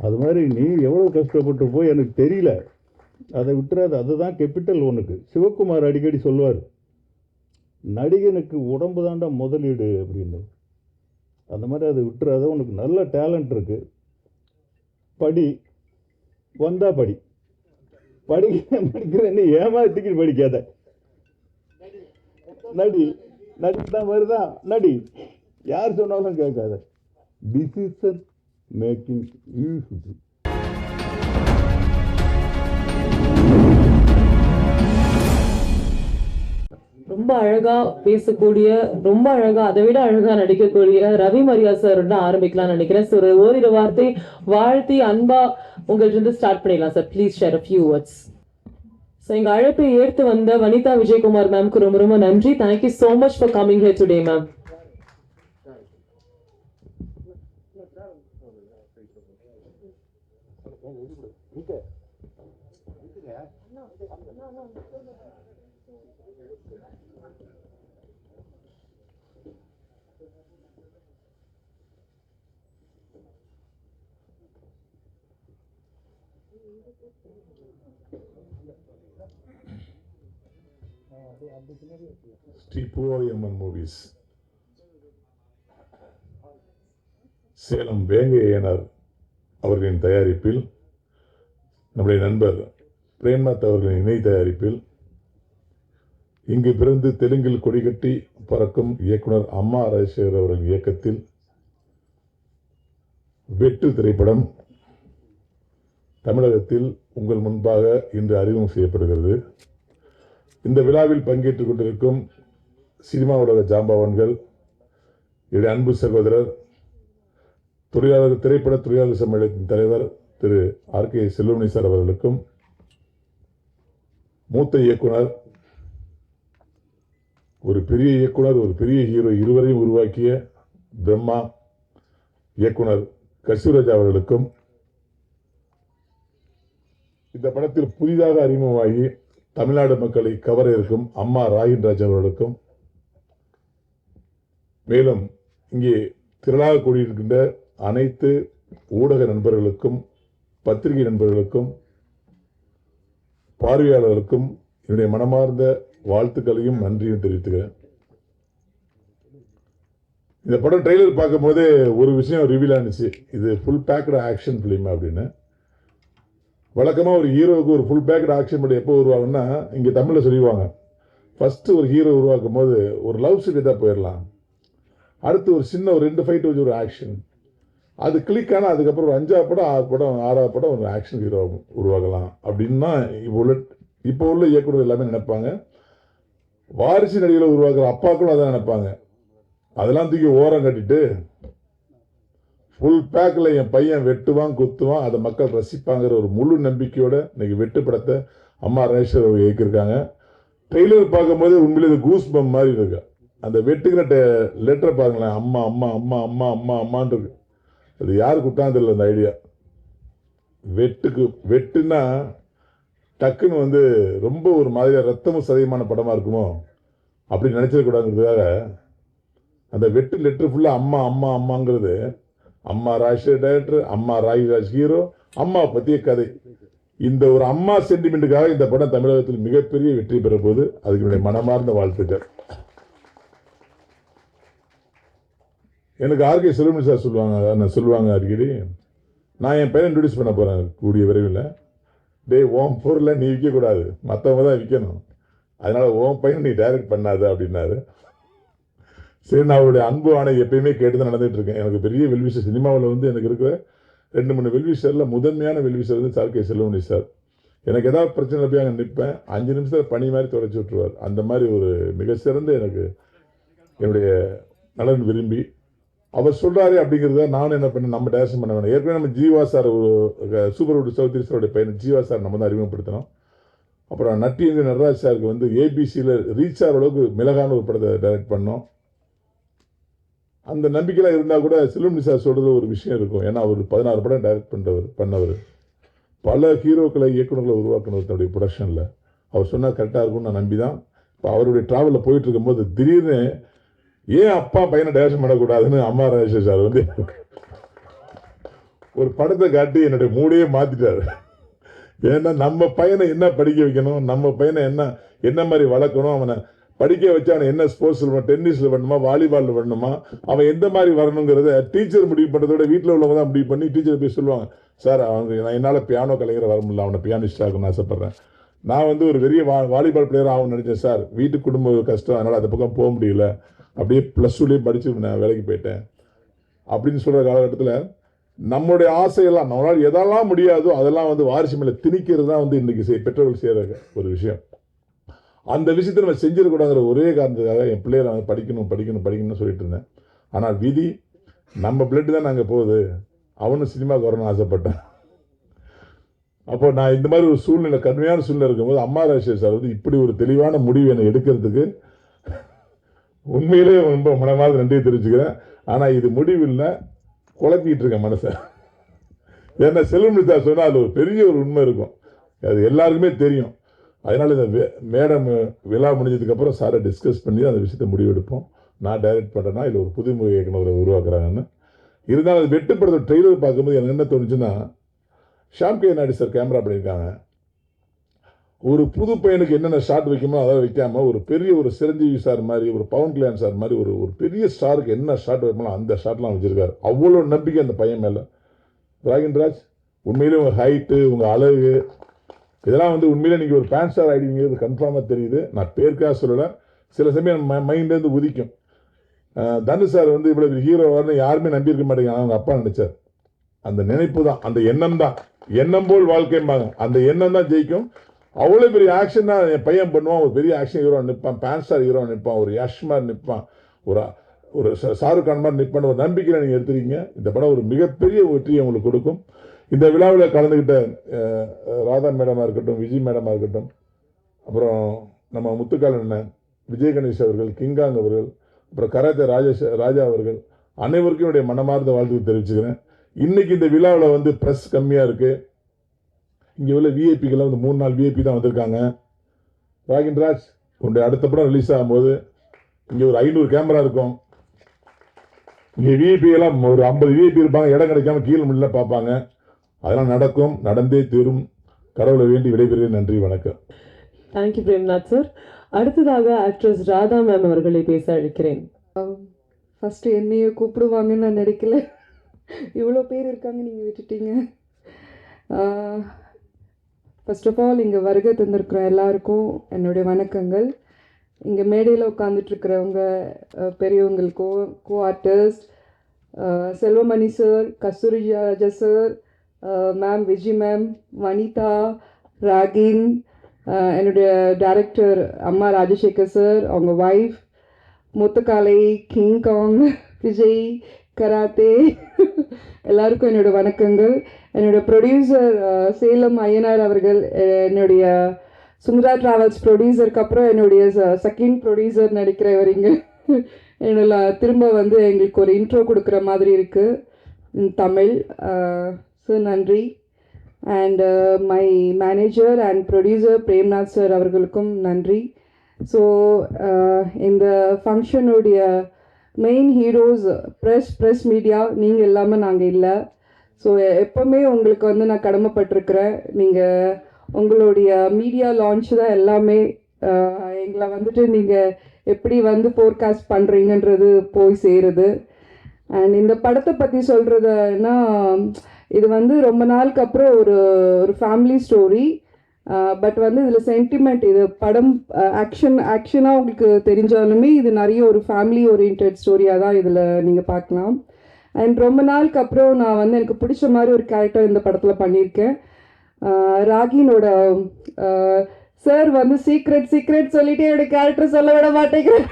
அது மாதிரி நீ எவ்வளோ கஷ்டப்பட்டு போய் எனக்கு தெரியல, அதை விட்டுறாது. அதுதான் கேபிட்டல் உனக்கு. சிவகுமார் அடிக்கடி சொல்லுவார், நடிகனுக்கு உடம்பு தாண்டா முதலீடு அப்படின்னு. அந்த மாதிரி அதை விட்டுறாத. உனக்கு நல்ல டேலண்ட் இருக்குது, படி, வந்தா படி. படிக்கிறேன்னு ஏமாத்திக்கிட்டு படிக்காத. நடி, நடிதான் வருதா நடி, யார் சொன்னாலும் கேட்காத. Decision making use. ரொம்ப அழகா பேசக்கூடிய, ரொம்ப அழகா, அதை விட அழகா நடிக்கக்கூடிய ரவி மரியா சார் ஆரம்பிக்கலாம்னு நினைக்கிறேன். ஒரு ஓரிரு வார்த்தை வாழ்த்தி அன்பா உங்கள்கிட்ட ஸ்டார்ட் பண்ணிடலாம் sir. Please share a few words. எங்க அழைப்பை ஏற்று வந்த வனிதா விஜயகுமார் மேம்க்கு ரொம்ப ரொம்ப நன்றி. Thank you so much for coming here today, ma'am. Shri Poovayamman movies, Salem Vengaiyanar அவர்களின் தயாரிப்பில், நம்முடைய நண்பர் பிரேம்நாத் அவர்களின் இணை தயாரிப்பில், இங்கு பிறந்து தெலுங்கில் கொடிகட்டி பறக்கும் இயக்குனர் அம்மா ராஜசேகர் அவர்களின் இயக்கத்தில் வெட்டு திரைப்படம் தமிழகத்தில் உங்கள் முன்பாக இன்று அறிமுகம் செய்யப்படுகிறது. இந்த விழாவில் பங்கேற்றுக் கொண்டிருக்கும் சினிமா உலக ஜாம்பவான்கள், என்னுடைய அன்பு சகோதரர், திரைப்பட தொழிலாளர் சம்மேளனத்தின் தலைவர் திரு ஆர்.கே. செல்வமணி சார் அவர்களுக்கும், மூத்த இயக்குனர், ஒரு பெரிய இயக்குனர், ஒரு பெரிய ஹீரோ இருவரையும் உருவாக்கிய பிரம்மா இயக்குனர் கஸ்தூராஜா அவர்களுக்கும், இந்த படத்தில் புதிதாக அறிமுகமாகி தமிழ்நாடு மக்களை கவர இருக்கும் அம்மா ராகின்ராஜ் அவர்களுக்கும், மேலும் இங்கே திரளாக கூடியிருக்கின்ற அனைத்து ஊடக நண்பர்களுக்கும், பத்திரிகை நண்பர்களுக்கும், பார்வையாளர்களுக்கும் என்னுடைய மனமார்ந்த வாழ்த்துக்களையும் நன்றியும் தெரிவித்துக்கிறேன். இந்த படம் ட்ரெய்லர் பார்க்கும் போதே ஒரு விஷயம் ரிவீல் ஆனிச்சு, இது ஃபுல் பேக்டு ஆக்ஷன் ஃபிலிம் அப்படின்னு. வழக்கமாக ஒரு ஹீரோவுக்கு ஒரு ஃபுல் பேக்டு ஆக்ஷன் படம் எப்போ உருவாகுன்னா, இங்கே தமிழில் சொல்லிடுவாங்க, ஃபஸ்ட்டு ஒரு ஹீரோ உருவாக்கும் போது ஒரு லவ் ஸ்டோரி தான் போயிடலாம், அடுத்து ஒரு சின்ன ஒரு 2 ஃபைட் வச்சு ஒரு ஆக்ஷன், அது கிளிக் ஆனால் அதுக்கப்புறம் ஒரு 5ஆவது படம் 6 படம் 6ஆவது படம் ஒரு ஆக்ஷன் ஹீரோ உருவாகலாம் அப்படின்னா இப்போ உள்ள இயக்குனர் எல்லாமே நினைப்பாங்க. வாரிசு நடிகளை உருவாக்குற அப்பாக்களும் அதான் நினைப்பாங்க. அதெல்லாம் தூக்கி ஓரம் கட்டிட்டு ஃபுல் பேக்கில் என் பையன் வெட்டுவான் குத்துவான், அதை மக்கள் ரசிப்பாங்கிற ஒரு முழு நம்பிக்கையோட இன்னைக்கு வெட்டு படத்தை அம்மா ராஜேஸ்வர் இயக்கியிருக்காங்க. ட்ரெய்லர் பார்க்கும்போது உண்மையிலே இது கூஸ் பம் மாதிரி இருக்கு. அந்த வெட்டுக்கிற லெட்டரை பாருங்களேன், அம்மா அம்மா அம்மா அம்மா அம்மா அம்மான் இருக்கு. அது யாருக்கு விட்டாந்தில்ல அந்த ஐடியா. வெட்டுன்னா டக்குன்னு ரொம்ப ஒரு மாதிரியாக ரத்தமும் சதயமான படமாக இருக்குமோ அப்படி நினச்சிடக்கூடாதுங்கிறதுக்காக அந்த வெட்டு லெட்டர் ஃபுல்லாக அம்மா அம்மா அம்மாங்கிறது, அம்மா ராஜேஸ்வர் டைரக்டர், அம்மா ராஜ் ஹீரோ, அம்மா பற்றிய கதை. இந்த ஒரு அம்மா சென்டிமெண்ட்டுக்காக இந்த படம் தமிழகத்தில் மிகப்பெரிய வெற்றி பெற போது அதுக்கு என்னுடைய மனமார்ந்த வாழ்த்துக்கள். எனக்கு ஆர்.கே. செல்வமணி சார் சொல்லுவாங்க அடிக்கடி, நான் என் பையனை இன்ட்ரடியூஸ் பண்ண போகிறேன் கூடிய விரைவில். ஓம் பொருளை நீ விற்கக்கூடாது, மற்றவங்க தான் விற்கணும், அதனால் ஓம் பையனை நீ டைரக்ட் பண்ணாது அப்படின்னாரு. சரி, நான் அவருடைய அன்பு ஆணை எப்பயுமே கேட்டு தான் நடந்துகிட்டு இருக்கேன். எனக்கு பெரிய வெல்விஷர் சினிமாவில் எனக்கு இருக்கிற 2-3 வெல்விஷரில் முதன்மையான வெல்விஷர் ஆர்.கே. செல்வமணி சார். எனக்கு ஏதாவது பிரச்சனை போய் அங்கே நிற்பேன், 5 நிமிஷத்தில் பனி மாதிரி தொடச்சி விட்டுருவார். அந்த மாதிரி ஒரு மிக சிறந்த எனக்கு என்னுடைய நலன் விரும்பி அவர் சொல்கிறாரு அப்படிங்கிறத நானும் என்ன பண்ணேன், நம்ம டைரக்ஷன் பண்ண வேணும். ஏற்கனவே நம்ம ஜீவா சார், ஒரு சூப்பர் வுட் சவுத் ஈஸ்டருடைய பையன் ஜீவா சார் நம்ம தான் அறிமுகப்படுத்தினோம். அப்புறம் நட்டியங்க நடராஜ் சாருக்கு ஏபிசியில் ரீச் ஆகிற அளவுக்கு மிளகான ஒரு படத்தை டைரக்ட் பண்ணோம். அந்த நம்பிக்கைலாம் இருந்தால் கூட செல்வமணி சார் சொல்கிறது ஒரு விஷயம் இருக்கும். ஏன்னா அவர் 16 படம் டைரக்ட் பண்ணவர், பல ஹீரோக்களை இயக்குநர்களை உருவாக்கினவர் தன்னுடைய ப்ரொடக்ஷனில். அவர் சொன்னால் கரெக்டாக இருக்கும்னு நான் நம்பி தான் இப்போ அவருடைய ட்ராவலில் போயிட்டு இருக்கும்போது திடீர்னு ஏன் அப்பா பையனை டைரக்ஷன் பண்ணக்கூடாதுன்னு அம்மா ராஜேஸ்வர் சார் ஒரு படத்தை காட்டி என்னுடைய மூடையே மாற்றிட்டார். ஏன்னா நம்ம பையனை என்ன படிக்க வைக்கணும், நம்ம பையனை என்ன மாதிரி வளர்க்கணும், அவனை படிக்க வச்சு அவனை என்ன ஸ்போர்ட்ஸில் பண்ணணும், டென்னிஸில் பண்ணணுமா, வாலிபாலில் பண்ணணுமா, அவன் எந்த மாதிரி வரணுங்கிறத டீச்சர் முடிவு பண்ணுறதோட வீட்டில் உள்ளவங்க தான் முடிவு பண்ணி டீச்சர் போய் சொல்லுவாங்க, சார் அவங்க என்னால் பியானோ கலைஞரை வர முடியல, அவனை பியானிஸ்ட் ஆகணும்னு ஆசைப்பட்றேன், நான் வந்து ஒரு பெரிய வாலிபால் பிளேயர் ஆகணும்னு நினச்சேன் சார், வீட்டு குடும்ப கஷ்டம் அதனால் அந்த பக்கம் போக முடியல, அப்படியே +2 படித்து நான் வேலைக்கு போயிட்டேன் அப்படின்னு சொல்கிற காலகட்டத்தில் நம்மளுடைய ஆசையெல்லாம் நம்மளால் எதெல்லாம் முடியாதோ அதெல்லாம் வந்து வாரிசு மேலே திணிக்கிறது தான் வந்து இன்றைக்கி பெற்றோர்கள் செய்கிற ஒரு விஷயம். அந்த விஷயத்தை நம்ம செஞ்சிடக்கூடாங்கிற ஒரே காரணத்துக்காக என் பிள்ளைகளை வந்து படிக்கணும்னு சொல்லிட்டு இருந்தேன். ஆனால் விதி நம்ம பிளட்டு தான் நாங்கள் போகுது, அவனும் சினிமாவுக்கு வரணும்னு ஆசைப்பட்டேன். அப்போ நான் இந்த மாதிரி ஒரு சூழ்நிலை, கடுமையான சூழ்நிலை இருக்கும்போது அம்மா ராஜேஷ் சார் வந்து இப்படி ஒரு தெளிவான முடிவு என்னை எடுக்கிறதுக்கு உண்மையிலே ரொம்ப மனமார்ந்த நன்றியை தெரிவிச்சுக்கிறேன். ஆனால் இது முடிவில்லை, குழப்பிட்டு இருக்கேன் மனசை. ஏன்னா செல்வமணி சார் சொன்னால் அது ஒரு பெரிய ஒரு உண்மை இருக்கும், அது எல்லாருக்குமே தெரியும். அதனால் இந்த மேடம் விழா முடிஞ்சதுக்கப்புறம் சாரை டிஸ்கஸ் பண்ணி அந்த விஷயத்தை முடிவெடுப்போம். நான் டைரக்ட் பண்ணுறேன்னா இல்லை ஒரு புதுமுக இயக்குனரை உருவாக்குறாங்கன்னு. இருந்தாலும் அது வெட்டுப்படுத்த ட்ரெய்லர் பார்க்கும்போது எனக்கு என்ன தோணுச்சுன்னா, Sham K Naidu sir camera பண்ணியிருக்காங்க. ஒரு புது பையனுக்கு என்னென்ன ஷாட் வைக்கணுமோ அதை வைக்காம ஒரு பெரிய ஒரு சிரஞ்சீவி சார் மாதிரி, ஒரு பவன் கல்யாண் சார் மாதிரி ஒரு பெரிய ஸ்டாருக்கு என்ன ஷாட் வைக்கணும் அந்த ஷாட்லாம் வச்சுருக்காரு. அவ்வளோ நம்பிக்கை அந்த பையன் மேலே. ராகின்ராஜ் உண்மையிலே உங்கள் ஹைட்டு, உங்கள் அழகு, இதெல்லாம் வந்து உண்மையிலே நீங்கள் ஒரு பேன் ஸ்டார் ஆகிடுவீங்கிறது கன்ஃபார்மாக தெரியுது. நான் பேருக்காக சொல்லலை, சில சமயம் மைண்ட்லேருந்து உதிக்கும். தனுஷ் சார் வந்து இவ்வளோ ஹீரோ வரணும்னு யாருமே நம்பியிருக்க மாட்டேங்க, அவங்க அப்பா நினச்சார். அந்த நினைப்பு தான், அந்த எண்ணம் தான், எண்ணம் போல் வாழ்க்கைம்பாங்க, அந்த எண்ணம் தான் ஜெயிக்கும். அவ்வளோ பெரிய ஆக்ஷன் தான் என் பையன் பண்ணுவான். ஒரு பெரிய ஆக்ஷன் ஹீரோ நிற்பான், பேன் ஸ்டார் ஹீரோ நிற்பான், ஒரு யஷ் மாதிரி நிற்பான், ஒரு ஷாருக் கான் மாதிரி நிற்பான். ஒரு நம்பிக்கையில் நீங்கள் எடுத்துருக்கீங்க. இந்த படம் ஒரு மிகப்பெரிய வெற்றியை உங்களுக்கு கொடுக்கும். இந்த விழாவில் கலந்துக்கிட்ட ராதா மேடமாக இருக்கட்டும், விஜய் மேடமாக இருக்கட்டும், அப்புறம் நம்ம முத்துக்கால் அண்ணன், விஜய் கணேஷ் அவர்கள், கிங்காங் அவர்கள், அப்புறம் கராத்தே ராஜா அவர்கள், அனைவருக்கும் என்னுடைய மனமார்ந்த வாழ்த்துக்கள் தெரிவிச்சுக்கிறேன். இன்றைக்கி இந்த விழாவில் வந்து ப்ரெஸ் கம்மியாக இருக்குது. இங்கே உள்ள விஐபிக்கெல்லாம் வந்து 3-4 விஐபி தான் வந்திருக்காங்க. ராகின்ராஜ் உங்களுடைய அடுத்த படம் ரிலீஸ் ஆகும்போது இங்கே ஒரு 500 கேமரா இருக்கும். இங்கே விஐபியெல்லாம் ஒரு 50 விஐபி இருப்பாங்க, இடம் கிடைக்காம கீழே முள்ள பார்ப்பாங்க. அதெல்லாம் நடக்கும், நடந்தே தீரும். கடவுளை வேண்டி விடைபெறுகிறேன். நன்றி, வணக்கம். Thank you Premnath sir. அடுத்ததாக ஆக்ட்ரஸ் ராதா மேம் அவர்களை பேச அழைக்கிறேன். ஃபஸ்ட்டு என்னையை கூப்பிடுவாங்கன்னு நான் நினைக்கல, இவ்வளோ பேர் இருக்காங்க, நீங்கள் விட்டுட்டீங்க. ஃபர்ஸ்ட் ஆஃப் ஆல் இங்கே வருகை தந்திருக்கிற எல்லாருக்கும் என்னுடைய வணக்கங்கள். இங்கே மேடையில் உட்காந்துட்ருக்கிறவங்க பெரியவங்களுக்கும், co artist Selvamani sir, Kasthuri Raja sir, ma'am Vijay ma'am, Vanitha, Ragin, என்னுடைய டைரக்டர் அம்மா ராஜசேகர் சார், அவங்க wife, Muthukalai, King Kong, Vijay, karate, எல்லாருக்கும் என்னோடய வணக்கங்கள். என்னோடய ப்ரொடியூசர் சேலம் ஐயனார் அவர்கள், என்னுடைய சுந்தரா ட்ராவல்ஸ் ப்ரொடியூசருக்கு அப்புறம் என்னுடைய செகண்ட் ப்ரொடியூசர் நடிக்கிறவர் இங்கே என்னோட திரும்ப வந்து எங்களுக்கு ஒரு இன்ட்ரோ கொடுக்குற மாதிரி இருக்குது தமிழ். ஸோ நன்றி. And my manager and producer Premnath sir அவர்களுக்கும் நன்றி. ஸோ இந்த ஃபங்க்ஷனுடைய மெயின் ஹீரோஸ் ப்ரெஸ் மீடியா நீங்கள் இல்லாமல் நாங்கள் இல்லை. ஸோ எப்போவுமே உங்களுக்கு வந்து நான் கடமைப்பட்டிருக்கிறேன். நீங்கள் உங்களுடைய மீடியா லான்ச் தான் எல்லாமே. எங்களை வந்துட்டு நீங்கள் எப்படி வந்து ஃபோர்காஸ்ட் பண்ணுறீங்கன்றது போய் சேருது. அண்ட் இந்த படத்தை பற்றி சொல்கிறதுனா, இது வந்து ரொம்ப நாளுக்கு அப்புறம் ஒரு ஃபேமிலி ஸ்டோரி. பட் வந்து இதில் சென்டிமெண்ட், இது படம் ஆக்ஷனாக உங்களுக்கு தெரிஞ்சாலுமே இது நிறைய ஒரு ஃபேமிலி ஓரியன்ட் ஸ்டோரியாக தான் இதில் நீங்கள் பார்க்கலாம். அண்ட் ரொம்ப நாளுக்கு அப்புறம் நான் வந்து எனக்கு பிடிச்ச மாதிரி ஒரு கேரக்டர் இந்த படத்தில் பண்ணியிருக்கேன். ராகினோட சார் வந்து சீக்ரெட் சொல்லிட்டு என்னோட கேரக்டர் சொல்ல விட மாட்டேங்கிறேன்.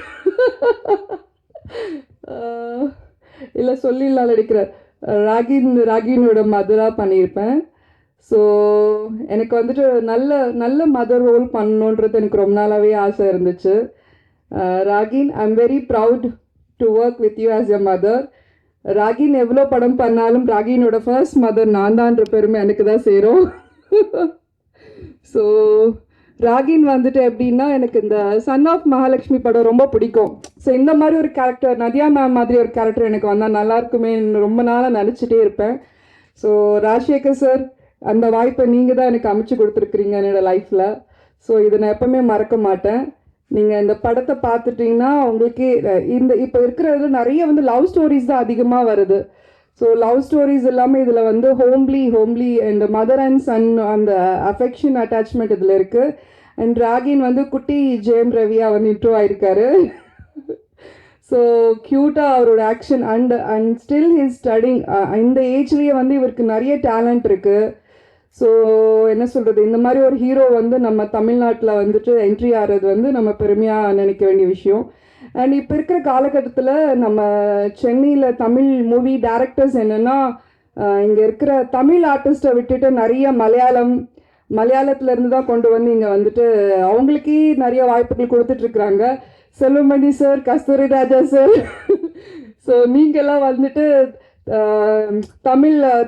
இல்லை சொல்லிடலாம் நடிக்கிறேன். ராகினோட மதராக பண்ணியிருப்பேன். ஸோ எனக்கு வந்துட்டு நல்ல மதர் ரோல் பண்ணணுன்றது எனக்கு ரொம்ப நாளாகவே ஆசை இருந்துச்சு. Ragin, I am very proud to work with you as a mother. Ragin எவ்வளோ படம் பண்ணாலும் ராகினோட ஃபர்ஸ்ட் மதர் நான் தான்ற பெருமை எனக்கு தான் சேரும். ஸோ ராகின் வந்துட்டு எப்படின்னா, எனக்கு இந்த சன் ஆஃப் மகாலட்சுமி படம் ரொம்ப பிடிக்கும். ஸோ இந்த மாதிரி ஒரு கேரக்டர், நதியா மேம் மாதிரி ஒரு கேரக்டர் எனக்கு வந்தால் நல்லாயிருக்குமே ரொம்ப நாளாக நினச்சிட்டே இருப்பேன். ஸோ ராஜசேகர் சார், அந்த வாய்ப்பை நீங்கள் தான் எனக்கு அமைச்சு கொடுத்துருக்குறீங்க என்னோட லைஃப்பில். ஸோ இதை நான் எப்பவுமே மறக்க மாட்டேன். நீங்கள் இந்த படத்தை பார்த்துட்டிங்கன்னா உங்களுக்கே இந்த இப்போ இருக்கிறதுல நிறைய வந்து லவ் ஸ்டோரிஸ் தான் அதிகமாக வருது. ஸோ லவ் ஸ்டோரிஸ் எல்லாமே இதில் வந்து homely and mother and son அந்த அஃபெக்ஷன் அட்டாச்மெண்ட் இதில் இருக்குது. அண்ட் ராகின் வந்து குட்டி ஜெயம் ரவியா வந்து இன்ட்ரோ ஆயிருக்காரு. ஸோ க்யூட்டாக அவரோட action and still his studying. இந்த ஏஜ்லேயே வந்து இவருக்கு நிறைய டேலண்ட் இருக்குது. ஸோ என்ன சொல்கிறது, இந்த மாதிரி ஒரு ஹீரோ வந்து நம்ம தமிழ்நாட்டில் வந்துட்டு என்ட்ரி ஆகிறது வந்து நம்ம பெருமையாக நினைக்க வேண்டிய விஷயம். அண்ட் இப்போ இருக்கிற காலகட்டத்தில் நம்ம சென்னையில் தமிழ் மூவி டேரக்டர்ஸ் என்னென்னா, இங்கே இருக்கிற தமிழ் ஆர்டிஸ்ட்டை விட்டுட்டு நிறைய மலையாளத்துலேருந்து தான் கொண்டு வந்து இங்கே வந்துட்டு அவங்களுக்கே நிறைய வாய்ப்புகள் கொடுத்துட்ருக்குறாங்க. Selvamani sir, Kasthuri Raja sir, so நீங்கள்லாம் வந்துட்டு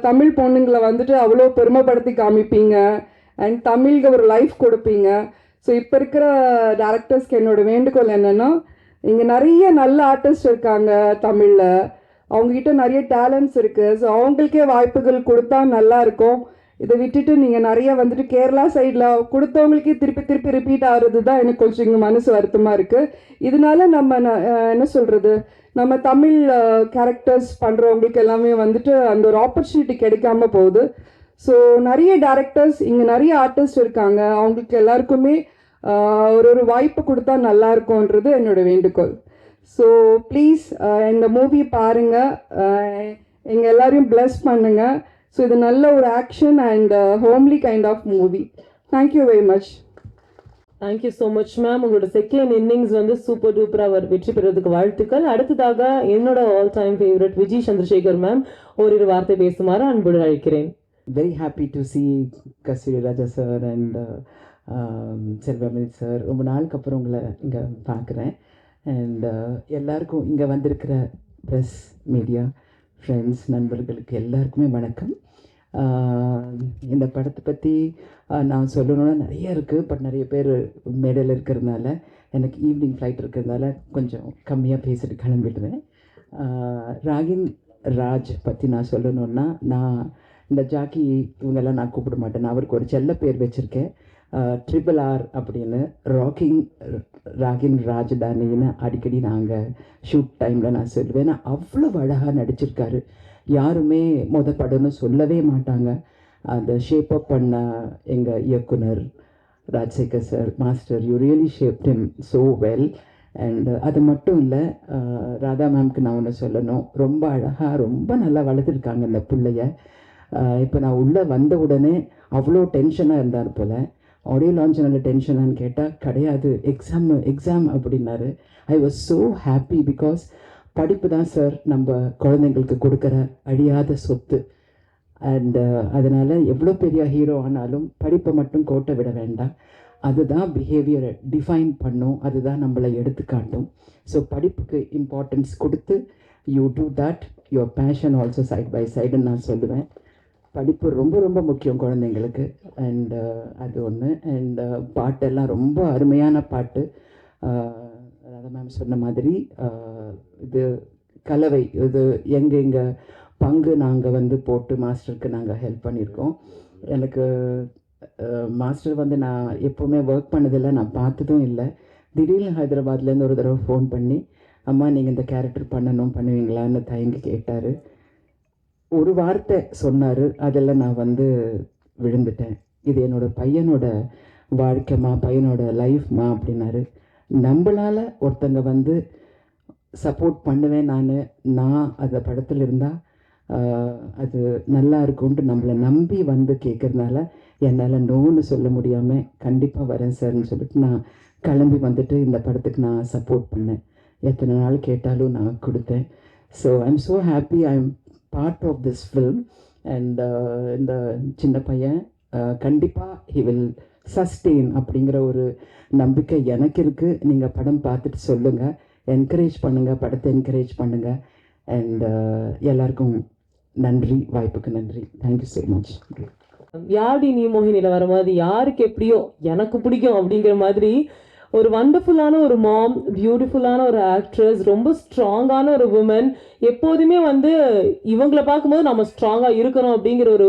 தமிழ் பொண்ணுங்களை வந்துட்டு அவ்வளோ பெருமைப்படுத்தி காமிப்பீங்க அண்ட் தமிழுக்கு ஒரு லைஃப் கொடுப்பீங்க. ஸோ இப்போ இருக்கிற டேரக்டர்ஸ்க்கு என்னோட வேண்டுகோள் என்னென்னா, இங்கே நிறைய நல்ல ஆர்டிஸ்ட் இருக்காங்க தமிழில், அவங்கக்கிட்ட நிறைய டேலண்ட்ஸ் இருக்குது. ஸோ அவங்களுக்கே வாய்ப்புகள் கொடுத்தா நல்லாயிருக்கும். இதை விட்டுட்டு நீங்கள் நிறைய வந்துட்டு கேரளா சைடில் கொடுத்தவங்களுக்கே திருப்பி ரிப்பீட் ஆகிறது தான் எனக்கு கொஞ்சம் இங்கே மனசு வருத்தமாக இருக்குது. இதனால நம்ம என்ன சொல்கிறது, நம்ம தமிழ் கேரக்டர்ஸ் பண்ணுறவங்களுக்கு எல்லாமே வந்துட்டு அந்த ஒரு ஆப்பர்ச்சுனிட்டி கிடைக்காம போகுது. ஸோ நிறைய டேரக்டர்ஸ் இங்கே நிறைய ஆர்டிஸ்ட் இருக்காங்க, அவங்களுக்கு எல்லாருக்குமே ஒரு வாய்ப்பு கொடுத்தா நல்லாயிருக்கும்ன்றது என்னோட வேண்டுகோள். ஸோ ப்ளீஸ் இந்த மூவி பாருங்கள், எங்கள் எல்லாரையும் ப்ளஸ் பண்ணுங்கள். ஸோ இது நல்ல ஒரு action and homely kind of movie. Thank you very much. Thank you so much ma'am. உங்களோட செகண்ட் இன்னிங்ஸ் வந்து சூப்பர் டூப்பராக வெற்றி பெறுவதற்கு வாழ்த்துக்கள். அடுத்ததாக என்னோட all time favourite Vijay Chandrasekhar ma'am ஒரு வார்த்தை பேசுமாறு அன்புடன் அழைக்கிறேன். Very happy to see Kasthuri Raja sir and Selvamani sir. ரொம்ப நாளுக்கு அப்புறம் உங்களை இங்கே பார்க்குறேன். அண்ட் எல்லாருக்கும் இங்கே வந்திருக்கிற ப்ரெஸ் மீடியா ஃப்ரெண்ட்ஸ் நண்பர்களுக்கு எல்லாருக்குமே வணக்கம். இந்த படத்தை பற்றி நான் சொல்லணுன்னா நிறைய இருக்குது. பட் நிறைய பேர் மேடையில் இருக்கிறதுனால எனக்கு ஈவினிங் ஃப்ளைட் இருக்கிறதுனால கொஞ்சம் கம்மியாக பேசிட்டு கிளம்பிடுவேன். ராகின் ராஜ் பற்றி நான் சொல்லணுன்னா, நான் இந்த ஜாக்கி இவங்கெல்லாம் நான் கூப்பிட மாட்டேன். நான் அவருக்கு ஒரு செல்ல பேர் வச்சுருக்கேன், RRR அப்படின்னு, ராகின் ராஜதானின்னு அடிக்கடி நாங்கள் ஷூட் டைமில் நான் சொல்லுவேன். நான் அவ்வளோ அழகாக நடிச்சிருக்காரு. யாருமே படம்னு சொல்லவே மாட்டாங்க. அந்த ஷேப் அப் பண்ண எங்கள் இயக்குனர் Rajasekhar sir, master, you really shaped him so well. And அது மட்டும் இல்லை, ராதா மேம்க்கு நான் ஒன்று சொல்லணும், ரொம்ப அழகாக ரொம்ப நல்லா வளர்த்துருக்காங்க இந்த பிள்ளைய. இப்போ நான் உள்ளே வந்த உடனே அவ்வளோ டென்ஷனாக இருந்தார் போல். ஆடியோ லான்ச் நல்ல டென்ஷனான்னு கேட்டால் கிடையாது, எக்ஸாம் அப்படின்னாரு. I was so happy because படிப்பு தான் சார் நம்ம குழந்தைங்களுக்கு கொடுக்குற அழியாத சொத்து. அண்டு அதனால் எவ்வளோ பெரிய ஹீரோ ஆனாலும் படிப்பை மட்டும் கோட்டை விட வேண்டாம். அதுதான் பிஹேவியரை டிஃபைன் பண்ணும், அதுதான் நம்மளை எடுத்துக்காட்டும். ஸோ படிப்புக்கு இம்பார்ட்டன்ஸ் கொடுத்து you do that, your passion also side by சைடுன்னு நான் சொல்லுவேன். படிப்பு ரொம்ப ரொம்ப முக்கியம் குழந்தைங்களுக்கு. அண்டு அது ஒன்று. அண்டு பாட்டெல்லாம் ரொம்ப அருமையான பாட்டு. ராதா மேம் சொன்ன மாதிரி இது கலவை, இது எங்கள் பங்கு நாங்கள் வந்து போட்டு மாஸ்டருக்கு நாங்கள் ஹெல்ப் பண்ணியிருக்கோம். எனக்கு மாஸ்டர் வந்து நான் எப்போவுமே ஒர்க் பண்ணதில்லை, நான் பார்த்ததும் இல்லை. திடீர்னு ஹைதராபாத்லேருந்து ஒரு தடவை ஃபோன் பண்ணி, அம்மா நீங்கள் இந்த கேரக்டர் பண்ணுவீங்களான்னு தயங்கி கேட்டார். ஒரு வார்த்தை சொன்னார், அதில் நான் வந்து விழுந்துட்டேன். இது என்னோடய பையனோட வாழ்க்கைமா, பையனோட லைஃப்மா அப்படின்னாரு. நம்மளால் ஒருத்தங்க வந்து சப்போர்ட் பண்ணுவேன் நான் அந்த படத்தில் இருந்தால் அது நல்லா இருக்கும்ன்ட்டு நம்மளை நம்பி வந்து கேட்குறதுனால என்னால் நோன்னு சொல்ல முடியாமல் கண்டிப்பாக வரேன் சார்ன்னு சொல்லிட்டு நான் கிளம்பி வந்துட்டு இந்த படத்துக்கு நான் சப்போர்ட் பண்ணேன். எத்தனை நாள் கேட்டாலும் நான் கொடுத்தேன். So I am so happy I am part of this film. And இந்த சின்ன பையன் கண்டிப்பாக ஹி வில் சஸ்டெயின் அப்படிங்கிற ஒரு நம்பிக்கை எனக்கு இருக்குது. நீங்கள் படம் பார்த்துட்டு சொல்லுங்கள், என்கரேஜ் பண்ணுங்கள், படத்தை என்கரேஜ் பண்ணுங்கள். அண்ட் எல்லாருக்கும் நன்றி, வாய்ப்புக்கு நன்றி. Thank you so much. யாடி நீ மோகினியில் வரும்போது யாருக்கு எப்படியோ எனக்கு பிடிக்கும் அப்படிங்கிற மாதிரி ஒரு வண்டர்ஃபுல்லான ஒரு மாம், பியூட்டிஃபுல்லான ஒரு ஆக்ட்ரஸ், ரொம்ப ஸ்ட்ராங்கான ஒரு உமன். எப்போதுமே வந்து இவங்களை பார்க்கும்போது நம்ம ஸ்ட்ராங்காக இருக்கணும் அப்படிங்கிற ஒரு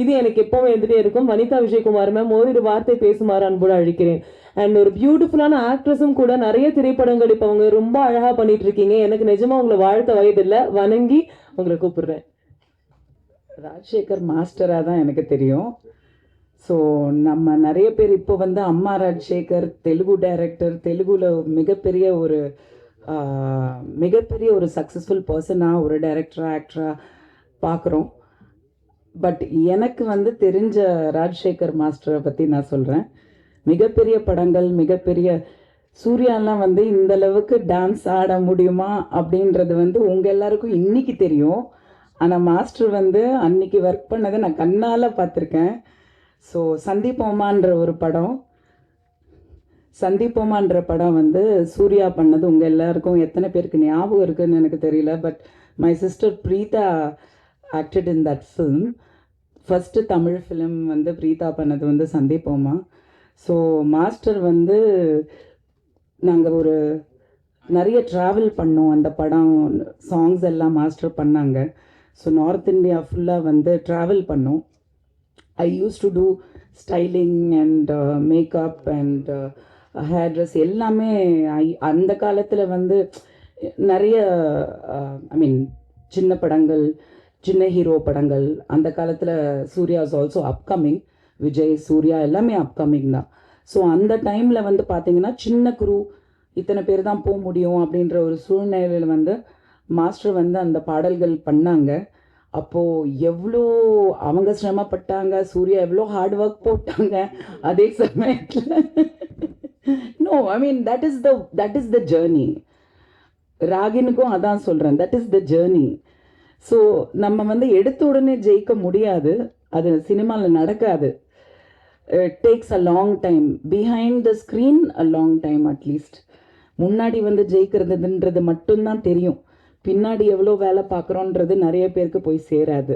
இது எனக்கு எப்போவுமே இருந்துகிட்டே இருக்கும். வனிதா விஜயகுமார் மேம், ஓரிரு வார்த்தை பேசுமாறு அன்போடு அழைக்கிறேன். அண்ட் ஒரு பியூட்டிஃபுல்லான ஆக்ட்ரஸும் கூட. நிறைய திரைப்படங்கள் இப்போ அவங்க ரொம்ப அழகாக பண்ணிட்டு இருக்கீங்க. எனக்கு நிஜமா உங்களை வாழ்த்த வயதில்லை, வணங்கி உங்களை கூப்பிடுறேன். ராஜசேகர் மாஸ்டராக தான் எனக்கு தெரியும். ஸோ நம்ம நிறைய பேர் இப்போ வந்து அம்மா ராஜசேகர் தெலுங்கு டைரக்டர், தெலுங்குல மிகப்பெரிய ஒரு சக்ஸஸ்ஃபுல் பர்சனாக ஒரு டைரக்டராக ஆக்டராக பார்க்குறோம். பட் எனக்கு வந்து தெரிஞ்ச ராஜசேகர் மாஸ்டரை பற்றி நான் சொல்கிறேன். மிகப்பெரிய படங்கள், மிகப்பெரிய சூர்யாலாம் வந்து இந்த அளவுக்கு டான்ஸ் ஆட முடியுமா அப்படின்றது வந்து உங்கள் எல்லாருக்கும் இன்னைக்கு தெரியும். ஆனால் மாஸ்டர் வந்து அன்னைக்கு ஒர்க் பண்ணதை நான் கண்ணால் பார்த்துருக்கேன். ஸோ சந்திப்போமான்ற படம் வந்து சூர்யா பண்ணது உங்கள் எல்லாருக்கும் எத்தனை பேருக்கு ஞாபகம் இருக்குன்னு எனக்கு தெரியல. But my sister Preetha acted in that film. First Tamil film வந்து பிரீதா பண்ணது வந்து சந்திப்போமா. ஸோ மாஸ்டர் வந்து நாங்கள் நிறைய ட்ராவல் பண்ணோம். அந்த படம் சாங்ஸ் எல்லாம் மாஸ்டர் பண்ணாங்க. ஸோ நார்த் இந்தியா ஃபுல்லாக வந்து ட்ராவல் பண்ணோம். I used to do styling and makeup and hair dress எல்லாமே. அந்த காலத்தில் வந்து நிறைய சின்ன படங்கள், சின்ன ஹீரோ படங்கள் அந்த காலத்தில் Suriya is also upcoming. Vijay, Suriya எல்லாமே அப்கமிங் தான். ஸோ அந்த டைமில் வந்து பார்த்திங்கன்னா சின்ன குரு இத்தனை பேர் தான் போக முடியும் அப்படின்ற ஒரு சூழ்நிலையில் வந்து மாஸ்டர் வந்து அந்த பாடல்கள் பண்ணாங்க. அப்போது எவ்வளோ அவங்க சிரமப்பட்டாங்க, சூர்யா எவ்வளோ ஹார்ட் ஒர்க் போட்டாங்க. அதே சமயத்தில் தட் இஸ் த ஜேர்னி. ராகினுக்கும் அதான் சொல்கிறேன், that is the journey. So நம்ம வந்து எடுத்த உடனே ஜெயிக்க முடியாது, அது சினிமாவில் நடக்காது. It takes a long time, behind the screen a long time. At least முன்னாடி வந்து ஜெயிக்கிறதுன்றது மட்டும்தான் தெரியும், பின்னாடி எவ்வளோ வேலை பார்க்குறோன்றது நிறைய பேருக்கு போய் சேராது.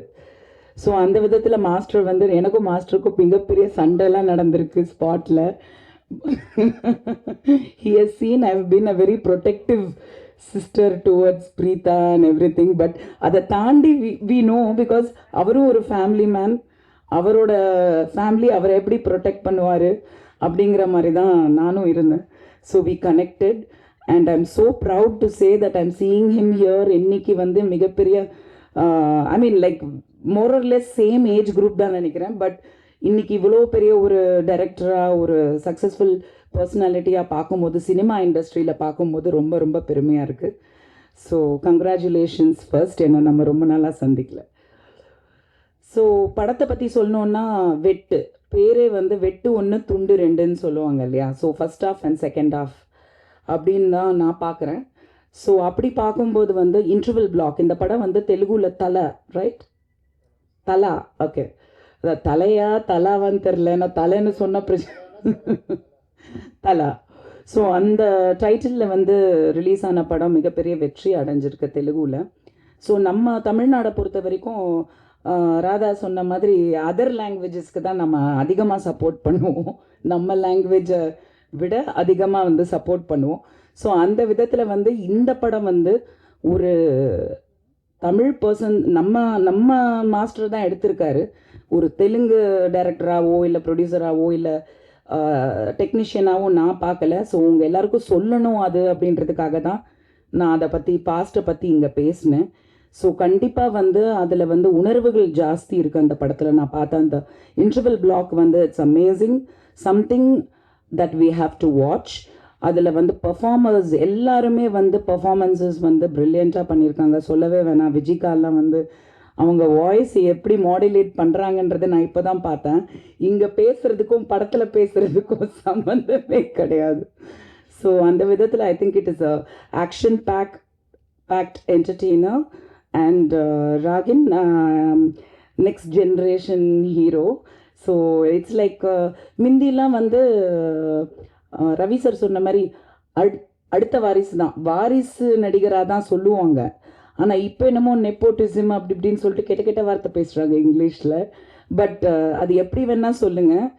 ஸோ அந்த விதத்தில் மாஸ்டர் வந்து எனக்கும் மாஸ்டருக்கும் மிகப்பெரிய சண்டைலாம் நடந்திருக்கு ஸ்பாட்டில். he has seen I have been a very protective sister towards Preetha and everything. But அதை தாண்டி we know because அவரும் ஒரு ஃபேமிலி மேன். அவரோட ஃபேமிலி அவரை எப்படி ப்ரொடெக்ட் பண்ணுவார் அப்படிங்கிற மாதிரி தான் நானும் இருந்தேன். So we connected. And I'm so proud to say that I'm seeing him here. இன்னைக்கு வந்து மிகப்பெரிய like more or less same age group தான் நினைக்கிறேன். பட் இன்னைக்கு இவ்வளோ பெரிய ஒரு டைரக்டராக, ஒரு சக்ஸஸ்ஃபுல் பர்சனாலிட்டியாக பார்க்கும்போது, சினிமா இண்டஸ்ட்ரியில் பார்க்கும்போது ரொம்ப ரொம்ப பெருமையாக இருக்குது. So congratulations first. ஏன்னா நம்ம ரொம்ப நாளாக சந்திக்கல. ஸோ படத்தை பற்றி சொல்லணுன்னா, வெட்டு பேரே வந்து வெட்டு 1 துண்டு 2ன்னு சொல்லுவாங்க இல்லையா. So first half and second half அப்படின்னு தான் நான் பார்க்குறேன். ஸோ அப்படி பார்க்கும்போது வந்து இன்டர்வல் பிளாக், இந்த படம் வந்து தெலுங்குல தலை, ரைட்? தலா, ஓகே. தலையா தலாவான்னு தெரில, நான் தலைன்னு சொன்ன தலா. ஸோ அந்த டைட்டிலில் வந்து ரிலீஸ் ஆன படம் மிகப்பெரிய வெற்றி அடைஞ்சிருக்கு தெலுங்குல. ஸோ நம்ம தமிழ்நாடை பொறுத்த வரைக்கும் ராதா சொன்ன மாதிரி அதர் லாங்குவேஜஸ்க்கு தான் நம்ம அதிகமாக சப்போர்ட் பண்ணுவோம். நம்ம லாங்குவேஜை விட அதிகமாக வந்து சப்போர்ட் பண்ணுவோம். ஸோ அந்த விதத்தில் வந்து இந்த படம் வந்து ஒரு தமிழ் பர்சன், நம்ம மாஸ்டர் தான் எடுத்திருக்காரு. ஒரு தெலுங்கு டைரக்டராகவோ இல்லை ப்ரொடியூசராகவோ இல்லை டெக்னீஷியனாகவோ நான் பார்க்கல. ஸோ உங்கள் எல்லாருக்கும் சொல்லணும் அது அப்படின்றதுக்காக தான் நான் அதை பற்றி, பாஸ்ட்டை பற்றி இங்கே பேசினேன். ஸோ கண்டிப்பாக வந்து அதில் வந்து உணர்வுகள் ஜாஸ்தி இருக்குது அந்த படத்தில். நான் பார்த்தேன் அந்த இன்டர்வல் பிளாக் வந்து it's amazing, something that we have to watch. அதில் வந்து பர்ஃபார்மர்ஸ் எல்லாருமே வந்து பர்ஃபார்மன்ஸஸ் வந்து ப்ரில்லியண்ட்டாக பண்ணியிருக்காங்க. சொல்லவே வேணாம். விஜிகாலாம் வந்து அவங்க வாய்ஸ் எப்படி மாடுலேட் பண்ணுறாங்கன்றதை நான் இப்போ தான் பார்த்தேன். இங்கே பேசுகிறதுக்கும் படத்தில் பேசுகிறதுக்கும் சம்மந்தமே கிடையாது. ஸோ அந்த விதத்தில் I think it is a action packed entertainer. And Ragin next generation hero. So it's like மிந்திலாம் வந்து ரவி சார் சொன்ன மாதிரி அடுத்த வாரிசு தான், வாரிசு நடிகராக தான் சொல்லுவாங்க. ஆனால் இப்போ என்னமோ நெப்போட்டிசம் அப்படி இப்படின்னு சொல்லிட்டு கெட்ட வார்த்தை பேசுகிறாங்க இங்கிலீஷில். பட் அது எப்படி வேணால் சொல்லுங்கள்,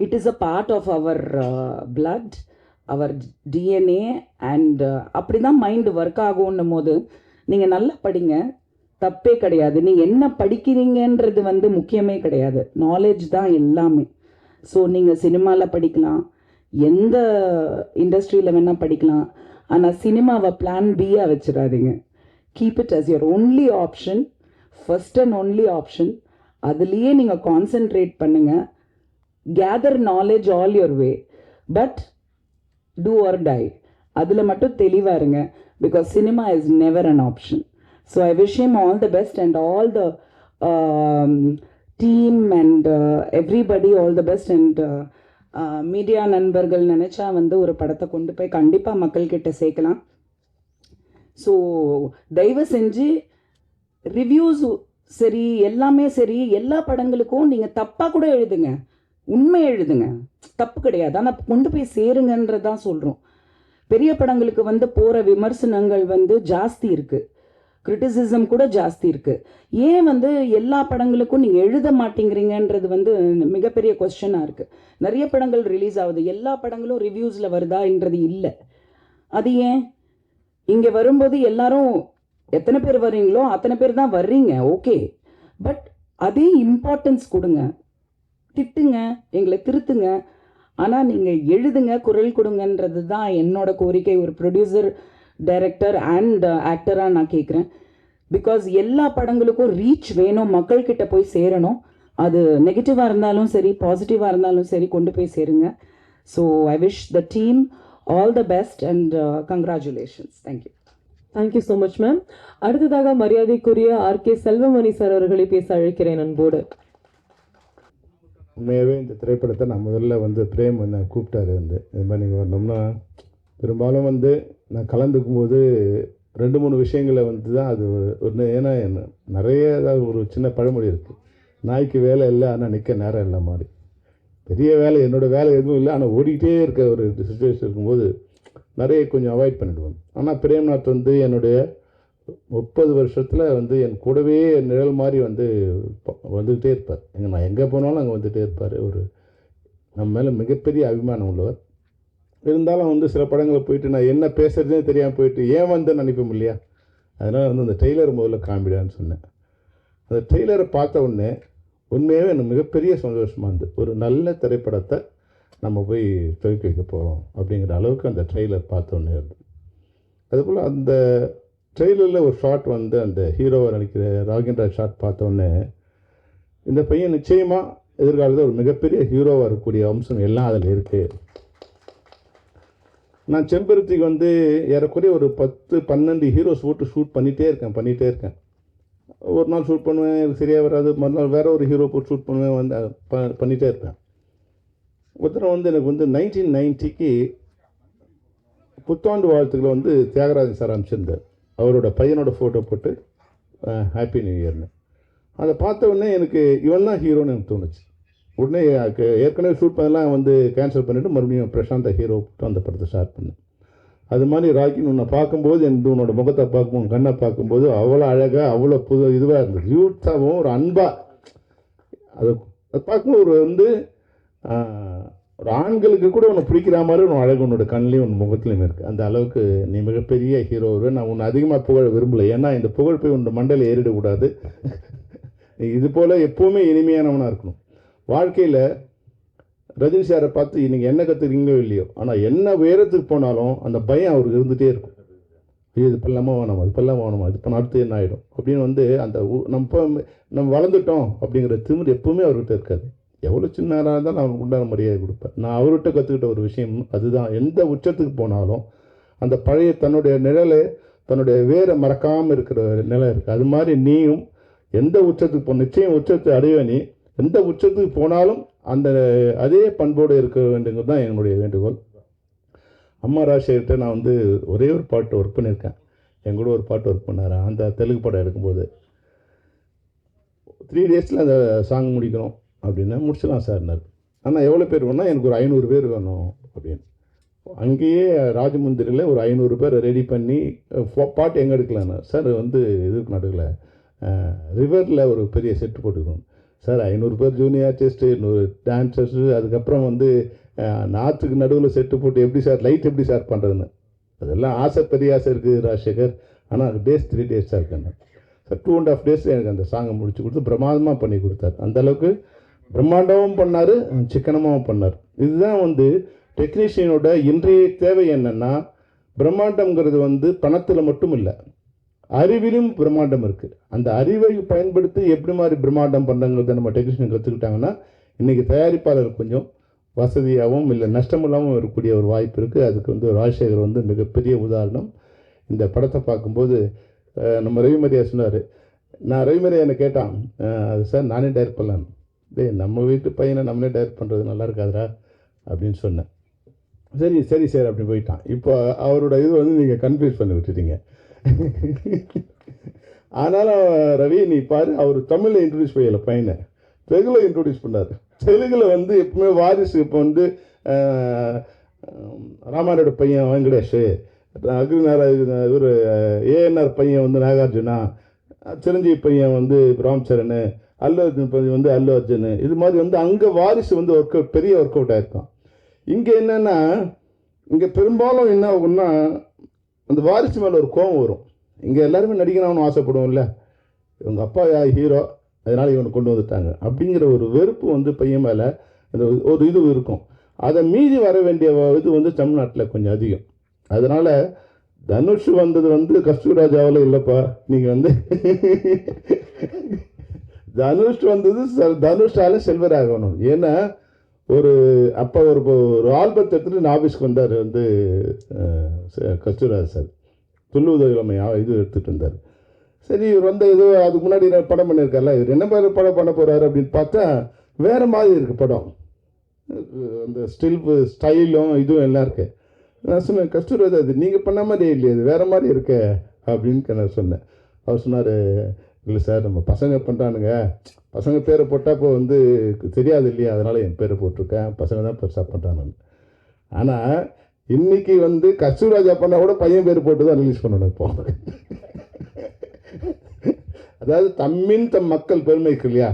it is a part of our blood. Our DNA and அப்படி தான் மைண்டு ஒர்க் ஆகும்னும் போது நீங்கள் நல்லா படிங்க, தப்பே கிடையாது. நீங்கள் என்ன படிக்கிறீங்கன்றது வந்து முக்கியமே கிடையாது, நாலேஜ் தான் எல்லாமே. ஸோ நீங்கள் சினிமாவில் படிக்கலாம், எந்த இண்டஸ்ட்ரியில் வேணால் படிக்கலாம், ஆனால் சினிமாவை பிளான் பியாக வச்சிடாதீங்க. Keep it as your only option, first and only option. அதுலேயே நீங்கள் கான்சென்ட்ரேட் பண்ணுங்கள். Gather knowledge all your way, but do or die. அதில் மட்டும் தெளிவாக இருங்க, because cinema is never an option. So I wish him all the best and all the team and everybody all the best. And media நண்பர்கள் நினச்சா வந்து ஒரு படத்தை கொண்டு போய் கண்டிப்பாக மக்கள்கிட்ட சேர்க்கலாம். ஸோ தயவு செஞ்சு ரிவ்யூஸ் சரி, எல்லாமே சரி, எல்லா படங்களுக்கும் நீங்கள் தப்பாக கூட எழுதுங்க, உண்மை எழுதுங்க, தப்பு கிடையாது. ஆனால் கொண்டு போய் சேருங்கன்றது தான் சொல்கிறோம். பெரிய படங்களுக்கு வந்து போகிற விமர்சனங்கள் வந்து ஜாஸ்தி இருக்குது, கிரிட்டிசிசம் கூட ஜாஸ்தி இருக்குது. ஏன் வந்து எல்லா படங்களுக்கும் நீங்கள் எழுத மாட்டேங்கிறீங்கன்றது வந்து மிகப்பெரிய கொஸ்டினாக இருக்குது. நிறைய படங்கள் ரிலீஸ் ஆகுது, எல்லா படங்களும் ரிவ்யூஸில் வருதான்றது இல்லை. அது ஏன்? இங்கே வரும்போது எல்லாரும் எத்தனை பேர் வர்றீங்களோ அத்தனை பேர் தான் வர்றீங்க, ஓகே. பட் அதே இம்பார்ட்டன்ஸ் கொடுங்க, திட்டுங்க, எங்களை திருத்துங்க, ஆனால் நீங்கள் எழுதுங்க, குரல் கொடுங்கன்றது தான் என்னோட கோரிக்கை. ஒரு ப்ரொடியூசர், டைரக்டர் அண்ட் ஆக்டராக நான் கேட்குறேன். பிகாஸ் எல்லா படங்களுக்கும் ரீச் வேணும், மக்கள்கிட்ட போய் சேரணும். அது நெகட்டிவாக இருந்தாலும் சரி, பாசிட்டிவாக இருந்தாலும் சரி, கொண்டு போய் சேருங்க. So I wish the team all the best and congratulations. Thank you. Thank you so much ma'am. அடுத்ததாக மரியாதைக்குரிய ஆர்கே செல்வமணி சார் அவர்களை பேச அழைக்கிறேன் அன்போடு. உண்மையாகவே இந்த திரைப்படத்தை நான் முதல்ல வந்து பிரேம் என்னை கூப்பிட்டாரு, வந்து இது மாதிரி நீங்கள் வரணும்னா. பெரும்பாலும் வந்து நான் கலந்துக்கும் போது 2-3 விஷயங்களை வந்து தான் அது ஒன்று. ஏன்னா என்ன நிறைய ஏதாவது ஒரு சின்ன பழமொழி இருக்குது, நாய்க்கு வேலை இல்லை ஆனால் நிற்க நேரம் இல்லை மாதிரி. பெரிய வேலை, என்னோடய வேலை எதுவும் இல்லை, ஆனால் ஓடிக்கிட்டே இருக்க ஒரு சுச்சுவேஷன் இருக்கும்போது நிறைய கொஞ்சம் அவாய்ட் பண்ணிவிடுவோம். ஆனால் பிரேம்நாத் வந்து என்னுடைய 30 வருஷத்தில் வந்து என் கூடவே நிழல் மாதிரி வந்து வந்துக்கிட்டே இருப்பார். நான் எங்கே போனாலும் அங்கே வந்துகிட்டே இருப்பார். ஒரு நம்ம மேலே மிகப்பெரிய அபிமானம் உள்ளவர். இருந்தாலும் வந்து சில படங்களை போயிட்டு நான் என்ன பேசுகிறதுனே தெரியாமல் போயிட்டு ஏன் வந்து நினைப்போம் இல்லையா. அதனால் வந்து அந்த ட்ரெய்லர் முதல்ல காமிடான்னு சொன்னேன். அந்த ட்ரெய்லரை பார்த்த உடனே உண்மையாகவே எனக்கு மிகப்பெரிய சந்தோஷமாக இருந்தது. ஒரு நல்ல திரைப்படத்தை நம்ம போய் துவக்கி வைக்க போகிறோம் அப்படிங்கிற அளவுக்கு அந்த ட்ரெய்லர் பார்த்த உடனே இருந்தது. அதுபோல் அந்த ட்ரெய்லரில் ஒரு ஷாட் வந்து அந்த ஹீரோவை நடிக்கிற ராகேந்திரா ஷாட் பார்த்த உடனே இந்த பையன் நிச்சயமாக எதிர்காலத்தில் ஒரு மிகப்பெரிய ஹீரோவாக இருக்கக்கூடிய அம்சம் எல்லாம் அதில் இருக்குது. நான் செம்பருத்திக்கு வந்து ஏறக்குறைய ஒரு 10-12 ஹீரோஸ் போட்டு ஷூட் பண்ணிகிட்டே இருக்கேன். ஒரு நாள் ஷூட் பண்ணுவேன், எனக்கு சரியாக வராது, மறுநாள் வேறு ஒரு ஹீரோ போட்டு ஷூட் பண்ணுவேன், வந்து பண்ணிகிட்டே இருப்பேன். ஒருத்தர் வந்து எனக்கு வந்து 1990க்கு புத்தாண்டு வாழ்த்துக்களை வந்து தியாகராஜன் சார் அனுப்பிச்சிருந்தார். அவரோட பையனோட ஃபோட்டோ போட்டு ஹாப்பி நியூ இயர்னு. அதை பார்த்த உடனே எனக்கு இவன் தான் ஹீரோன்னு எனக்கு தோணுச்சு. உடனே ஏற்கனவே ஷூட் பண்ணலாம் வந்து கேன்சல் பண்ணிவிட்டு மறுபடியும் பிரசாந்த ஹீரோ போட்டு அந்த படத்தை ஸ்டார்ட் பண்ணேன். அது மாதிரி ராக்கின்னு உன்னை பார்க்கும்போது, எனக்கு உன்னோட முகத்தை பார்க்கும்போது, கண்ணை பார்க்கும்போது அவ்வளோ அழகாக, அவ்வளோ இதுவாக இருந்தது. யூத்தாகவும் ஒரு அன்பாக அது பார்க்கும்போது ஒரு வந்து ஒரு ஆண்களுக்கு கூட உன்னை பிடிக்கிற மாதிரி உன் அழகு உன்னோட கண்லேயும் உன் முகத்துலையும் இருக்குது. அந்த அளவுக்கு நீ மிகப்பெரிய ஹீரோ. நான் உன்னை அதிகமாக புகழ விரும்பலை, ஏன்னா இந்த புகழ் போய் உன்னோட மண்டையில் ஏறிடக்கூடாது. இது போல் எப்போவுமே இனிமையானவனாக இருக்கணும். வாழ்க்கையில் ரஜினி சாரை பார்த்து நீங்கள் என்ன கற்றுக்கிறீங்களோ இல்லையோ, ஆனால் என்ன உயரத்துக்கு போனாலும் அந்த பயம் அவருக்கு இருந்துகிட்டே இருக்கும். ஐயோ இது பண்ணலாமா வேணாமா, இது பண்ணலாமா வேணாமா, இது பண்ண அடுத்து என்ன ஆகிடும் அப்படின்னு வந்து அந்த நம்ம வளர்ந்துட்டோம் அப்படிங்கிற திமிர் எப்போவுமே அவர்கிட்ட இருக்காது. எவ்வளோ சின்னதாக இருந்தால் நான் அவருக்கு உண்டான மரியாதை கொடுப்பேன். நான் அவர்கிட்ட கற்றுக்கிட்ட ஒரு விஷயம் அதுதான். எந்த உச்சத்துக்கு போனாலும் அந்த பழைய தன்னுடைய நிழலை, தன்னுடைய வேரை மறக்காமல் இருக்கிற நிலை இருக்குது. அது மாதிரி நீயும் எந்த உச்சத்துக்கு நிச்சயம் உச்சத்தை அடைய, நீ எந்த உச்சத்துக்கு போனாலும் அந்த அதே பண்போடு இருக்க வேண்டுங்கிறது தான் என்னுடைய வேண்டுகோள். அம்மா ராஜசேகர்கிட்ட நான் வந்து ஒரே ஒரு பாட்டு ஒர்க் பண்ணியிருக்கேன். என் கூட ஒரு பாட்டு ஒர்க் பண்ணார். அந்த தெலுங்கு படம் எடுக்கும்போது 3 டேஸில் அந்த சாங் முடிக்கணும் அப்படின்னா முடிச்சிடலாம் சார்னார். ஆனால் எவ்வளோ பேர் வேணால் எனக்கு ஒரு 500 பேர் வேணும் அப்படின்னு. அங்கேயே ராஜமுந்திரியில் ஒரு 500 பேர் ரெடி பண்ணி பாட்டு எங்கே எடுக்கலான்னு சார் வந்து இதுக்கு நடுவில் ரிவரில் ஒரு பெரிய செட்டு போட்டுக்கணும் சார். 500 பேர் ஜூனியர் ஆர்டிஸ்ட்டு, 100 டான்சர்ஸு, அதுக்கப்புறம் வந்து நாற்றுக்கு நடுவில் செட்டு போட்டு எப்படி சார் லைட் எப்படி சார் பண்ணுறதுன்னு. அதெல்லாம் ஆசை, பெரிய ஆசை இருக்குது ராஜசேகர். ஆனால் டேஸ் 3 days தான் இருக்கேன் சார். 2.5 days எனக்கு அந்த சாங்கை முடிச்சு கொடுத்து பிரமாதமாக பண்ணி கொடுத்தார். அந்தளவுக்கு பிரம்மாண்டமும் பண்ணார், சிக்கனமாகவும் பண்ணார். இதுதான் வந்து டெக்னீஷியனோட இன்றைய தேவை. என்னென்னா பிரம்மாண்டம்ங்கிறது வந்து பணத்தில் மட்டும் இல்லை, அறிவிலும் பிரம்மாண்டம் இருக்குது. அந்த அறிவை பயன்படுத்தி எப்படி மாதிரி பிரம்மாண்டம் பண்ணுறங்கிறத நம்ம டெக்னீஷியன் கற்றுக்கிட்டாங்கன்னா இன்றைக்கி தயாரிப்பாளர் கொஞ்சம் வசதியாகவும் இல்லை நஷ்டமில்லாமல் இருக்கக்கூடிய ஒரு வாய்ப்பு இருக்குது. அதுக்கு வந்து ராஜசேகர் வந்து மிகப்பெரிய உதாரணம். இந்த படத்தை பார்க்கும்போது நம்ம ரவிமரியா சொன்னார். நான் ரவிமரியா என்னை கேட்டான், அது சார் நானே டைரக்ட் பண்ணலான்னு. நம்ம வீட்டு பையனை நம்மளே டைரக்ட் பண்ணுறது நல்லா இருக்காதுரா அப்படின்னு சொன்னேன். சரி சரி சார் அப்படி போயிட்டான். இப்போ அவரோட இது வந்து நீங்கள் கன்ஃபியூஸ் பண்ணி விட்டுட்டீங்க. ஆனாலும் ரவி நீ பாரு, அவர் தமிழில் இன்ட்ரடியூஸ் பண்ணல பையனை, தெலுங்கில் இன்ட்ரடியூஸ் பண்ணார். தெலுங்கில் வந்து எப்பவுமே வாரிசு இப்போ வந்து ராமாரோட பையன் வெங்கடேஷ், இவர் ஏஎன்ஆர் பையன் வந்து நாகார்ஜுனா, சிரஞ்சீவி பையன் வந்து ராம்சரண், அல்லு அர்ஜுன் பையன் வந்து அல்லு அர்ஜுன். இது மாதிரி வந்து அங்கே வாரிசு வந்து பெரிய ஒர்க் அவுட் ஆகிருக்கும். இங்கே என்னென்னா இங்கே பெரும்பாலும் என்ன ஆகும்னா அந்த வாரிசு மேலே ஒரு கோபம் வரும். இங்கே எல்லாருமே நடிகனாகனு ஆசைப்படுவோம்ல, இவங்க அப்பா ஹீரோ அதனால் இவனை கொண்டு வந்துட்டாங்க அப்படிங்கிற ஒரு வெறுப்பு வந்து பையன் மேலே அந்த ஒரு இது இருக்கும். அதை மீறி வர வேண்டிய இது வந்து தமிழ்நாட்டில் கொஞ்சம் அதிகம். அதனால் தனுஷ் வந்தது வந்து கஸ்தூராஜாவில் இல்லைப்பா, நீங்கள் வந்து தனுஷ் வந்தது தனுஷால செல்வராகணும். ஏன்னா அப்போ ஒரு ஆல்பத்தை எடுத்துகிட்டு நான் ஆஃபீஸ்க்கு வந்தார் வந்து கஸ்தூராஜ் சார், துள்ளுவதோ இளமை இது எடுத்துகிட்டு வந்தார். சரி இவர் வந்து ஏதோ அதுக்கு முன்னாடி படம் பண்ணியிருக்கார்ல, இவர் என்ன மாதிரி படம் பண்ண போகிறாரு அப்படின்னு பார்த்தா வேறு மாதிரி இருக்குது படம். அந்த ஸ்டைலும் இதுவும் எல்லாம் இருக்கு. நான் சொன்னேன், கஸ்தூராஜ் அது நீங்கள் பண்ண மாதிரி இல்லையா, அது வேறு மாதிரி இருக்க அப்படின்னு நான் சொன்னேன். அவர் சொன்னார், இல்லை சார் நம்ம பசங்க பண்ணுறானுங்க, பசங்க பேரை போட்டால் இப்போ வந்து தெரியாது இல்லையா, அதனால் என் பேரை போட்டிருக்கேன், பசங்க தான் பெருசாக பண்ணுறானுங்க. ஆனால் இன்றைக்கி வந்து கஸ்தூராஜா பண்ணால் கூட பையன் பேர் போட்டு தான் ரிலீஸ் பண்ணணும் இப்போ. அதாவது தம்மின் தம் மக்கள் பெருமைக்கு இல்லையா,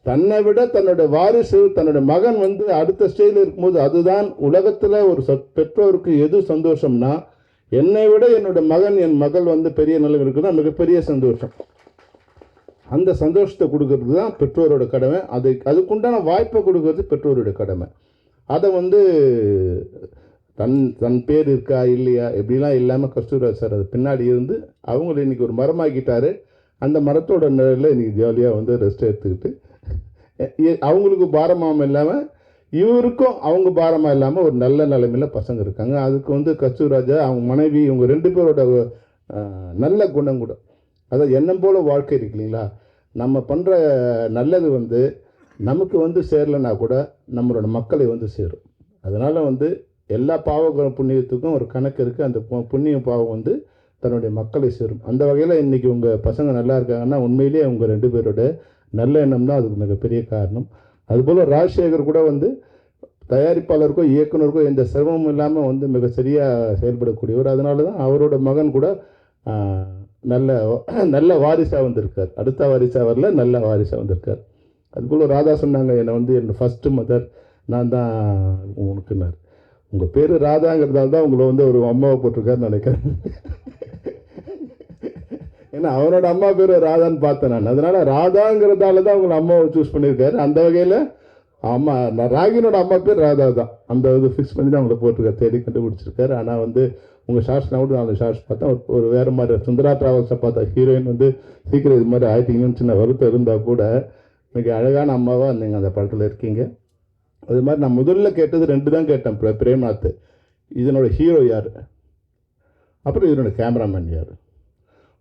தன்னை விட தன்னோட வாரிசு தன்னோட மகன் வந்து அடுத்த ஸ்டேஜில் இருக்கும்போது அதுதான் உலகத்தில் ஒரு பெற்றோருக்கு எது சந்தோஷம்னா, என்னை விட என்னோட மகன் என் மகள் வந்து பெரிய நிலைமை இருக்குன்னா மிகப்பெரிய சந்தோஷம். அந்த சந்தோஷத்தை கொடுக்கறது தான் பெற்றோரோட கடமை. அதுக்குண்டான வாய்ப்பை கொடுக்கறது பெற்றோரோட கடமை. அதை வந்து தன் பேர் இருக்கா இல்லையா எப்படிலாம் இல்லாமல் கஸ்தூராஜ் சார் அது பின்னாடி இருந்து அவங்கள இன்றைக்கி ஒரு மரமாக்கிட்டாரு. அந்த மரத்தோட நிலையில் இன்றைக்கி ஜாலியாக வந்து ரெஸ்ட் எடுத்துக்கிட்டு அவங்களுக்கு பாரமாக இல்லாமல் இவருக்கும் அவங்க பாரமாக இல்லாமல் ஒரு நல்ல நிலைமையில் பசங்க இருக்காங்க. அதுக்கு வந்து கஸ்தூராஜா அவங்க மனைவி இவங்க 2 பேரோட நல்ல குணம் கூட, அதாவது எண்ணம் போல் வாழ்க்கை இருக்கு இல்லைங்களா. நம்ம பண்ணுற நல்லது வந்து நமக்கு வந்து சேரலைன்னா கூட நம்மளோட மக்களை வந்து சேரும். அதனால் வந்து எல்லா பாவ புண்ணியத்துக்கும் ஒரு கணக்கு இருக்குது. அந்த புண்ணிய பாவம் வந்து தன்னுடைய மக்களை சேரும். அந்த வகையில் இன்றைக்கி உங்கள் பசங்க நல்லா இருக்காங்கன்னா உண்மையிலேயே அவங்க 2 பேரோட நல்ல எண்ணம் தான் அதுக்கு மிகப்பெரிய காரணம். அதுபோல் ராஜசேகர் கூட வந்து தயாரிப்பாளருக்கோ இயக்குனருக்கோ எந்த சிரமமும் இல்லாமல் வந்து மிக சரியாக செயல்படக்கூடியவர். அதனால தான் அவரோட மகன் கூட நல்ல வாரிசாக வந்திருக்கார். அடுத்த வாரிசாக வரல, நல்ல வாரிசாக வந்திருக்கார். அதுபோல் ராதா சொன்னாங்க, என்னை வந்து என் ஃபஸ்ட்டு மதர் நான் தான் உனக்குன்னார். உங்கள் பேர் ராதாங்கிறதால தான் உங்களை வந்து ஒரு அம்மாவை போட்டிருக்காருன்னு நினைக்கிறேன். ஏன்னா அவனோட அம்மா பேர் ராதான்னு பார்த்தேன் நான். அதனால் ராதாங்கிறதால தான் உங்களை அம்மாவை சூஸ் பண்ணியிருக்காரு. அந்த வகையில் ராகினோட அம்மா பேர் ராதா தான். அந்த இது ஃபிக்ஸ் பண்ணி தான் அவங்கள போட்டிருக்காரு, தேடி கண்டுபிடிச்சிருக்காரு. ஆனால் வந்து உங்கள் ஷார்ட்ஸ் நான் கூட 4 ஷார்ட்ஸ் பார்த்தேன். ஒரு வேறு மாதிரி சுந்தரா டிராவல்ஸை பார்த்தா ஹீரோயின் வந்து சீக்கிரம் இது மாதிரி ஆயிட்டீங்கன்னு சின்ன வருத்தம் இருந்தால் கூட மிக அழகான அம்மாவாக நீங்கள் அந்த படத்தில் இருக்கீங்க. அது மாதிரி நான் முதல்ல கேட்டது 2 தான் கேட்டேன். பிரேம்நாத் இதனோட ஹீரோ யார், அப்புறம் இதனோட கேமராமேன் யார்.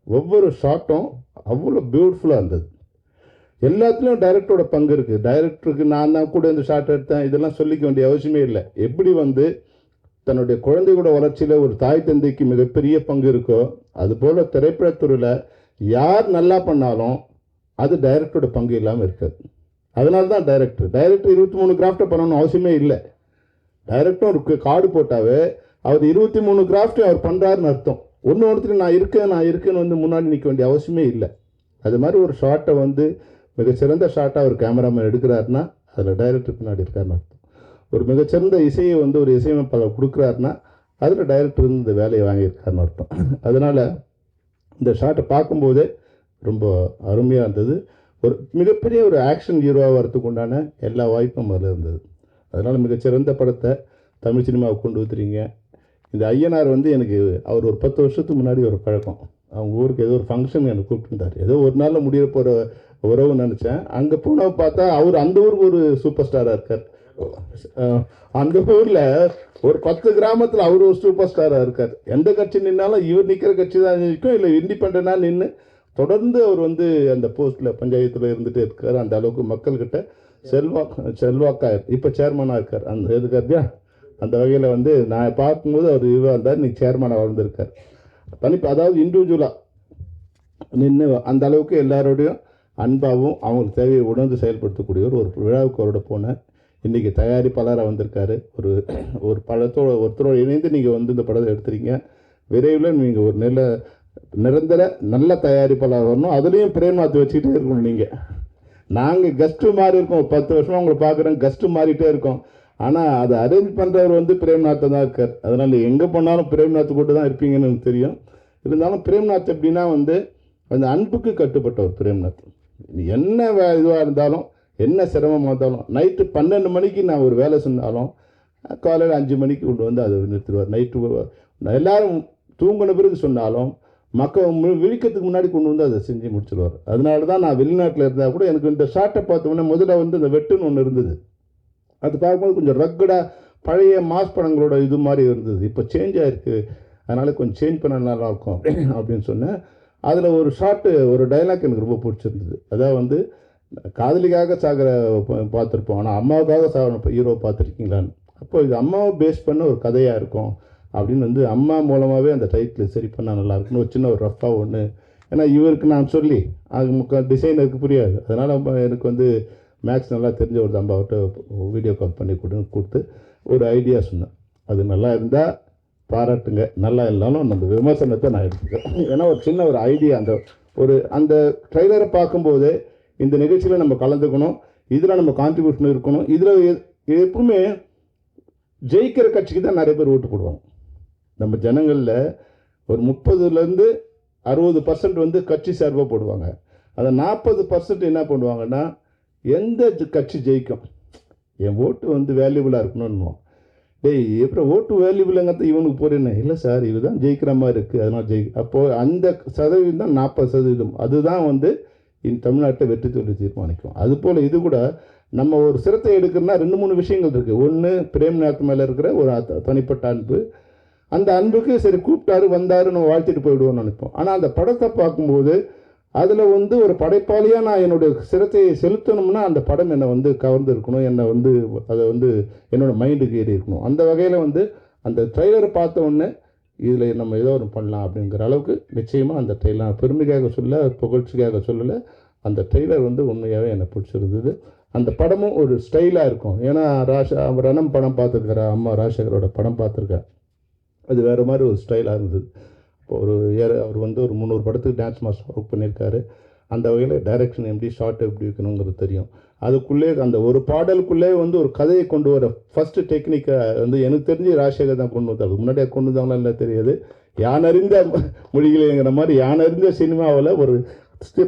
ஒவ்வொரு ஷாட்டும் அவ்வளோ பியூட்டிஃபுல்லாக இருந்தது. எல்லாத்துலேயும் டைரக்டரோட பங்கு இருக்குது. டைரக்டருக்கு நான் தான் கூட இந்த ஷாட் எடுத்தேன் இதெல்லாம் சொல்லிக்க வேண்டிய அவசியமே இல்லை. எப்படி வந்து தன்னுடைய குழந்தைகளோட வளர்ச்சியில் ஒரு தாய் தந்தைக்கு மிகப்பெரிய பங்கு இருக்கோ அதுபோல் திரைப்படத்துறையில் யார் நல்லா பண்ணாலும் அது டைரக்டரோட பங்கு இல்லாமல் இருக்காது. அதனால தான் டைரக்டர் 23 கிராஃப்டை பண்ணணும்னு அவசியமே இல்லை. டைரக்டர் ஒரு கார்டு போட்டாவே அவர் 23 கிராஃப்டையும் அவர் பண்ணுறாருன்னு அர்த்தம். ஒருத்தர் நான் இருக்கேன்னு வந்து முன்னாடி நிற்க வேண்டிய அவசியமே இல்லை. அது மாதிரி ஒரு ஷாட்டை வந்து மிகச்சிறந்த ஷாட்டாக ஒரு கேமராமேன் எடுக்கிறாருன்னா அதில் டைரக்டர் பின்னாடி இருக்காருன்னு அர்த்தம். ஒரு மிகச்சிறந்த இசையை வந்து ஒரு இசையமைப்பாளர் கொடுக்குறாருன்னா அதில் டைரக்டர் வந்து இந்த வேலையை வாங்கியிருக்காருன்னு அர்த்தம். அதனால் இந்த ஷாட்டை பார்க்கும்போதே ரொம்ப அருமையாக இருந்தது. ஒரு மிகப்பெரிய ஒரு ஆக்ஷன் ஹீரோவாக வரத்துக்கு உண்டான எல்லா வாய்ப்பும் அதில் இருந்தது. அதனால் மிகச்சிறந்த படத்தை தமிழ் சினிமாவுக்கு கொண்டு வந்துறீங்க. இந்த ஐயனார் வந்து எனக்கு அவர் ஒரு 10 வருஷத்துக்கு முன்னாடி ஒரு பழக்கம். அவங்க ஊருக்கு ஏதோ ஒரு ஃபங்க்ஷன் எனக்கு கூப்பிட்டுருந்தார். ஏதோ ஒரு நாளில் முடிய போகிற உறவு நினச்சேன். அங்கே போனவ பார்த்தா அவர் அந்த ஊருக்கு ஒரு சூப்பர் ஸ்டாராக இருக்கார். அந்த ஊரில் ஒரு 10 கிராமத்தில் அவர் ஒரு சூப்பர் ஸ்டாராக இருக்கார். எந்த கட்சி நின்னாலும் இவர் நிற்கிற கட்சி தான் நிற்கும், இல்லை இண்டிபெண்டாக நின்று தொடர்ந்து அவர் வந்து அந்த போஸ்ட்டில் பஞ்சாயத்தில் இருந்துகிட்டே இருக்கார். அந்த அளவுக்கு மக்கள்கிட்ட செல்வாக்கா இப்போ சேர்மனாக இருக்கார். அந்த எதுக்காரியா அந்த வகையில் வந்து நான் பார்க்கும்போது அவர் இவராக இருந்தார், நீ சேர்மனாக வளர்ந்துருக்கார். அதாவது இண்டிவிஜுவலாக நின்று அந்த அளவுக்கு எல்லாரோடையும் அன்பாகவும் அவங்களுக்கு தேவையை உணர்ந்து செயல்படுத்தக்கூடிய ஒரு விழாவுக்கு அவரோட போனேன். இன்றைக்கி தயாரிப்பாளராக வந்திருக்காரு. ஒரு ஒருத்தரோடு இணைந்து நீங்கள் வந்து இந்த படத்தை எடுத்துறீங்க. விரைவில் நீங்கள் ஒரு நிரந்தர நல்ல தயாரிப்பாளர் வரணும். அதுலேயும் பிரேம்நாத் வச்சுக்கிட்டே இருக்கணும். நீங்கள் நாங்கள் கெஸ்ட்டு மாறி இருக்கோம், 10 வருஷமாக உங்களை பார்க்குறோம், கெஸ்ட்டு மாறிட்டே இருக்கோம். ஆனால் அதை அரேஞ்ச் பண்ணுறவர் வந்து பிரேம்நாத்தை தான் இருக்கார். அதனால் எங்கே போனாலும் பிரேம்நாத் கூட தான் இருப்பீங்கன்னு எனக்கு தெரியும். இருந்தாலும் பிரேம்நாத் எப்படின்னா வந்து அந்த அன்புக்கு கட்டுப்பட்டவர் பிரேம்நாத். என்ன இதுவாக இருந்தாலும் என்ன சிரமமாக இருந்தாலும் நைட்டு 12 மணிக்கு நான் ஒரு வேலை சொன்னாலும் காலையில் 5 மணிக்கு கொண்டு வந்து அதை நிறுத்திடுவார். நைட்டு எல்லோரும் தூங்கின பிறகு சொன்னாலும் மக்கள் விழிக்கிறதுக்கு முன்னாடி கொண்டு வந்து அதை செஞ்சு முடிச்சிடுவார். அதனால தான் நான் வெளிநாட்டில் இருந்தால் கூட எனக்கு இந்த ஷார்ட்டை பார்த்தோம்னா முதல்ல வந்து இந்த வெட்டுன்னு ஒன்று இருந்தது. அது பார்க்கும்போது கொஞ்சம் ரக்கடாக பழைய மாஸ் படங்களோட இது மாதிரி இருந்தது. இப்போ சேஞ்ச் ஆகிருக்கு, அதனால் கொஞ்சம் சேஞ்ச் பண்ண நல்லாயிருக்கும் அப்படின்னு சொன்னேன். அதில் ஒரு ஷார்ட்டு ஒரு டைலாக் எனக்கு ரொம்ப பிடிச்சிருந்தது. அதாவது வந்து காதலிக்காக சாகிற பார்த்துருப்போம், ஆனால் அம்மாவுக்காக சாகிற ஹீரோ பார்த்துருக்கீங்களான்னு. அப்போ இது அம்மாவை பேஸ் பண்ண ஒரு கதையாக இருக்கும் அப்படின்னு வந்து அம்மா மூலமாகவே அந்த டைட்டில் சரி பண்ணால் நல்லாயிருக்குன்னு ஒரு சின்ன ஒரு ரஃப்பாக ஒன்று. ஏன்னா இவருக்கு நான் சொல்லி அது டிசைனருக்கு புரியாது. அதனால் எனக்கு வந்து மேக்ஸ் நல்லா தெரிஞ்ச ஒரு தம்பாவிட்ட வீடியோ கால் பண்ணி கொடுத்து ஒரு ஐடியா சொன்னேன். அது நல்லா இருந்தால் பாராட்டுங்க, நல்லா இல்லைனாலும் நம்ம விமர்சனத்தை நான் எடுத்துக்கிறேன். ஏன்னா ஒரு சின்ன ஒரு ஐடியா அந்த ட்ரைலரை பார்க்கும்போது இந்த நிகழ்ச்சியில் நம்ம கலந்துக்கணும், இதில் நம்ம கான்ட்ரிபியூஷன் இருக்கணும். இதில் எப்பவுமே ஜெயிக்கிற கட்சிக்கு தான் நிறைய பேர் ஓட்டு போடுவாங்க. நம்ம ஜனங்களில் ஒரு 30% 60% வந்து கட்சி சார்பாக போடுவாங்க. அதை 40% என்ன பண்ணுவாங்கன்னா எந்த கட்சி ஜெயிக்கும், என் ஓட்டு வந்து வேல்யூபிளாக இருக்கணும்னு. டேய் அப்புறம் ஓட்டு வேல்யூபிளாங்கிறத இவனுக்கு போகிறேன்னு இல்லை சார், இது தான் ஜெயிக்கிற மாதிரி இருக்குது, அதனால் அப்போது அந்த சதவீதம் தான் 40%. அதுதான் வந்து தமிழ்நாட்டை வெற்றி தோல்வி தீர்மானிக்கும். அதுபோல் இது கூட நம்ம ஒரு சிரத்தை எடுக்கிறோன்னா 2-3 விஷயங்கள் இருக்குது. ஒன்று பிரேம்நாத் மேலே இருக்கிற ஒரு தனிப்பட்ட அன்பு. அந்த அன்புக்கு சரி கூப்பிட்டாரு வந்தார் நம்ம வாழ்த்திட்டு போயிடுவோம்னு நினைப்போம். ஆனால் அந்த படத்தை பார்க்கும்போது அதில் வந்து ஒரு படைப்பாளியாக நான் என்னுடைய சிரத்தையை செலுத்தணும்னா அந்த படம் என்னை வந்து கவர்ந்து இருக்கணும், என்னை வந்து அதை வந்து என்னோடய மைண்டுக்கு ஏறி இருக்கணும். அந்த வகையில் வந்து அந்த ட்ரெய்லரை பார்த்த உடனே இதில் நம்ம ஏதோ ஒன்று பண்ணலாம் அப்படிங்கிற அளவுக்கு நிச்சயமாக அந்த ட்ரெய்லர் பெருமைக்காக புகழ்ச்சிக்காக சொல்லலை. அந்த ட்ரெய்லர் வந்து உண்மையாகவே என்னை பிடிச்சிருந்தது. அந்த படமும் ஒரு ஸ்டைலாக இருக்கும். ஏன்னா ரணம் படம் பார்த்துருக்காரு, அம்மா ராஜசேகரோட படம் பார்த்துருக்கேன். அது வேறு மாதிரி ஒரு ஸ்டைலாக இருந்தது. இப்போ அவர் வந்து ஒரு 300 படத்துக்கு டான்ஸ் மாஸ்டர் ஒர்க் பண்ணியிருக்காரு. அந்த வகையில் டைரக்ஷன் எப்படி ஷார்ட் எப்படி வைக்கணுங்கிறது தெரியும். அதுக்குள்ளே அந்த ஒரு பாடலுக்குள்ளே வந்து ஒரு கதையை கொண்டு வர ஃபஸ்ட்டு டெக்னிக்கை வந்து எனக்கு தெரிஞ்சு ராஜசேகர் தான் கொண்டு வந்தார். முன்னாடியே கொண்டு வந்தாங்களா இல்லை தெரியாது. யானறிந்த மொழிகளேங்கிற மாதிரி யானறிந்த சினிமாவில் ஒரு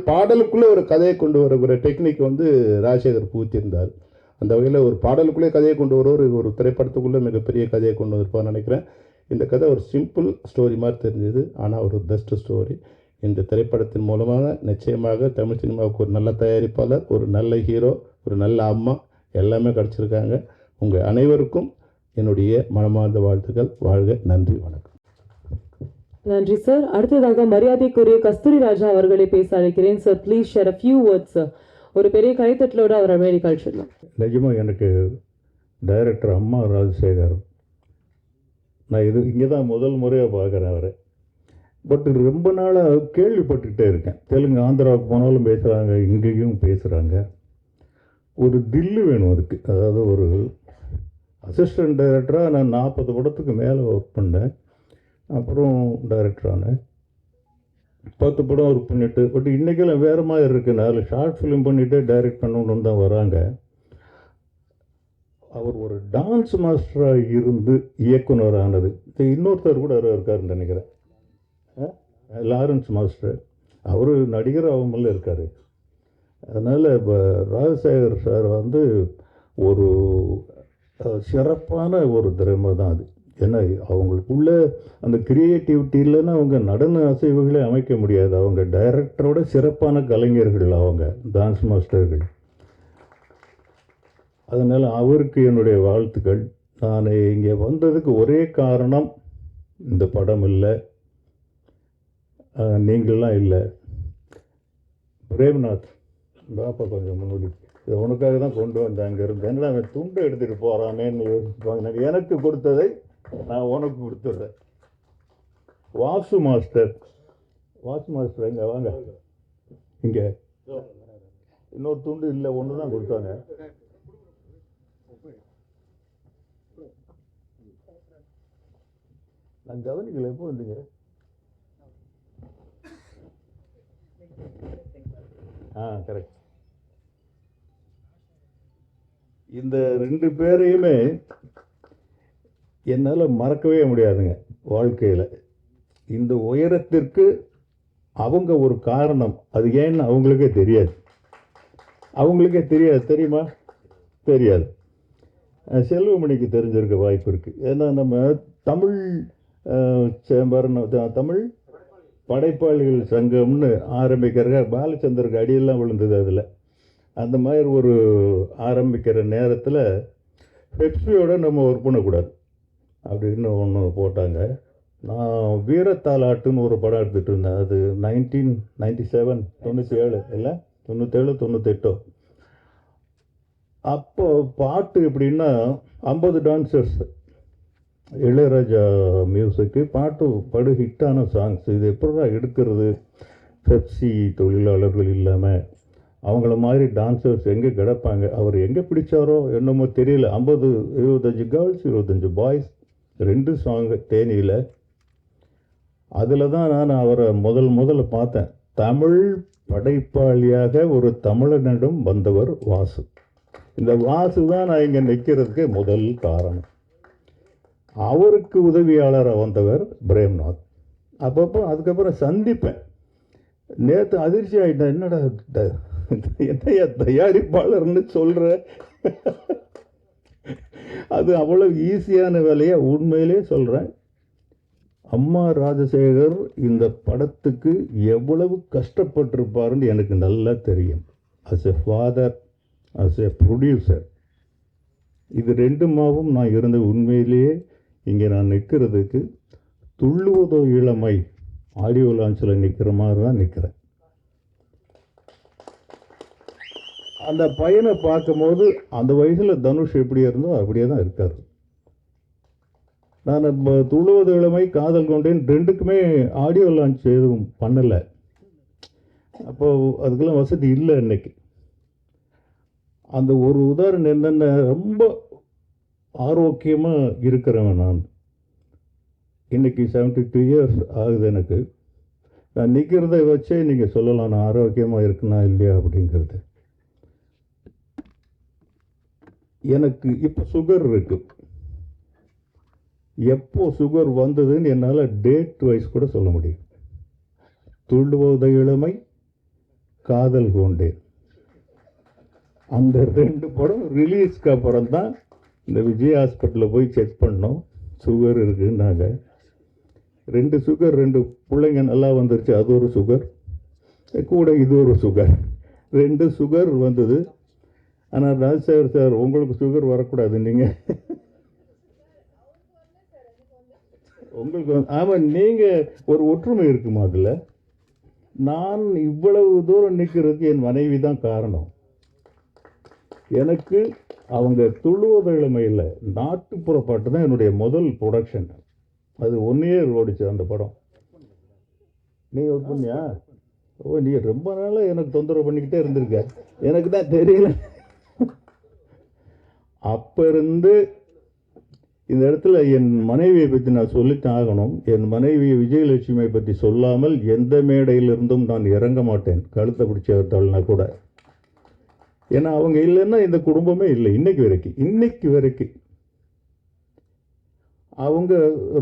பாடலுக்குள்ளே ஒரு கதையை கொண்டு வர டெக்னிக் வந்து ராஜசேகர் பூத்திருந்தார். அந்த வகையில் ஒரு பாடலுக்குள்ளே கதையை கொண்டு ஒரு திரைப்படத்துக்குள்ளே மிகப்பெரிய கதையை கொண்டு வந்திருப்பான்னு நினைக்கிறேன். இந்த கதை ஒரு சிம்பிள் ஸ்டோரி மாதிரி தெரிஞ்சது, ஆனால் ஒரு பெஸ்ட் ஸ்டோரி. இந்த திரைப்படத்தின் மூலமாக நிச்சயமாக தமிழ் சினிமாவுக்கு ஒரு நல்ல தயாரிப்பாளர், ஒரு நல்ல ஹீரோ, ஒரு நல்ல அம்மா எல்லாமே கிடச்சிருக்காங்க. உங்கள் அனைவருக்கும் என்னுடைய மனமார்ந்த வாழ்த்துக்கள். வாழ்க. நன்றி, வணக்கம். நன்றி சார். அடுத்ததாக மரியாதைக்குரிய கஸ்தூரி ராஜா அவர்களை பேச அழைக்கிறேன் sir. Please share a few words sir. ஒரு பெரிய கைத்தட்டலோடு அவர் அமெரிக்கா சொல்லலாம். நிஜமாக எனக்கு டைரக்டர் அம்மா ராஜசேகர், நான் இங்கே தான் முதல் முறையாக பார்க்குறேன் அவரை. பட் ரொம்ப நாளாக கேள்விப்பட்டுக்கிட்டே இருக்கேன். தெலுங்கு ஆந்திராவுக்கு போனாலும் பேசுகிறாங்க, இங்கேயும் பேசுகிறாங்க. ஒரு தில்லு வேணும் அதுக்கு. அதாவது ஒரு அசிஸ்டன்ட் டைரக்டராக நான் 40 படத்துக்கு மேலே ஒர்க் பண்ணேன். அப்புறம் டைரக்டர் ஆனேன். 10 படம் ஒர்க் பண்ணிவிட்டு, பட் இன்றைக்கெல்லாம் வேறு மாதிரி இருக்குது. 4 ஷார்ட் ஃபிலிம் பண்ணிவிட்டு டைரக்ட் பண்ணணுன்னு தான் வராங்க. அவர் ஒரு டான்ஸ் மாஸ்டராக இருந்து இயக்குனரானது. இன்னொருத்தர் கூட இருக்காருன்னு நினைக்கிறேன், லாரன்ஸ் மாஸ்டர். அவர் நடிகராகவும் இருக்கார். அதனால் இப்போ ராஜசேகர் சார் வந்து ஒரு சிறப்பான ஒரு திறமை தான் அது. ஏன்னா அவங்களுக்குள்ள அந்த கிரியேட்டிவிட்டி இல்லைன்னா அவங்க நடன அசைவுகளே அமைக்க முடியாது. அவங்க டைரக்டரோட சிறப்பான கலைஞர்கள், அவங்க டான்ஸ் மாஸ்டர்கள். அதனால் அவருக்கு என்னுடைய வாழ்த்துக்கள். நான் இங்கே வந்ததுக்கு ஒரே காரணம், இந்த படம் இல்லை, நீங்கள்லாம் இல்லை. பிரேம்நாத் பாப்பா கொஞ்சம் முன்னாடி, இது உனக்காக தான் கொண்டு வந்தேன். அங்கே இருந்து என்ன அவன் துண்டை எடுத்துகிட்டு போகிறானேன்னு யோசிப்பாங்க. எனக்கு கொடுத்ததை நான் உனக்கு கொடுத்துட்றேன். வாசு மாஸ்டர் எங்கே வாங்க, இங்கே இன்னொரு துண்டு இல்லை, ஒன்று தான் கொடுத்தாங்க. நான் கவனிக்கல, எப்போ வந்தீங்க? கரெக்ட். இந்த 2 பேரையுமே என்னால் மறக்கவே முடியாதுங்க வாழ்க்கையில். இந்த உயரத்திற்கு அவங்க ஒரு காரணம். அது ஏன்னு அவங்களுக்கே தெரியாது. தெரியுமா? தெரியாது. செல்வமணிக்கு தெரிஞ்சிருக்க வாய்ப்பு இருக்குது. ஏன்னா நம்ம தமிழ் தமிழ் படைப்பாளிகள் சங்கம்னு ஆரம்பிக்கிற பாலச்சந்தருக்கு அடியெல்லாம் விழுந்தது. அதில் அந்த மாதிரி ஒரு ஆரம்பிக்கிற நேரத்தில் பெப்சியோட நம்ம ஒர்க் பண்ணக்கூடாது அப்படின்னு ஒன்று போட்டாங்க. நான் வீரத்தாலாட்டுன்னு ஒரு படம் எடுத்துகிட்டு இருந்தேன். அது 1997 97 இல்லை 97 98. அப்போ பாட்டு எப்படின்னா 50 டான்சர்ஸ், இளையராஜா மியூசிக்கு, பாட்டு படு ஹிட்டான சாங்ஸ். இது எப்படா எடுக்கிறது? பெப்சி தொழிலாளர்கள் இல்லாமல் அவங்கள மாதிரி டான்சர்ஸ் எங்கே கிடப்பாங்க? அவர் எங்கே பிடிச்சாரோ என்னமோ தெரியல. 25 கேர்ள்ஸ் 25 பாய்ஸ், 2 சாங்கு தேனியில். அதில் தான் நான் அவரை முதல்ல பார்த்தேன். தமிழ் படைப்பாளியாக ஒரு தமிழனிடம் வந்தவர் வாசு. இந்த வாசு தான் நான் இங்கே நிற்கிறதுக்கு முதல் காரணம். அவருக்கு உதவியாளராக வந்தவர் பிரேம்நாத். அப்பப்போ அதுக்கப்புறம் சந்திப்பேன். நேற்று அதிர்ச்சி ஆகிட்டேன், என்னடா என்னையா தயாரிப்பாளர்னு சொல்கிற? அது அவ்வளோ ஈஸியான வேலையை உண்மையிலே சொல்கிறேன். அம்மா ராஜசேகர் இந்த படத்துக்கு எவ்வளவு கஷ்டப்பட்டிருப்பாருன்னு எனக்கு நல்லா தெரியும். As a father, as a producer, இது 2மாவும் நான் இருந்த உண்மையிலேயே இங்கே நான் நிற்கிறதுக்கு துள்ளுவதோ இளமை ஆடியோ லான்ச்சில் நிற்கிற மாதிரி தான் நிற்கிறேன். அந்த பையனை பார்க்கும்போது அந்த வயசில் தனுஷ் எப்படி இருந்தோ அப்படியே தான் இருக்கார். நான் இப்போ துள்ளுவது இளமை, காதல் கொண்டேன் 2க்குமே ஆடியோ லான்ச் எதுவும் பண்ணலை. அப்போது அதுக்கெல்லாம் வசதி இல்லை இன்னைக்கு. அந்த ஒரு உதாரணம் என்னென்ன, ரொம்ப ஆரோக்கியமாக இருக்கிறவன் நான். இன்றைக்கி 72 இயர்ஸ் ஆகுது எனக்கு. நான் நிற்கிறத வச்சே நீங்கள் சொல்லலாம் நான் ஆரோக்கியமாக இருக்குன்னா இல்லையா அப்படிங்கிறது. எனக்கு இப்போ சுகர் இருக்குது. எப்போ சுகர் வந்ததுன்னு என்னால் டேட் வைஸ் கூட சொல்ல முடியும். துள்ளுவத இளமை, காதல் கொண்டேன், அந்த 2 படம் ரிலீஸ்க்கு அப்புறம் தான் இந்த விஜய் ஹாஸ்பிட்டலில் போய் செக் பண்ணோம், சுகர் இருக்குன்னாங்க. 2 சுகர், 2 பிள்ளைங்க நல்லா வந்துருச்சு. அது ஒரு சுகர் கூட, இது ஒரு சுகர், 2 சுகர் வந்தது. ஆனால் ராஜசேகர் சார், உங்களுக்கு சுகர் வரக்கூடாது, நீங்கள் உங்களுக்கு ஆமாம், நீங்கள் ஒரு ஒற்றுமை இருக்குமா அதில்? நான் இவ்வளவு தூரம் நிற்கிறதுக்கு என் மனைவி தான் காரணம். எனக்கு அவங்க துள்ளுவத இளமையில் நாட்டுப்புற பாட்டு தான் என்னுடைய முதல் ப்ரொடக்ஷன். அது 1 இயர் ஓடிச்சு அந்த படம். நீங்கள் ஒர்க் பண்ணியா? ஓ, நீ ரொம்ப நாளாக எனக்கு தொந்தரவு பண்ணிக்கிட்டே இருந்திருக்க, எனக்கு தான் தெரியல. அப்போ இருந்து இந்த இடத்துல என் மனைவியை பற்றி நான் சொல்லித்தான் ஆகணும். என் மனைவி விஜயலட்சுமியை பற்றி சொல்லாமல் எந்த மேடையிலிருந்தும் நான் இறங்க மாட்டேன், கழுத்தை பிடிச்ச தள்ளினா கூட. ஏன்னா அவங்க இல்லைன்னா இந்த குடும்பமே இல்லை இன்னைக்கு வரைக்கும் அவங்க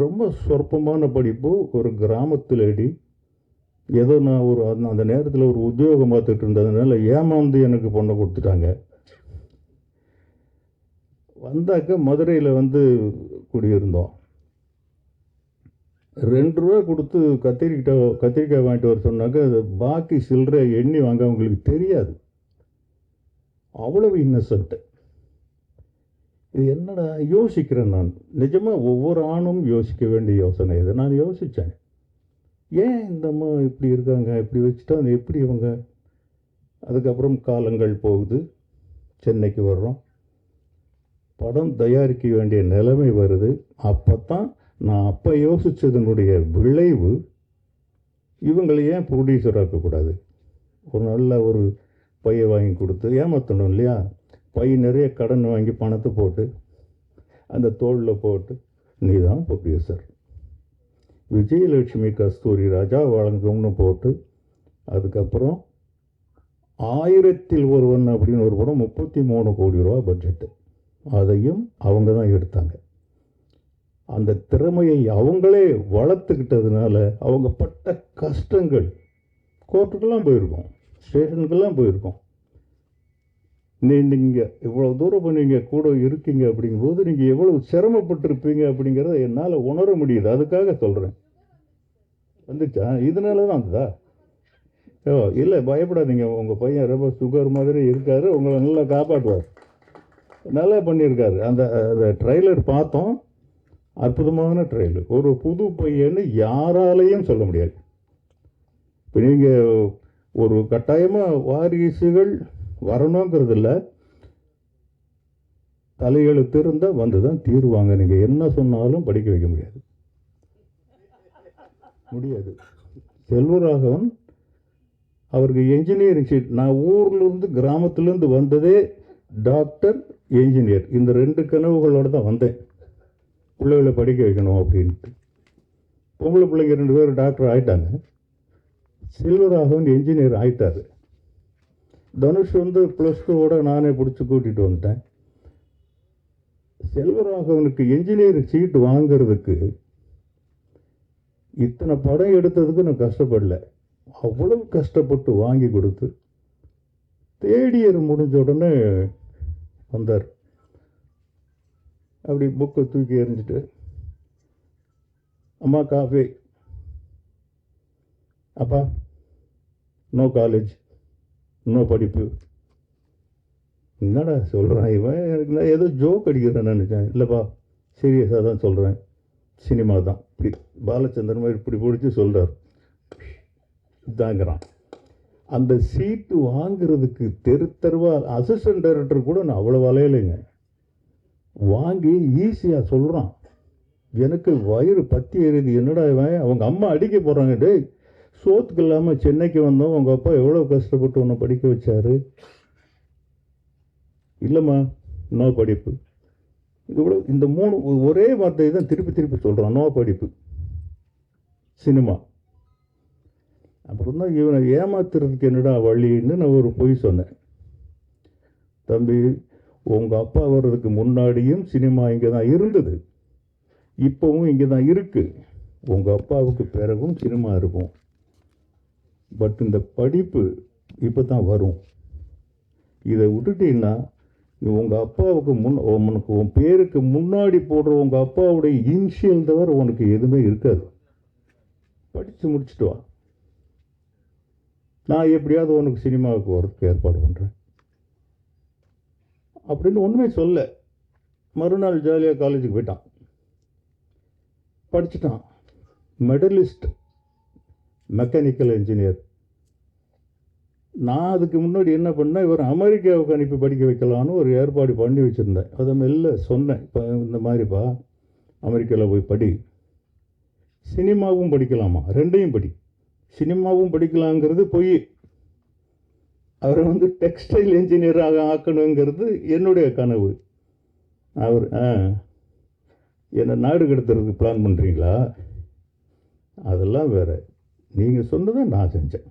ரொம்ப சொற்பமான படிப்பு, ஒரு கிராமத்துலேடி. ஏதோ நான் அந்த நேரத்தில் ஒரு உத்தியோகம் பார்த்துட்டு இருந்ததுனால ஏமாந்து எனக்கு பொண்ணை கொடுத்துட்டாங்க. வந்தாக்க மதுரையில் வந்து குடியிருந்தோம். 2 ரூபா கொடுத்து கத்திரிக்காய் வாங்கிட்டு வர சொன்னாக்க அது பாக்கி சில்லறை எண்ணி வாங்க அவங்களுக்கு தெரியாது. அவ்வளவு இன்னசென்ட்டு. இது என்னடா யோசிக்கிறேன் நான். நிஜமாக ஒவ்வொரு ஆணும் யோசிக்க வேண்டிய யோசனை இது. நான் யோசித்தேன், ஏன் இந்த அம்மா இப்படி இருக்காங்க, இப்படி வச்சுட்டா அது எப்படி இவங்க. அதுக்கப்புறம் காலங்கள் போகுது, சென்னைக்கு வர்றோம், படம் தயாரிக்க வேண்டிய நிலைமை வருது. அப்போ தான் நான் அப்போ யோசித்ததனுடைய விளைவு, இவங்களை ஏன் ப்ரொடியூசர் ஆக்கக்கூடாது. ஒரு நல்ல ஒரு பையை வாங்கி கொடுத்து ஏமாற்றணும் இல்லையா. பை நிறைய கடன் வாங்கி பணத்தை போட்டு அந்த தோளில் போட்டு நீ தான் ப்ரொடியூசர், விஜயலட்சுமி கஸ்தூரி ராஜா வழங்கும்னு போட்டு, அதுக்கப்புறம் 1000ல் ஒருவன் அப்படின்னு ஒரு படம் 33 கோடி ரூபா பட்ஜெட்டு, அதையும் அவங்க தான் எடுத்தாங்க. அந்த திறமையை அவங்களே வளர்த்துக்கிட்டதுனால அவங்க பட்ட கஷ்டங்கள், கோர்ட்டுக்கெல்லாம் போயிருக்கோம், ஸ்டேஷனுக்கெல்லாம் போயிருக்கோம். நீங்கள் இவ்வளோ தூரம் நீங்கள் கூட இருக்கீங்க அப்படிங்கும்போது நீங்கள் எவ்வளவு சிரமப்பட்டிருப்பீங்க அப்படிங்கிறத என்னால் உணர முடியுது. அதுக்காக சொல்கிறேன். வந்துச்சா? இதனால தான் வந்ததா? இல்லை, பயப்படாதீங்க. உங்கள் பையன் ரொம்ப சுகர் மாதிரி இருக்கார், உங்களை நல்லா காப்பாற்றுவார். நல்லா பண்ணியிருக்காரு. அந்த ட்ரெய்லர் பார்த்தோம், அற்புதமான ட்ரெய்லர். ஒரு புது பையன்னு யாராலையும் சொல்ல முடியாது. இப்போ நீங்கள் ஒரு கட்டாயமாக வாரிசுகள் வரணுங்கிறது இல்லை, தலையெழுத்து இருந்தால் வந்து தான் தீருவாங்க. நீங்கள் என்ன சொன்னாலும் படிக்க வைக்க முடியாது. செல்வராகவன் அவருக்கு என்ஜினியரிங் சீட். நான் ஊர்லேருந்து கிராமத்துலேருந்து வந்ததே டாக்டர், என்ஜினியர், இந்த 2 கனவுகளோடு தான் வந்தேன். பிள்ளைகளை படிக்க வைக்கணும் அப்படின்ட்டு. பொம்பளை பிள்ளைங்க 2 பேர் டாக்டர் ஆகிட்டாங்க. செல்வராகவன் என்ஜினியர் ஆகிட்டார். தனுஷ் வந்து +2வோட நானே பிடிச்சி கூட்டிகிட்டு வந்துட்டேன். செல்வராகவனுக்கு என்ஜினியரிங் சீட்டு வாங்கிறதுக்கு இத்தனை படம் எடுத்ததுக்கு நான் கஷ்டப்படல. அவ்வளவு கஷ்டப்பட்டு வாங்கி கொடுத்து தேடியர் முடிஞ்ச உடனே வந்தார். அப்படி புக்கை தூக்கி எறிஞ்சிட்டு, அம்மா காஃபி, அப்பா நோ காலேஜ், நோ படிப்பு. என்னடா சொல்கிறான் இவன், எனக்கு நான் ஏதோ ஜோக் அடிக்கிறேன்னு நினச்சேன். இல்லைப்பா, சீரியஸாக தான் சொல்கிறேன், சினிமா தான். இப்படி பாலச்சந்திரன் மாதிரி இப்படி பிடிச்சி சொல்கிறார். இதாங்கிறான். அந்த சீட்டு வாங்கிறதுக்கு தெருவா அசிஸ்டன்ட் டைரக்டர் கூட நான் அவ்வளோ வலையிலைங்க. வாங்கி ஈஸியாக சொல்கிறான். எனக்கு வயிறு பற்றி எறிது. என்னடா இவன், அவங்க அம்மா அடிக்க போகிறாங்க. டேய், சோத்துக்கு இல்லாமல் சென்னைக்கு வந்தோம், உங்கள் அப்பா எவ்வளோ கஷ்டப்பட்டு உன்னை படிக்க வச்சாரு. இல்லைம்மா, நோ படிப்பு. இவ்வளோ இந்த 3 ஒரே வார்த்தையை தான் திருப்பி சொல்கிறான். நோ படிப்பு, சினிமா. அப்புறம் தான் இவனை ஏமாத்துறதுக்கு என்னடா வழின்னு நான் ஒரு பொய் சொன்னேன். தம்பி, உங்கள் அப்பா வர்றதுக்கு முன்னாடியும் சினிமா இங்கே தான் இருந்தது, இப்போவும் இங்கே தான் இருக்குது. உங்கள் அப்பாவுக்கு பிறகும் சினிமா இருக்கும். பட் இந்த படிப்பு இப்போ தான் வரும். இதை விட்டுட்டீங்கன்னா உங்கள் அப்பாவுக்கு உனக்கு உன் பேருக்கு முன்னாடி போடுற உங்கள் அப்பாவுடைய இனிஷியல் தவிர உனக்கு எதுவுமே இருக்காது. படித்து முடிச்சுட்டு வா, நான் எப்படியாவது உனக்கு சினிமாவுக்கு வரதுக்கு ஏற்பாடு பண்ணுறேன் அப்படின்னு ஒன்றுமே சொல்ல. மறுநாள் ஜாலியாக காலேஜுக்கு போயிட்டான், படிச்சுட்டான். Medallist, mechanical engineer. நான் அதுக்கு முன்னாடி என்ன பண்ணேன், இவர் அமெரிக்காவுக்கு அனுப்பி படிக்க வைக்கலான்னு ஒரு ஏற்பாடு பண்ணி வச்சுருந்தேன். அதை மெல்ல சொன்னேன், இப்போ இந்த மாதிரிப்பா அமெரிக்காவில் போய் படி, சினிமாவும் படிக்கலாமா, 2ஐயும் படி. சினிமாவும் படிக்கலாங்கிறது பொய். அவரை வந்து டெக்ஸ்டைல் இன்ஜினியராக ஆக்கணுங்கிறது என்னுடைய கனவு. அவர் என்னை நாடு கடத்துறதுக்கு பிளான் பண்ணுறீங்களா, அதெல்லாம் வேறு. நீங்கள் சொன்னதை நான் செஞ்சேன்,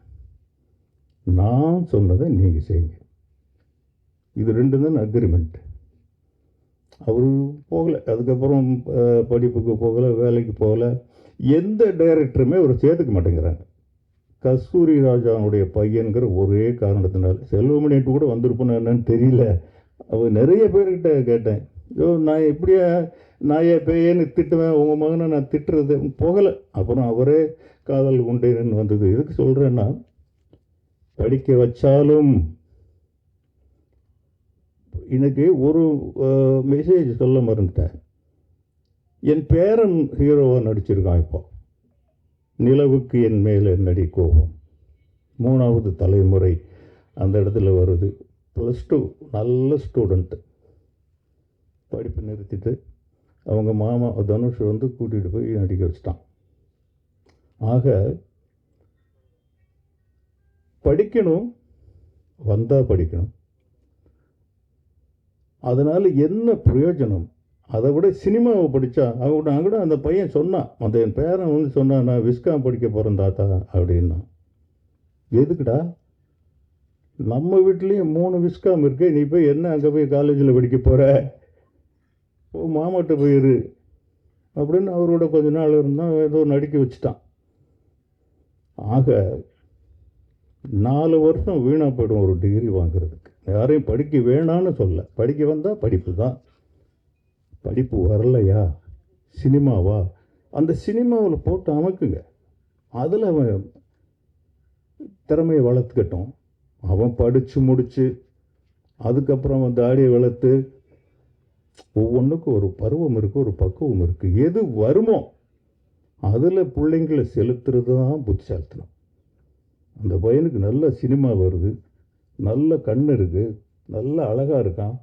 நான் சொன்னதை நீங்கள் செய்யுங்க. இது ரெண்டு தான் அக்ரிமெண்ட். அவர் போகலை, அதுக்கப்புறம் படிப்புக்கு போகலை, வேலைக்கு போகலை. எந்த டைரக்டருமே அவர் சேர்த்துக்க மாட்டேங்கிறாங்க. கஸ்தூரி ராஜாவுடைய பையன்கிற ஒரே காரணத்தினால. செல்வமணிட்டு கூட வந்திருப்பேன்னு என்னன்னு தெரியல. அவர் நிறைய பேர்கிட்ட கேட்டேன், ஐயோ நான் எப்படியா நான் என் பையன்னு திட்டுவேன், உங்கள் மகனை நான் திட்டுறது போகலை. அப்புறம் அவரே காதல் கொண்டேன்னு வந்தது. எதுக்கு சொல்கிறேன்னா, படிக்க வச்சாலும் எனக்கு ஒரு மெசேஜ் சொல்ல மறந்துட்டேன். என் பேரன் ஹீரோவாக நடிச்சிருக்கான். இப்போ நிலவுக்கு என் மேலே நடி கோபம் 3வது தலைமுறை அந்த இடத்துல வருது. +2 நல்ல ஸ்டூடெண்ட்டு. படிப்பு நிறுத்திட்டு அவங்க மாமா தனுஷ் வந்து கூட்டிகிட்டு போய் நடிக்க வச்சிட்டான். ஆக படிக்கணும், வந்தால் படிக்கணும். அதனால் என்ன பிரயோஜனம்? அதை விட சினிமாவை படித்தா நான் கூட அந்த பையன் சொன்னான், அந்த என் பேரன் வந்து சொன்னான், நான் விஸ்காம் படிக்க போகிறேன் தாத்தா அப்படின்னா. எதுக்குடா? நம்ம வீட்லேயும் 3 விஸ்காம் இருக்குது, நீ போய் என்ன அங்கே போய் காலேஜில் படிக்க போகிற? மாமாட்ட போயிரு அப்படின்னு அவரோட கொஞ்ச நாள் இருந்தால் ஏதோ நடிக்க வச்சுட்டான். ஆக 4 வருஷம் வீணாக போய்டும் ஒரு டிகிரி வாங்குறதுக்கு. யாரையும் படிக்க வேணான்னு சொல்ல, படிக்க வந்தால் படிப்பு தான். படிப்பு வரலையா, சினிமாவா, அந்த சினிமாவில் போட்டு அமைக்குங்க. அதில் அவன் திறமையை வளர்த்துக்கட்டும். அவன் படித்து முடித்து அதுக்கப்புறம் அவன் தாடியை வளர்த்து, ஒவ்வொன்றுக்கும் ஒரு பருவம் இருக்குது, ஒரு பக்குவம் இருக்குது. எது வருமோ அதில் பிள்ளைங்களை செலுத்துறது தான் புத்திசாலித்தனம். அந்த பையனுக்கு நல்ல சினிமா வருது, நல்ல கண் இருக்குது, நல்ல அழகாக இருக்கான்.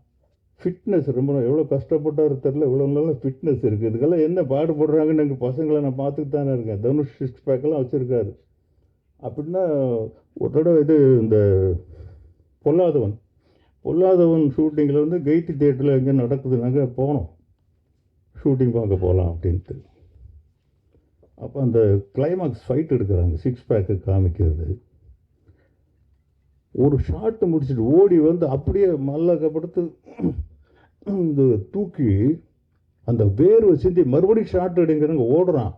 ஃபிட்னஸ் ரொம்ப எவ்வளோ கஷ்டப்பட்டாரு தெரில, இவ்வளோ நல்ல ஃபிட்னஸ் இருக்குது. இதுக்கெல்லாம் என்ன பாடுபடுறாங்கன்னு எங்கள் பசங்களை நான் பார்த்துட்டு தானே இருக்கேன். தனுஷ் 6 பேக்கெல்லாம் வச்சுருக்காரு. அப்படின்னா ஒரு தடவை இது இந்த பொல்லாதவன் ஷூட்டிங்கில் வந்து கெய்டி தியேட்டரில் எங்கே நடக்குதுனாங்க போனோம், ஷூட்டிங் பார்க்க போகலாம் அப்படின்ட்டு. அப்போ அந்த கிளைமாக்ஸ் ஃபைட் எடுக்கிறாங்க, 6 பேக்கு காமிக்கிறது. ஒரு ஷாட்டு முடிச்சுட்டு ஓடி வந்து அப்படியே மல்லக்கப்படுத்து இந்த தூக்கி அந்த வேர்வை சிந்தி மறுபடியும் ஷாட் எடுங்கிறாங்க. ஓடுறான்,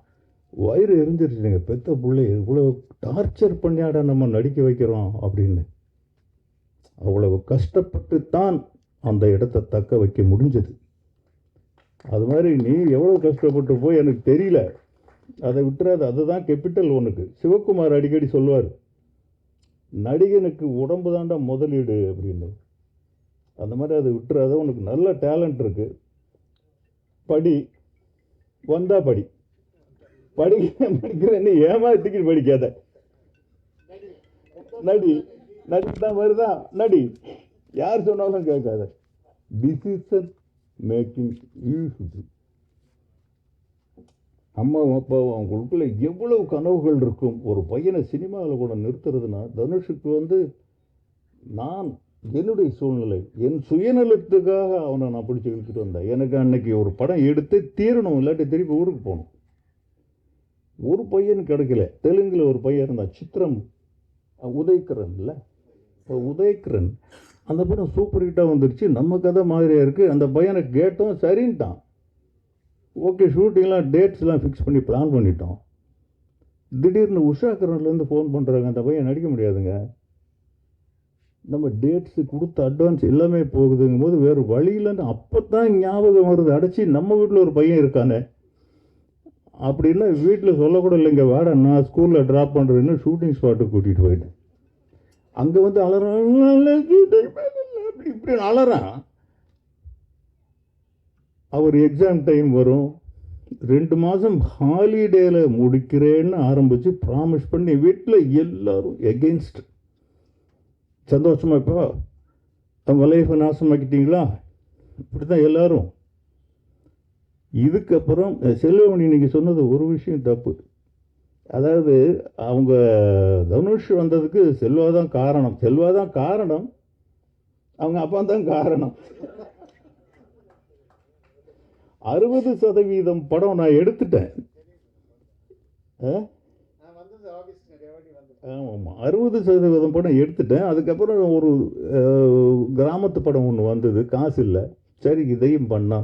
வயிறு எரிஞ்சிருச்சுங்க. பெத்த பிள்ளை இவ்வளோ டார்ச்சர் பண்ணியாட நம்ம நடிக்க வைக்கிறோம் அப்படின்னு. அவ்வளவு கஷ்டப்பட்டு தான் அந்த இடத்த தக்க வைக்க முடிஞ்சது. அது மாதிரி நீ எவ்வளோ கஷ்டப்பட்டு போய் எனக்கு தெரியல, அதை விட்டுறாது. அதுதான் கேபிட்டல் ஒன்றுக்கு. சிவகுமார் அடிக்கடி சொல்லுவார், நடிகனுக்கு உடம்பு தாண்டா முதலீடு அப்படின்னு. அந்த மாதிரி அதை விட்டுறாத. உனக்கு நல்ல டேலண்ட் இருக்குது, படி, வந்தா படி. படிக்கிறேன்னு ஏமாத்திக்கு படிக்காத. நடிக்கு தான் வருதா நடி, யார் சொன்னாலும் கேட்காத. Decision making use. அம்மா அப்பாவும் அவங்களுக்குள்ள எவ்வளவு கனவுகள் இருக்கும். ஒரு பையனை சினிமாவில் கூட நிறுத்துறதுனா, தனுஷுக்கு வந்து நான் என்னுடைய சூழ்நிலை, என் சுயநலத்துக்காக அவனை நான் பிடிச்சி இழுத்துட்டு வந்தேன். எனக்கு அன்னைக்கு ஒரு படம் எடுத்து தீரணும், இல்லாட்டி திருப்பி ஊருக்கு போகணும். ஒரு பையன் கிடைக்கல. தெலுங்கில் ஒரு பையன் இருந்தான், சித்திரம் உதயகிரன் இல்லை, உதயகிரன். அந்த படம் சூப்பர் ஹிட்டாக வந்துருச்சு, நம்ம கதை மாதிரியாக இருக்குது. அந்த பையனை கேட்டோம், சரின்ட்டான். ஓகே, ஷூட்டிங்லாம் டேட்ஸ்லாம் ஃபிக்ஸ் பண்ணி பிளான் பண்ணிட்டோம். திடீர்னு உஷாகரன்லேருந்து ஃபோன் பண்ணுறாங்க, அந்த பையன் நடிக்க முடியாதுங்க, நம்ம டேட்ஸு கொடுத்த அட்வான்ஸ் எல்லாமே போகுதுங்கும் போது வேறு வழியிலன்னு அப்போ தான் ஞாபகம் வருது, அடைச்சி நம்ம வீட்டில் ஒரு பையன் இருக்கானே அப்படின்னா. வீட்டில் சொல்லக்கூட இல்லைங்க, வாடா நான் ஸ்கூலில் ட்ராப் பண்ணுறேன்னு ஷூட்டிங் ஸ்பாட்டுக்கு கூட்டிகிட்டு போயிட்டேன். அங்கே வந்து அலறான், அப்படி இப்படி அலறான். அவர் எக்ஸாம் டைம் வரும், 2 மாதம் ஹாலிடேயில் முடிக்கிறேன்னு ஆரம்பித்து ப்ராமிஸ் பண்ணி வீட்டில் எல்லோரும் எகெயின்ஸ்ட். சந்தோஷமாக இப்போ அவங்க லைஃப்பை நாசமாக்கிட்டீங்களா, இப்படி தான் எல்லோரும். இதுக்கப்புறம் செல்வமணி நீங்கள் சொன்னது ஒரு விஷயம் தப்பு. அதாவது அவங்க தனுஷ் வந்ததுக்கு செல்வாதான் காரணம், அவங்க அப்பா தான் காரணம். 60% படம் நான் எடுத்துட்டேன். ஆமாம் 60% படம் எடுத்துட்டேன். அதுக்கப்புறம் ஒரு கிராமத்து படம் ஒன்று வந்தது, காசு இல்லை. சரி இதையும் பண்ணா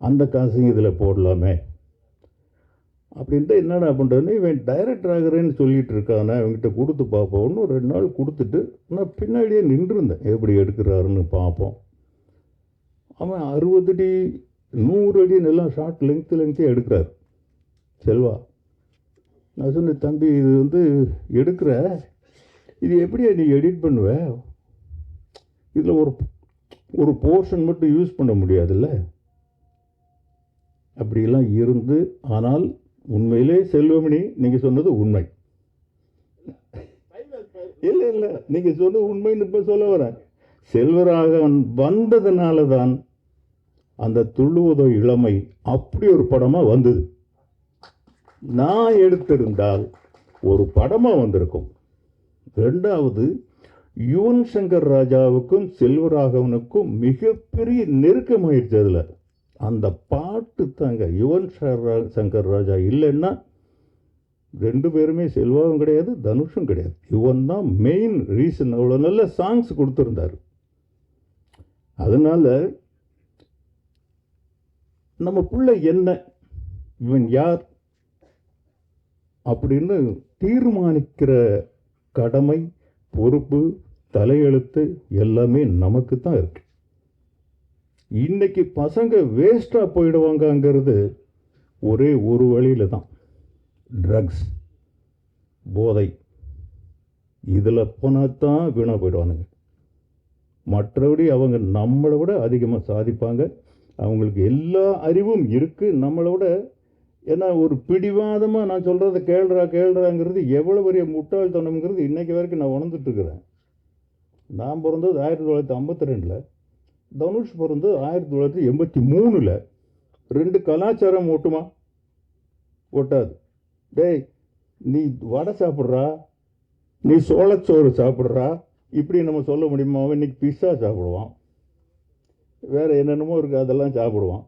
அந்த காசையும் இதில் போடலாமே அப்படின்ட்டு என்னடா பண்ணுறேன்னு, இவன் டைரக்டர் ஆகிறேன்னு சொல்லிட்டு இருக்கானே, அவங்ககிட்ட கொடுத்து பார்ப்போம்னு 2 நாள் கொடுத்துட்டு நான் பின்னாடியே நின்றுருந்தேன், எப்படி எடுக்கிறாருன்னு பார்ப்போம். அவன் 60 அடி 100 அடி எல்லாம் ஷார்ட் லெங்க்த்தே எடுக்கிறார் செல்வா. நான் சொன்னேன், தம்பி இது வந்து எடுக்கிற, இது எப்படியா நீ எடிட் பண்ணுவ, இதில் ஒரு போர்ஷன் மட்டும் யூஸ் பண்ண முடியாதுல்ல அப்படிலாம் இருந்து. ஆனால் உண்மையிலே செல்வமணி நீங்கள் சொன்னது உண்மை. இல்லை நீங்கள் சொன்னது உண்மைன்னு இப்போ சொல்ல வரேன். செல்வராகவன் வந்ததுனால தான் அந்த துள்ளுவதோ இளமை அப்படி ஒரு படமாக வந்தது. நான் எடுத்திருந்தால் ஒரு படமாக வந்திருக்கும். ரெண்டாவது, யுவன் சங்கர் ராஜாவுக்கும் செல்வராகவனுக்கும் மிகப்பெரிய நெருக்கமாயிடுச்சு. அதில் அந்த பாட்டு தாங்க. யுவன் சங்கர் ராஜா இல்லைன்னா 2 பேருமே, செல்வாவும் கிடையாது தனுஷும் கிடையாது. யுவன் தான் மெயின் ரீசன். அவ்வளோ நல்ல சாங்ஸ் கொடுத்துருந்தார். அதனால் நம்ம பிள்ளை என்ன, இவன் யார் அப்படின்னு தீர்மானிக்கிற கடமை, பொறுப்பு, தலையெழுத்து எல்லாமே நமக்கு தான் இருக்கு. இன்னைக்கு பசங்க வேஸ்டாக போயிடுவாங்கங்கிறது ஒரே ஒரு வழியில் தான், ட்ரக்ஸ், போதை. இதில் போனால் தான் வீணாக போயிடுவானுங்க. மற்றபடி அவங்க நம்மளை விட அதிகமாக சாதிப்பாங்க. அவங்களுக்கு எல்லா அறிவும் இருக்குது நம்மளை விட. ஏன்னா ஒரு பிடிவாதமாக நான் சொல்கிறத கேள்றாங்கிறது எவ்வளோ பெரிய முட்டாள்தனம்ங்கிறது இன்றைக்கி வரைக்கும் நான் உணர்ந்துட்டுருக்கிறேன். நான் பிறந்தது 1952, தனுஷ் பிறந்தது 1983. 2 கலாச்சாரம் ஓட்டுமா? ஓட்டாது. டேய் நீ வடை சாப்பிட்றா, நீ சோளச்சோறு சாப்பிட்றா, இப்படி நம்ம சொல்ல முடியுமா? அவன் இன்றைக்கி பிஸ்ஸா சாப்பிடுவான், வேறு என்னென்னமோ இருக்குது, அதெல்லாம் சாப்பிடுவான்.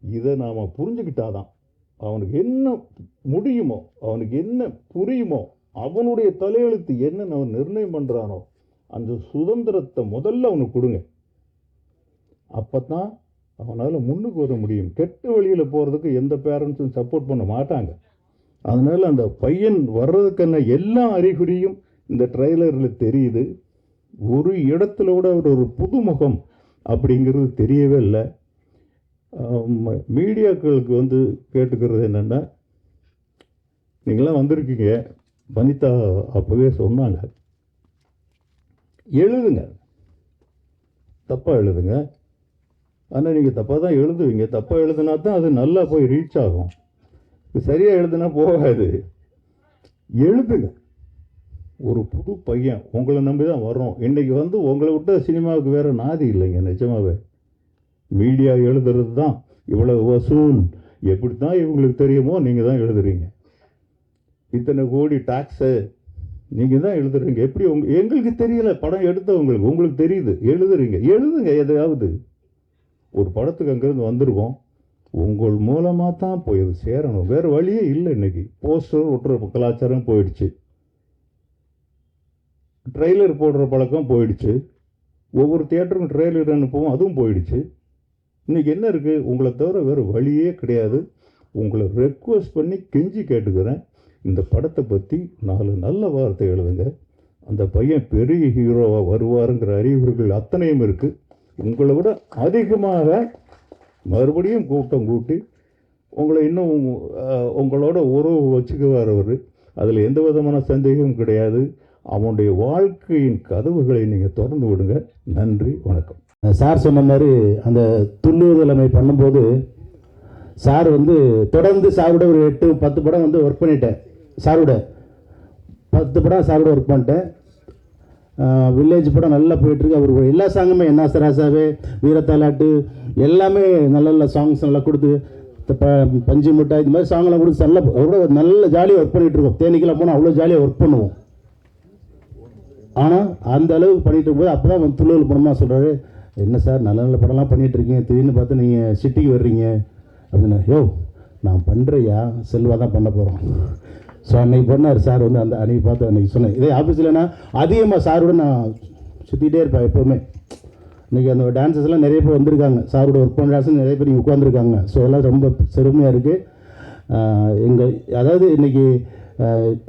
இதை நாம் புரிஞ்சுக்கிட்டாதான் அவனுக்கு என்ன முடியுமோ, அவனுக்கு என்ன புரியுமோ, அவனுடைய தலையெழுத்து என்னன்னு அவன் நிர்ணயம் பண்ணுறானோ அந்த சுதந்திரத்தை முதல்ல அவனுக்கு கொடுங்க. அப்போ தான் அவனால் முன்னுக்கு வர முடியும். கெட்ட வழியில் போகிறதுக்கு எந்த பேரண்ட்ஸும் சப்போர்ட் பண்ண மாட்டாங்க. அதனால் அந்த பையன் வர்றதுக்கான எல்லா அறிகுறியும் இந்த ட்ரெய்லரில் தெரியுது. ஒரு இடத்துல கூட அவர் ஒரு புதுமுகம் அப்படிங்கிறது தெரியவே இல்லை. மீடியாக்களுக்கு வந்து கேட்டுக்கிறது என்னென்னா, நீங்களாம் வந்திருக்கீங்க, வனிதா அப்போவே சொன்னாங்க, எழுதுங்க, தப்பாக எழுதுங்க. ஆனால் நீங்கள் தப்பாக தான் எழுதுவீங்க. தப்பாக எழுதுனா தான் அது நல்லா போய் ரீச் ஆகும். சரியாக எழுதுனா போகாது. எழுதுங்க. ஒரு புது பையன் உங்களை நம்பி தான் வர்றோம். இன்றைக்கி வந்து உங்களை விட்ட சினிமாவுக்கு வேறு நாதி இல்லைங்க. நிஜமாவே மீடியா எழுதுறது தான் இவ்வளோ வசூல், எப்படி தான் இவங்களுக்கு தெரியுமோ நீங்கள் தான் எழுதுறீங்க. இத்தனை கோடி டாக்ஸு நீங்கள் தான் எழுதுறீங்க. எப்படி எங்களுக்கு தெரியல, படம் எடுத்தவங்களுக்கு உங்களுக்கு தெரியுது, எழுதுறீங்க. எழுதுங்க. எதையாவது ஒரு படத்துக்கு அங்கேருந்து வந்திருக்கோம், உங்கள் மூலமாக தான் போய் அது சேரணும், வேறு வழியே இல்லை. இன்றைக்கி போஸ்டர் ஒட்டுற கலாச்சாரம் போயிடுச்சு, ட்ரெய்லர் போடுற பழக்கம் போயிடுச்சு, ஒவ்வொரு தியேட்டருக்கும் ட்ரெய்லர் அனுப்புவோம், அதுவும் போயிடுச்சு. இன்றைக்கி என்ன இருக்குது? உங்களை தவிர வேறு வழியே கிடையாது. உங்களை ரெக்வஸ்ட் பண்ணி கெஞ்சி கேட்டுக்கிறேன், இந்த படத்தை பற்றி 4 நல்ல வார்த்தை எழுதுங்க. அந்த பையன் பெரிய ஹீரோவாக வருவாருங்கிற அறிகுறிகள் அத்தனையும் இருக்குது. உங்களை விட அதிகமாக மறுபடியும் கூட்டம் கூட்டி உங்களை இன்னும் உங்களோட உறவு வச்சுக்குவார் அவர். அதில் எந்த விதமான சந்தேகமும் கிடையாது. அவனுடைய வாழ்க்கையின் கதவுகளை நீங்கள் திறந்து விடுங்க. நன்றி, வணக்கம். சார் சொன்ன மாதிரி அந்த துள்ளுதலைமை பண்ணும்போது சார் வந்து தொடர்ந்து சாரோட ஒரு 8-10 படம் வந்து ஒர்க் பண்ணிட்டேன். சாரோட 10 படம் சாரோட ஒர்க் பண்ணிட்டேன். வில்லேஜ் படம் நல்லா போயிட்டுருக்கு. அவர் எல்லா சாங்குமே என்ன சராசாவே, வீரத்தாலாட்டு எல்லாமே நல்ல நல்ல சாங்ஸ் நல்லா கொடுத்து, பஞ்சு முட்டாய் இது மாதிரி சாங்லாம் கொடுத்து நல்ல அவ்வளோ நல்ல ஜாலியாக ஒர்க் பண்ணிகிட்ருக்கோம். தேனிக்கெல்லாம் போனால் அவ்வளோ ஜாலியாக ஒர்க் பண்ணுவோம். ஆனால் அந்த அளவுக்கு பண்ணிகிட்டு இருக்கும்போது அப்போ தான் வந்து துள்ளுவல் படமாக சொல்கிறாரு, என்ன சார் நல்ல நல்ல படம்லாம் பண்ணிகிட்ருக்கீங்க, திடீர்னு பார்த்து நீங்கள் சிட்டிக்கு வர்றீங்க அப்படின்னு. யோ நான் பண்ணுறையா, செல்வா தான் பண்ண போகிறோம். ஸோ அன்றைக்கி பண்ணார் சார் வந்து அந்த அன்றைக்கி பார்த்து அன்றைக்கி சொன்னேன். இதே ஆஃபீஸில்னா அதிகமாக சாரோட நான் சுற்றிகிட்டே இருப்பேன் எப்போவுமே. இன்றைக்கி அந்த டான்ஸஸ்லாம் நிறைய பேர் வந்திருக்காங்க, சாரோட ஒர்க் பண்ணுற டான்ஸ் நிறைய பேர் உட்காந்துருக்காங்க. ஸோ அதெல்லாம் ரொம்ப பெருமையாக இருக்குது. எங்கள் அதாவது இன்றைக்கி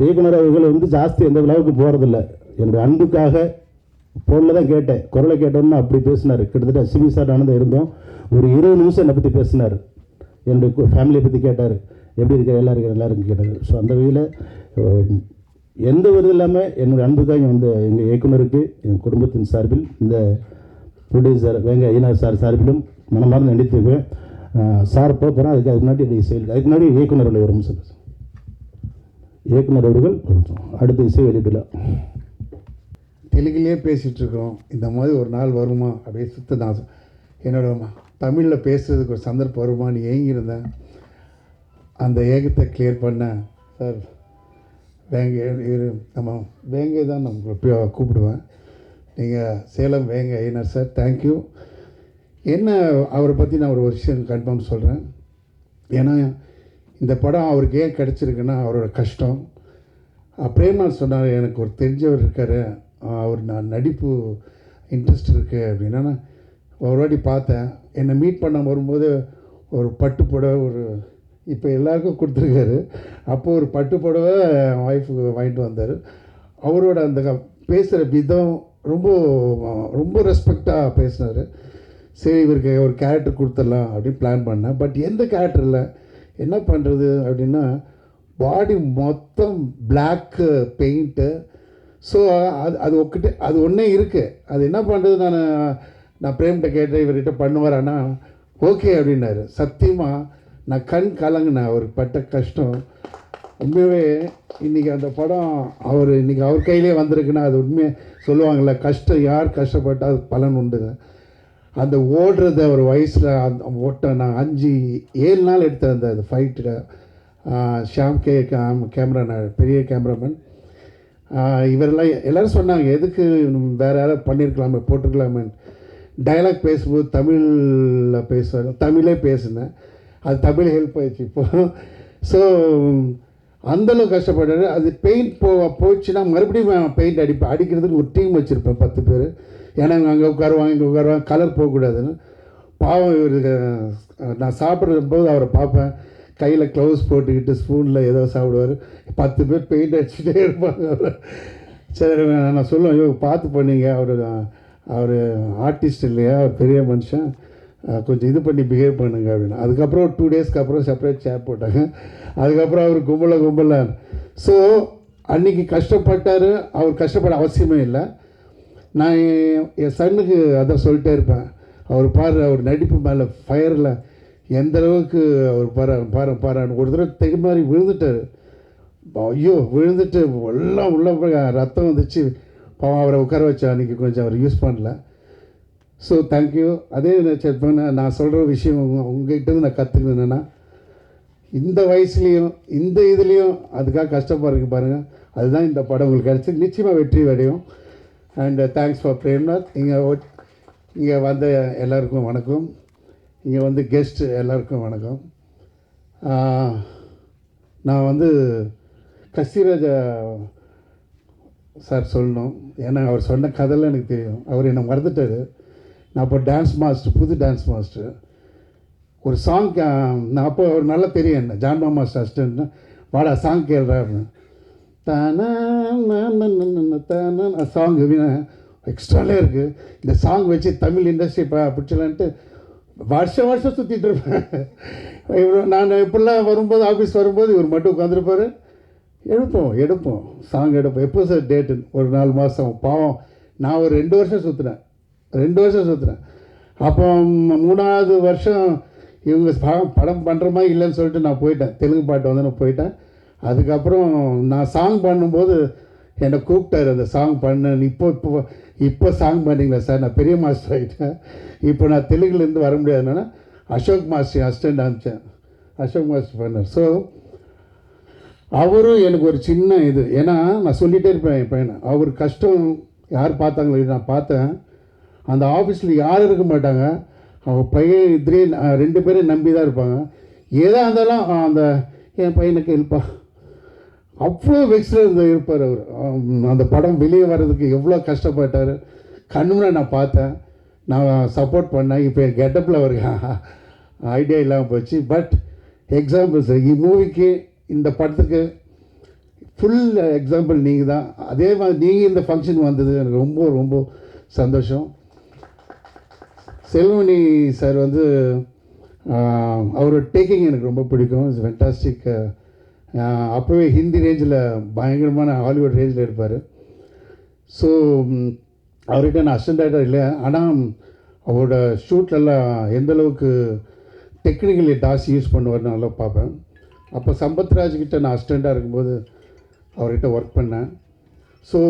இயக்குனர் அவர்கள் வந்து ஜாஸ்தி எந்த விழாவுக்கு போகிறதில்ல. என்னுடைய அன்புக்காக ஃபோனில் தான் கேட்டேன், குரலை கேட்டோன்னு அப்படி பேசினார். கிட்டத்தட்ட சிவி சார் ஆனந்தான் இருந்தோம், ஒரு 20 நிமிஷம் என்னை பற்றி பேசினார். என்னுடைய ஃபேமிலியை பற்றி கேட்டார், எப்படி இருக்கிற எல்லாருக்கும் கேட்டார். ஸோ அந்த வகையில் எந்த ஒரு இல்லாமல் என்னுடைய அன்புக்காக வந்து எங்கள் இயக்குனருக்கு என் குடும்பத்தின் சார்பில் இந்த ப்ரொடியூசர் வேங்க ஐயனார் சார் சார்பிலும் மனமார்ந்து நடித்திருக்கேன். சார் போகிறேன். அதுக்கு முன்னாடி அதுக்கு முன்னாடி இயக்குனர் ஒரு நிமிஷம் இயக்குனர் அவர்கள் அடுத்த இசை வெளியிடல. தெலுங்குலேயே பேசிகிட்ருக்கோம், இந்த மாதிரி ஒரு நாள் வருமா அப்படியே நான் என்னோட தமிழில் பேசுகிறதுக்கு ஒரு சந்தர்ப்பம் வருமானு ஏங்கியிருந்தேன். அந்த ஏகத்தை கிளியர் பண்ண சார் வேங்கை, நம்ம வேங்கை தான் நம்ம கூப்பிடுவேன். நீங்கள் சேலம் வேங்கை ஐயனார் சார், தேங்க்யூ. என்ன அவரை பற்றி நான் ஒரு விஷயம் கன்ஃபார்ம் சொல்கிறேன். ஏன்னா இந்த படம் அவருக்கு ஏன் கிடச்சிருக்குன்னா அவரோட கஷ்டம். பிரேம்நாத் சொன்னார், எனக்கு ஒரு தெரிஞ்சவர் இருக்கார், அவர் நான் நடிப்பு இன்ட்ரெஸ்ட் இருக்குது அப்படின்னா. நான் ஒரு வாட்டி பார்த்தேன், என்னை மீட் பண்ண வரும்போது ஒரு பட்டு புடவை ஒரு இப்போ எல்லாருக்கும் கொடுத்துருக்காரு. அப்போது ஒரு பட்டு புடவை ஒய்ஃபுக்கு வாங்கிட்டு வந்தார். அவரோட அந்த பேசுகிற விதம் ரொம்ப ரொம்ப ரெஸ்பெக்டாக பேசினார். சரி இவருக்கு ஒரு கேரக்டர் கொடுத்துடலாம் அப்படின்னு பிளான் பண்ணேன். பட் எந்த கேரக்டரில் என்ன பண்ணுறது அப்படின்னா, பாடி மொத்தம் பிளாக்கு பெயிண்ட்டு. ஸோ அது ஒன்றே இருக்குது. அது என்ன பண்ணுறது நான் பிரேம்கிட்ட கேட்டேன், இவர்கிட்ட பண்ணுவாரானா ஓகே அப்படின்னாரு. சத்தியமாக நான் கண் கலங்கினேன், அவர் பட்ட கஷ்டம். உண்மையாகவே இன்றைக்கி அந்த படம் இன்றைக்கி அவர் கையிலே வந்திருக்குன்னா அது உண்மையாக சொல்லுவாங்கள்ல, கஷ்டம் யார் கஷ்டப்பட்டால் அது பலன் உண்டுங்க. அந்த ஓடுறத ஒரு வயசில் அந்த ஓட்ட நான் 5-7 நாள் எடுத்தேன் அந்த ஃபைட்டில். ஷாம் கேமரா பெரிய கேமராமேன் இவரெல்லாம் எல்லோரும் சொன்னாங்க, எதுக்கு வேறு யாராவது பண்ணியிருக்கலாமே போட்டிருக்கலாமே. டைலாக் பேசும்போது தமிழில் பேசுவாங்க, தமிழே பேசுனேன். அது தமிழ் ஹெல்ப் ஆயிடுச்சு இப்போது. ஸோ அந்தளவு கஷ்டப்பட்டாரு. அது பெயிண்ட் போச்சுன்னா மறுபடியும் பெயிண்ட் அடிக்கிறதுக்கு ஒரு டீம் வச்சுருப்பேன் 10 பேர். ஏன்னா அங்கே உட்காருவாங்க இங்கே உட்காருவாங்க, கலர் போகக்கூடாதுன்னு. பாவம் இவருக்கு நான் சாப்பிட்றபோது அவரை பார்ப்பேன், கையில் க்ளவுஸ் போட்டுக்கிட்டு ஸ்பூனில் ஏதோ சாப்பிடுவார். 10 பேர் பெயிண்ட் அடிச்சுட்டே இருப்பாங்க. சரி நான் சொல்லுவேன், ஐயோ பார்த்து பண்ணிங்க, அவர் ஆர்டிஸ்ட் இல்லையா, அவர் பெரிய மனுஷன், கொஞ்சம் இது பண்ணி பிஹேவ் பண்ணுங்க அப்படின்னு. அதுக்கப்புறம் 2 டேஸ்க்கு அப்புறம் செப்பரேட் சேர் போட்டாங்க. அதுக்கப்புறம் அவர் கும்பலாக. ஸோ அன்றைக்கி கஷ்டப்பட்டார். அவர் கஷ்டப்பட அவசியமே இல்லை. நான் என் சன்னுக்கு அதான் சொல்லிட்டே இருப்பேன், அவர் நடிப்பு மேலே ஃபயரில் எந்த அளவுக்கு அவர் பாரான்னு. ஒரு தடவை தெருமாறி விழுந்துட்டார். ஐயோ விழுந்துட்டு எல்லாம் உள்ள ரத்தம் வந்துச்சு. பாவம் அவரை உட்கார வச்சா அன்றைக்கி கொஞ்சம் அவர் யூஸ் பண்ணல. So thank you. அதே நான் சொல்கிற விஷயம் உங்கள்கிட்ட நான் கற்றுக்கணும் என்னென்னா, இந்த வயசுலேயும் இந்த இதுலேயும் அதுக்காக கஷ்டப்படுறீங்க பாருங்கள், அதுதான் இந்த படம் உங்களுக்கு கிடச்சி நிச்சயமாக வெற்றி அடையும். And thanks for Premnath. இங்கே வந்த எல்லாருக்கும் வணக்கம், இங்கே வந்து கெஸ்ட் எல்லாருக்கும் வணக்கம். நான் கஸ்தூரிராஜா சார் சொல்லணும், ஏன்னா அவர் சொன்ன கதையெல்லாம் எனக்கு தெரியும். அவர் என்னை மறந்துட்டார். நான் அப்போ டான்ஸ் மாஸ்டர், புது டான்ஸ் மாஸ்டர். ஒரு சாங் நான் அப்போ அவர் நல்லா தெரியும் என்ன, ஜான்மா மாஸ்டர் அசிஸ்டன்ட்னு, வாடா சாங் கேள்றாருன்னு. தானா சாங் எக்ஸ்ட்ராலே இருக்குது. இந்த சாங் வச்சு தமிழ் இண்டஸ்ட்ரி பிடிச்சலான்ட்டு வருஷம் சுற்றிட்டு இருப்பேன். நான் இப்படிலாம் வரும்போது ஆஃபீஸ் வரும்போது இவர் மட்டும் உட்காந்துருப்பார். எடுப்போம் சாங் எடுப்போம். எப்போ சார் டேட்டு? ஒரு 4 மாதம். பாவம் நான் ஒரு 2 வருஷம் சுற்றுனேன். அப்போ 3ஆவது வருஷம் இவங்க படம் பண்ணுற மாதிரி இல்லைன்னு சொல்லிட்டு நான் போயிட்டேன். தெலுங்கு பாட்டு நான் போயிட்டேன். அதுக்கப்புறம் நான் சாங் பண்ணும்போது என்னை கூப்பிட்டாரு, அந்த சாங் பண்ண இப்போ சாங் பண்ணிங்களா சார்? நான் பெரிய மாஸ்டர் ஆகிட்டேன், இப்போ நான் தெலுங்குலேருந்து வர முடியாதுன்னா அசோக் மாஸ்டர் அசிஸ்டண்ட் அனுப்பிச்சேன். அசோக் மாஸ்டர் பண்ணார். ஸோ அவரும் எனக்கு ஒரு சின்ன இது, ஏன்னா நான் சொல்லிகிட்டே இருப்பேன் என் பையனை, அவர் கஷ்டம் யார் பார்த்தாங்களோ நான் பார்த்தேன். அந்த ஆஃபீஸில் யாரும் இருக்க மாட்டாங்க, அவங்க பையன் 2 பேரும் நம்பி தான் இருப்பாங்க. எதாக இருந்தாலும் அந்த என் பையனுக்கு ஹெல்ப்பா அவ்வளோ வெக்ஸில் இருப்பார் அவர். அந்த படம் வெளியே வர்றதுக்கு எவ்வளோ கஷ்டப்பட்டார். கண்ணுமுறை நான் பார்த்தேன், நான் சப்போர்ட் பண்ணேன். இப்போ என் கெட்டப்பில் அவருக்கு ஐடியா இல்லாமல் போச்சு. பட் எக்ஸாம்பிள்ஸ் மூவிக்கு இந்த படத்துக்கு ஃபுல் எக்ஸாம்பிள் நீங்கள் தான். அதே மாதிரி நீங்கள் இந்த ஃபங்க்ஷன் வந்தது எனக்கு ரொம்ப ரொம்ப சந்தோஷம். செல்வமணி சார் வந்து அவரோட டேக்கிங் எனக்கு ரொம்ப பிடிக்கும். It's fantastic. அப்போவே ஹிந்தி ரேஞ்சில் பயங்கரமான ஹாலிவுட் ரேஞ்சில் இருப்பார். ஸோ அவர்கிட்ட நான் அசிஸ்டன்ட் டைரக்டர் இல்லை, ஆனால் அவரோட ஷூட்லலாம் எந்தளவுக்கு டெக்னிக்கலி டாஸ் யூஸ் பண்ணுவார்னு நல்லா பார்ப்பேன். அப்போ சம்பத்ராஜ்கிட்ட நான் அசிஸ்டண்ட்டாக இருக்கும்போது அவர்கிட்ட ஒர்க் பண்ணேன். ஸோ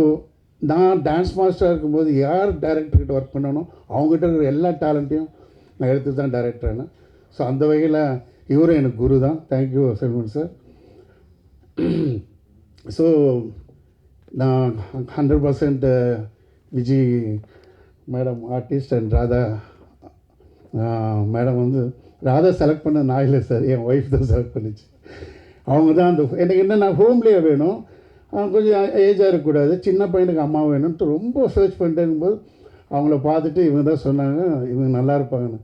நான் டான்ஸ் மாஸ்டராக இருக்கும்போது யார் டைரக்டர்கிட்ட ஒர்க் பண்ணணும் அவங்ககிட்ட இருக்கிற எல்லா டேலண்ட்டையும் நான் எடுத்து தான் டைரக்டர் ஆனேன். ஸோ அந்த வகையில் இவரும் எனக்கு குரு தான். Thank you Selvan sir. ஸோ நான் 100% Vijay madam artist and Radha madam வந்து ராதா செலக்ட் பண்ண நான் இல்லை சார், என் ஒய்ஃப் தான் செலக்ட் பண்ணிச்சு. அவங்க தான் அந்த எனக்கு என்ன நான் ஹோம்லேயே வேணும், கொஞ்சம் ஏஜாக இருக்கக்கூடாது, சின்ன பையனுக்கு அம்மா வேணும்ன்ட்டு ரொம்ப சர்ச் பண்ணிட்டே இருக்கும்போது அவங்கள பார்த்துட்டு இவங்க தான் சொன்னாங்க இவங்க நல்லா இருப்பாங்கன்னு.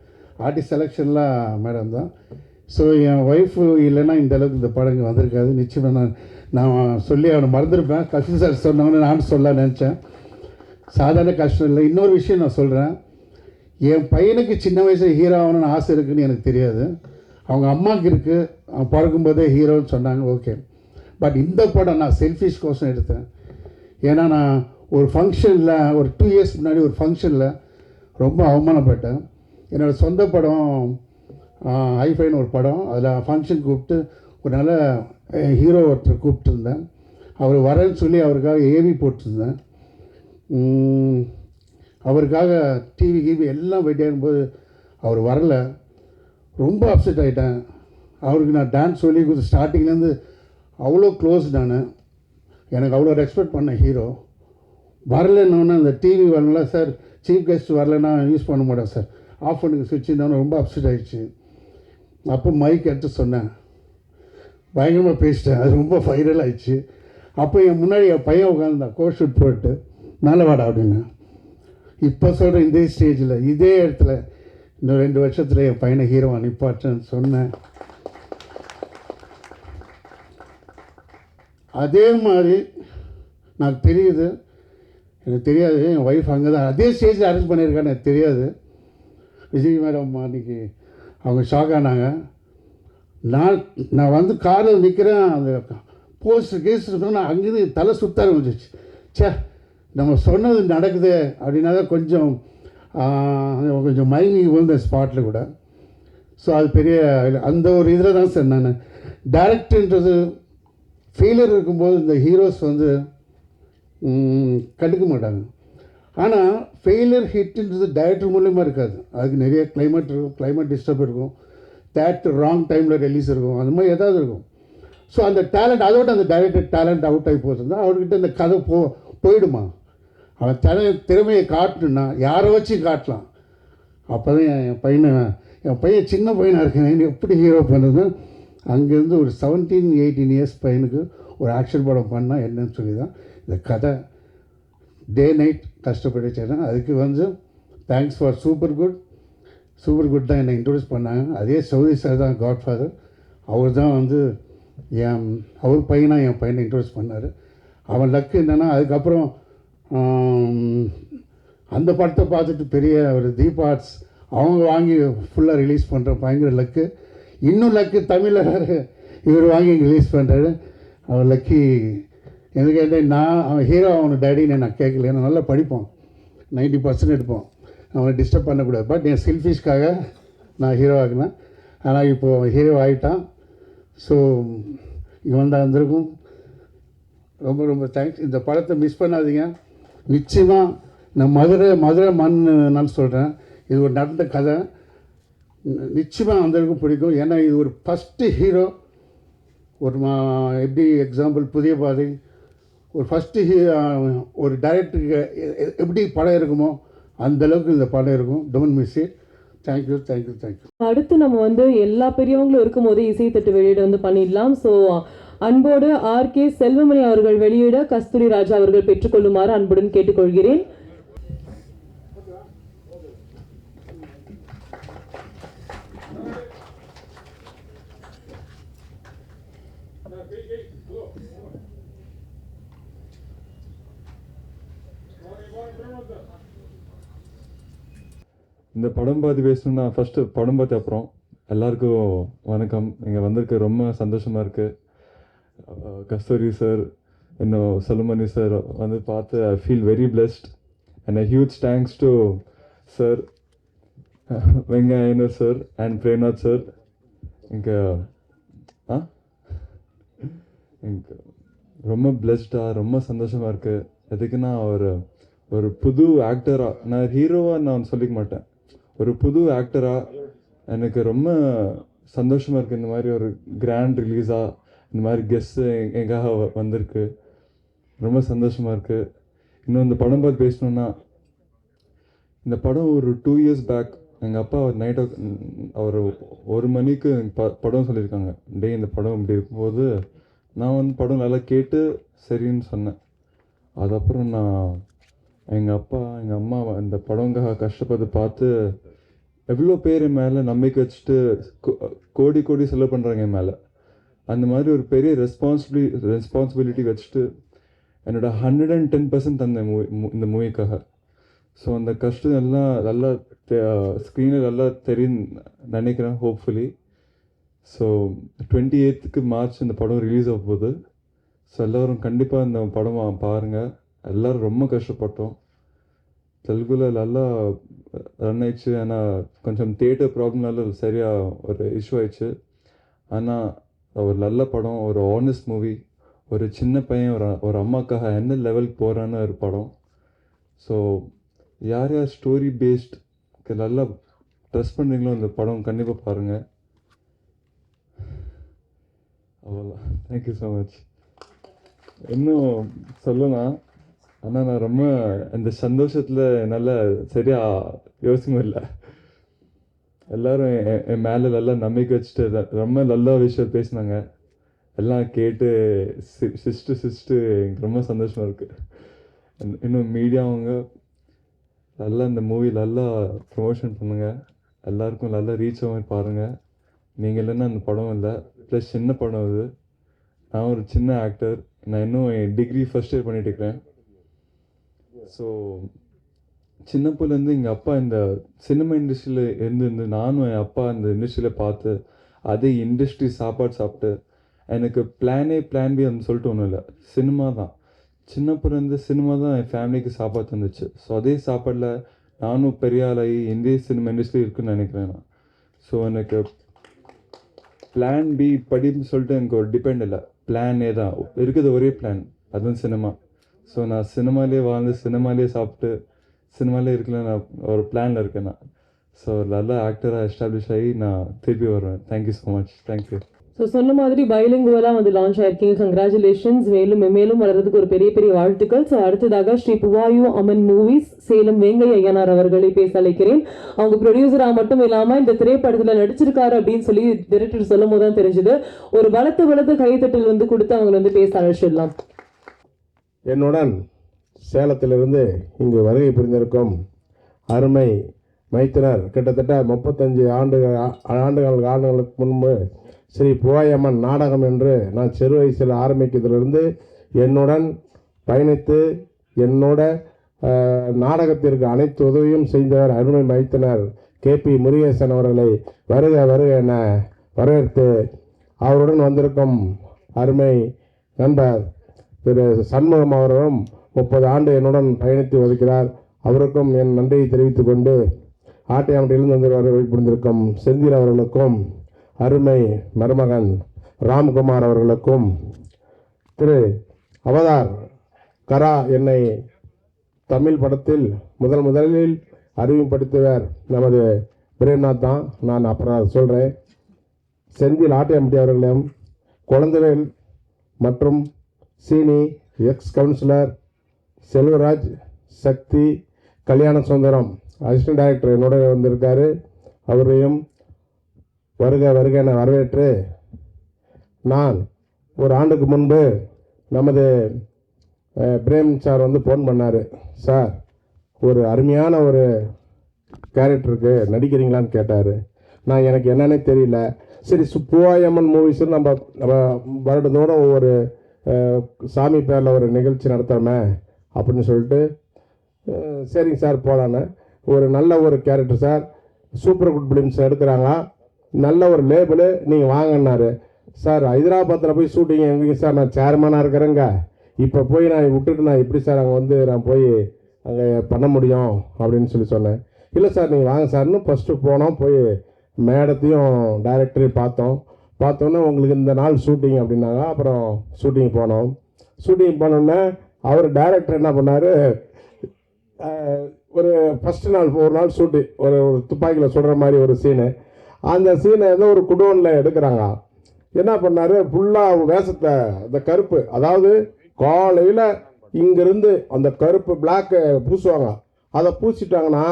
ஆர்டிஸ்ட் செலெக்ஷன்லாம் மேடம் தான். ஸோ என் ஒய்ஃபு இல்லைன்னா இந்த அளவுக்கு இந்த படம் இங்கே வந்திருக்காது. நிச்சயமாக நான் சொல்லி அவனை மறந்துருப்பேன். கஷ்டம் சார் சொன்னவொன்னே நானும் சொல்ல நினச்சேன். சாதாரண கஷ்டம் இல்லை. இன்னொரு விஷயம் நான் சொல்கிறேன், என் பையனுக்கு சின்ன வயசில் ஹீரோ ஆகணும்னு ஆசை இருக்குதுன்னு எனக்கு தெரியாது. அவங்க அம்மாவுக்கு இருக்குது, அவன் பிறக்கும்போதே ஹீரோன்னு சொன்னாங்க, ஓகே. பட் இந்த படம் நான் செல்ஃபிஷ் கோசம் எடுத்தேன். ஏன்னா நான் ஒரு ஃபங்க்ஷனில் ஒரு 2 years முன்னாடி ஒரு ஃபங்க்ஷனில் ரொம்ப அவமானப்பட்டேன். என்னோடய சொந்த படம் ஹைஃபைன்னு ஒரு படம், அதில் ஃபங்க்ஷன் கூப்பிட்டு ஒரு நல்ல ஹீரோ ஒருத்தர் கூப்பிட்டுருந்தேன். அவர் வரேன்னு சொல்லி அவருக்காக ஏவி போட்டிருந்தேன். அவருக்காக டிவி எல்லாம் வெட்டியாகும்போது அவர் வரல. ரொம்ப அப்செட் ஆகிட்டேன். அவருக்கு நான் டான்ஸ் சொல்லி கொடுத்து ஸ்டார்டிங்லேருந்து அவ்வளோ க்ளோஸ் நான், எனக்கு அவ்வளோ ரெஸ்பெக்ட் பண்ண ஹீரோ வரலன்னொன்னே அந்த டிவி வரல சார், சீஃப் கெஸ்ட் வரலன்னா யூஸ் பண்ண மாட்டேன் சார், ஆஃப் பண்ணுங்க சுவிட்ச் இருந்தாலும் ரொம்ப அப்செட் ஆகிடுச்சு. அப்போ மைக் எடுத்து சொன்னேன், பயங்கரமாக பேசிட்டேன், அது ரொம்ப வைரல் ஆகிடுச்சு. அப்போ என் முன்னாடி என் பையன் உட்காந்துருந்தான் கோட் ஷூட் போட்டு, மேலே வாடா அப்படின்னு. இப்போ சொல்கிறேன், இதே ஸ்டேஜில் இதே இடத்துல இன்னும் 2 வருஷத்தில் என் பையனை ஹீரோவை நிப்பாட்டேன்னு சொன்னேன். அதே மாதிரி எனக்கு தெரியுது, எனக்கு தெரியாது என் ஒய்ஃப் அங்கே தான் அதே ஸ்டேஜில் அரேஞ்ச் பண்ணியிருக்கான்னு எனக்கு தெரியாது. விஜய் மேடம் அன்றைக்கி அவங்க ஷாக் ஆனாங்க. நான் வந்து காரில் நிற்கிறேன், அந்த போஸ்டர் கேஸ் நான் அங்கேருந்து தலை சுத்த ஆரம்பிச்சிச்சு. சே நம்ம சொன்னது நடக்குது அப்படின்னா தான் கொஞ்சம் மயங்கி விழுந்த ஸ்பாட்டில் கூட. ஸோ அது பெரிய அந்த ஒரு இதில் தான் சார் நான் டைரக்டர்ன்றது ஃபெயிலியர் இருக்கும்போது இந்த ஹீரோஸ் வந்து கண்டுக்க மாட்டாங்க. ஆனால் ஃபெயிலியர் ஹிட்ன்றது டைரக்டர் மூலியமாக இருக்காது, அதுக்கு நிறைய கிளைமேட் இருக்கும், கிளைமேட் டிஸ்டர்ப் இருக்கும், தேட்டர் ராங் டைமில் ரிலீஸ் இருக்கும், அந்த மாதிரி ஏதாவது இருக்கும். ஸோ அந்த டேலண்ட் அதோட அந்த டைரக்டர் டேலண்ட் அவுட் ஆகி போச்சுன்னா அவர்கிட்ட இந்த கதை போயிடுமா. அவன் திறமையை காட்டணுன்னா யாரை வச்சு காட்டலாம். அப்போ தான் என் பையன் சின்ன பையனாக இருக்கேன், எப்படி ஹீரோ பண்ணுறது. அங்கேருந்து ஒரு 17-18 years பையனுக்கு ஒரு ஆக்ஷன் படம் பண்ணால் என்னன்னு சொல்லி தான் இந்த கதை டே நைட் கஷ்டப்பட்டு செய்கிறேன். அதுக்கு வந்து தேங்க்ஸ் ஃபார் சூப்பர் குட் தான் என்னை இன்ட்ரடியூஸ் பண்ணாங்க. அதே சௌதி சார் தான் காட்ஃபாதர். அவர் தான் வந்து அவர் பையனாக என் பையனை இன்ட்ரடியூஸ் பண்ணார். அவன் லக்கு என்னென்னா அதுக்கப்புறம் அந்த படத்தை பார்த்துட்டு பெரிய ஒரு தீப் ஆர்ட்ஸ் அவங்க வாங்கி ஃபுல்லாக ரிலீஸ் பண்ணுற பயங்கர லக்கு. இன்னும் லக்கு தமிழில் வேறு இவர் வாங்கி ரிலீஸ் பண்ணுறாரு. அவர் லக்கி. எனக்கு என்ன அவன் ஹீரோ அவனு டேடின்னு நான் கேட்கல, ஏன்னா நல்லா படிப்பான், 90% எடுப்பான், அவனை டிஸ்டர்ப் பண்ணக்கூடாது. பட் என் செல்ஃபிஷ்காக நான் ஹீரோ ஆகினேன். ஆனால் இப்போது அவன் ஹீரோ ஆகிட்டான். ஸோ இவன் தான் வந்திருக்கும். ரொம்ப ரொம்ப தேங்க்ஸ். இந்த படத்தை மிஸ் பண்ணாதீங்க. நிச்சயமாக நான் மதுரை மண்ணுன்னு சொல்கிறேன். இது ஒரு நடந்த கதை, நிச்சயமாக வந்திருக்கும் பிடிக்கும். ஏன்னா இது ஒரு ஃபஸ்ட்டு ஹீரோ. ஒரு எப்படி எக்ஸாம்பிள் புதிய பாதை ஒரு ஃபஸ்ட்டு ஒரு டைரக்டருக்கு எப்படி படம் இருக்குமோ அந்தளவுக்கு இந்த படம் இருக்கும். Don't miss it. தேங்க்யூ. அடுத்து நம்ம வந்து எல்லா பெரியவங்களும் இருக்கும் போது இசை தட்டு வெளியீடு வந்து பண்ணிடலாம். ஸோ அன்போடு ஆர்.கே. செல்வமணி அவர்கள் வெளியிட கஸ்தூரி ராஜா அவர்கள் பெற்றுக்கொள்ளுமாறு அன்புடன் கேட்டுக்கொள்கிறேன். இந்த படம் பார்த்து பேசணும்னா ஃபஸ்ட்டு படம் பார்த்து அப்புறம் எல்லாருக்கும் வணக்கம். இங்கே வந்திருக்க ரொம்ப சந்தோஷமாக இருக்குது. கஸ்தூரி சார் இன்னும் செல்வமணி சார் வந்து பார்த்து I feel very blessed and a huge thanks to sir Vengayanar sir and Premnath sir. இங்கே எனக்கு ரொம்ப பிளெஸ்டாக ரொம்ப சந்தோஷமாக இருக்குது. எதுக்குன்னா ஒரு புது ஆக்டராக, நான் ஹீரோவாக நான் சொல்லிக்க மாட்டேன், ஒரு புது ஆக்டராக எனக்கு ரொம்ப சந்தோஷமாக இருக்குது. இந்த மாதிரி ஒரு கிராண்ட் ரிலீஸாக இந்த மாதிரி கெஸ்ட்டு எங்காக வந்திருக்கு, ரொம்ப சந்தோஷமாக இருக்குது. இன்னும் இந்த படம் பார்த்து பேசணுன்னா, இந்த படம் ஒரு 2 years பேக் எங்கள் அப்பா நைட் அவர் 1 மணிக்கு படம் சொல்லியிருக்காங்க. டே இந்த படம் இப்படி இருக்கும்போது நான் வந்து படம் நல்லா கேட்டு சரின்னு சொன்னேன். அதுக்கப்புறம் நான் எங்கள் அப்பா எங்கள் அம்மா இந்த படங்காக கஷ்டப்பட்டு பார்த்து எவ்வளோ பேர் என் மேலே நம்பிக்கை வச்சுட்டு கோடி கோடி செலவு பண்ணுறாங்க என் மேலே. அந்த மாதிரி ஒரு பெரிய ரெஸ்பான்சிபிலிட்டி வச்சுட்டு என்னோட 110% தந்தேன் இந்த மூவிக்காக. ஸோ அந்த கஷ்டம் எல்லாம் நல்லா ஸ்க்ரீனில் நல்லா தெரியும் நினைக்கிறேன் ஹோப்ஃபுல்லி. ஸோ 28th March இந்த படம் ரிலீஸ் ஆக போகுது. ஸோ எல்லோரும் கண்டிப்பாக இந்த படம் பாருங்கள். எல்லோரும் ரொம்ப கஷ்டப்பட்டோம். தெலுங்குல நல்லா ரன் ஆயிடுச்சு, ஆனால் கொஞ்சம் தியேட்டர் ப்ராப்ளம்னால சரியாக ஒரு இஷ்யூ ஆயிடுச்சு. ஆனால் ஒரு நல்ல படம், ஒரு ஆனஸ்ட் மூவி, ஒரு சின்ன பையன் ஒரு அம்மாக்காக எந்த லெவலுக்கு போகிறான்னு ஒரு படம். ஸோ யார் யார் ஸ்டோரி பேஸ்ட் நல்லா ட்ரெஸ் பண்ணுறீங்களோ இந்த படம் கண்டிப்பாக பாருங்கள். அவ்வளோ, தேங்க்யூ ஸோ மச். இன்னும் சொல்லலாம், ஆனால் நான் ரொம்ப இந்த சந்தோஷத்தில் என்னால் சரியாக யோசிக்க இல்லை. எல்லோரும் என் மேலே நல்லா நம்பிக்கை வச்சுட்டு ரொம்ப நல்ல விஷயம் பேசினாங்க. எல்லாம் கேட்டு சிரிச்சிட்டு எனக்கு ரொம்ப சந்தோஷமாக இருக்குது. இன்னும் மீடியாவங்க நல்லா இந்த மூவி நல்லா ப்ரொமோஷன் பண்ணுங்கள், எல்லாருக்கும் நல்லா ரீச் ஆக மாதிரி பாருங்கள். நீங்கள் இல்லைன்னா அந்த படம் இல்லை. ப்ளஸ் சின்ன படம் இது. நான் ஒரு சின்ன ஆக்டர், நான் இன்னும் என் டிகிரி ஃபஸ்ட் இயர் பண்ணிட்டு இருக்கிறேன். ஸோ சின்னப்போலேருந்து எங்கள் அப்பா இந்த சினிமா இண்டஸ்ட்ரியில் இருந்து நானும் என் அப்பா இந்த இண்டஸ்ட்ரியில் பார்த்து அதே இண்டஸ்ட்ரி சாப்பாடு சாப்பிட்டு எனக்கு பிளான் பி அப்படின்னு சொல்லிட்டு ஒன்றும் இல்லை, சினிமா தான். சின்னப்போலேருந்து சினிமா தான் என் ஃபேமிலிக்கு சாப்பாடு தந்துச்சு. ஸோ அதே சாப்பாடில் நானும் பெரிய ஆளாகி இந்திய சினிமா இண்டஸ்ட்ரி இருக்குன்னு நினைக்கிறேன் நான். ஸோ எனக்கு பிளான் பி படின்னு சொல்லிட்டு எனக்கு ஒரு டிபெண்ட் இல்லை, பிளான் ஏ தான் இருக்குது, ஒரே பிளான், அதுவும் சினிமா. ஸோ நான் சினிமாலே வாழ்ந்து சினிமாலே சாப்பிட்டு சினிமாலே இருக்கல, நான் ஒரு பிளானில் இருக்கேன் நான். ஸோ நல்ல ஆக்டராக எஸ்டாப்ளிஷ் ஆகி நான் திருப்பி வருவேன். Thank you so much. Thank you. So சொன்ன மாதிரி பைலிங்குவலாக வந்து லான்ச் ஆயிருக்கீங்க, கங்க்ராச்சுலேஷன்ஸ். மேலும் வளர்றதுக்கு ஒரு பெரிய பெரிய வாழ்த்துக்கள். ஸோ அடுத்ததாக ஸ்ரீ புவாயு அமன் மூவிஸ் சேலம் வேங்கை ஐயனார் அவர்களை பேச அழைக்கிறேன். அவங்க ப்ரொடியூசராக மட்டும் இல்லாமல் இந்த திரைப்படத்தில் நடிச்சிருக்காரு அப்படின்னு சொல்லி டைரக்டர் சொல்லும் போது தான் தெரிஞ்சுது. ஒரு பலத்த கைத்தட்டல் வந்து கொடுத்து அவங்களை வந்து பேச அழைச்சிடலாம். என்னுடன் சேலத்திலிருந்து இங்கு வருகை புரிந்திருக்கும் அருமை மைத்தினர், கிட்டத்தட்ட 35 ஆண்டுகளுக்கு முன்பு ஸ்ரீ புவாயம்மன் நாடகம் என்று நான் சிறு வயசில் ஆரம்பிக்கிறதுலேருந்து என்னுடன் பயணித்து என்னோட நாடகத்திற்கு அனைத்து உதவியும் செய்தவர் அருமை மைத்தினர் KP முருகேசன் அவர்களை வருக என வரவேற்று, அவருடன் வந்திருக்கும் அருமை நண்பர் திரு சண்முகம் அவர்களும் 30 ஆண்டு என்னுடன் பயணித்து வருகிறார். அவருக்கும் என் நன்றியை தெரிவித்துக் கொண்டு, ஆட்டையாமட்டிலிருந்து வந்து வருகை புரிந்திருக்கும் செந்தில் அவர்களுக்கும், அருமை மருமகன் ராம்குமார் அவர்களுக்கும், திரு அவதார் கரா என்னை தமிழ் படத்தில் முதலில் அறிமுகப்படுத்தியவர் நமது பிரேம்நாத் தான். நான் அப்புறம் சொல்கிறேன். செந்தில் ஆட்டையாமட்டி அவர்களையும், குழந்தைவேல் மற்றும் சீனி, எக்ஸ் கவுன்சிலர் செல்வராஜ், சக்தி, கல்யாண சுந்தரம் அசிஸ்டன்ட் டைரக்டர் என்னோட வந்திருக்காரு. அவரையும் வருக என வரவேற்று, நான் ஒரு ஆண்டுக்கு முன்பு நமது பிரேம் சார் வந்து ஃபோன் பண்ணார். சார், ஒரு அருமையான ஒரு கேரக்டருக்கு நடிக்கிறீங்களான்னு கேட்டார். நான் எனக்கு என்னன்னே தெரியல. சரி, பூவாயம்மன் மூவிஸ்ன்னு நம்ம வருடந்தோறும் ஒவ்வொரு சாமி பேரில் ஒரு நிகழ்ச்சி நடத்துகிறோமே அப்படின்னு சொல்லிட்டு, சரிங்க சார் போகலான்னு. ஒரு நல்ல ஒரு character sir, super good films எடுக்கிறாங்க, நல்ல ஒரு லேபிளு, நீங்கள் வாங்கினாரு. சார், ஹைதராபாத்தில் போய் ஷூட்டிங் எங்கேங்க சார், நான் சேர்மனாக இருக்கிறேங்க, இப்போ போய் நான் விட்டுட்டு நான் எப்படி சார் அங்கே வந்து நான் போய் அங்கே பண்ண முடியும் அப்படின்னு சொன்னேன். இல்லை சார், நீங்கள் வாங்க சார்னு ஃபஸ்ட்டு போனோம். போய் மேடத்தையும் டைரக்டரையும் பார்த்தோன்னே உங்களுக்கு இந்த நாள் ஷூட்டிங் அப்படின்னாங்க. அப்புறம் ஷூட்டிங் போனோம். ஷூட்டிங் போனோன்னே அவர் டைரக்டர் என்ன பண்ணார், ஒரு ஃபஸ்ட்டு நாள் ஒரு நாள் ஷூட்டு, ஒரு துப்பாக்கியில் சுடுற மாதிரி ஒரு சீனு. அந்த சீனை ஏதோ ஒரு குடோனில் எடுக்கிறாங்க. என்ன பண்ணார், ஃபுல்லாக வேஷத்தை அந்த கருப்பு, அதாவது காலையில் இங்கேருந்து அந்த கருப்பு பிளாக்கை பூசுவாங்க. அதை பூசிட்டாங்கன்னா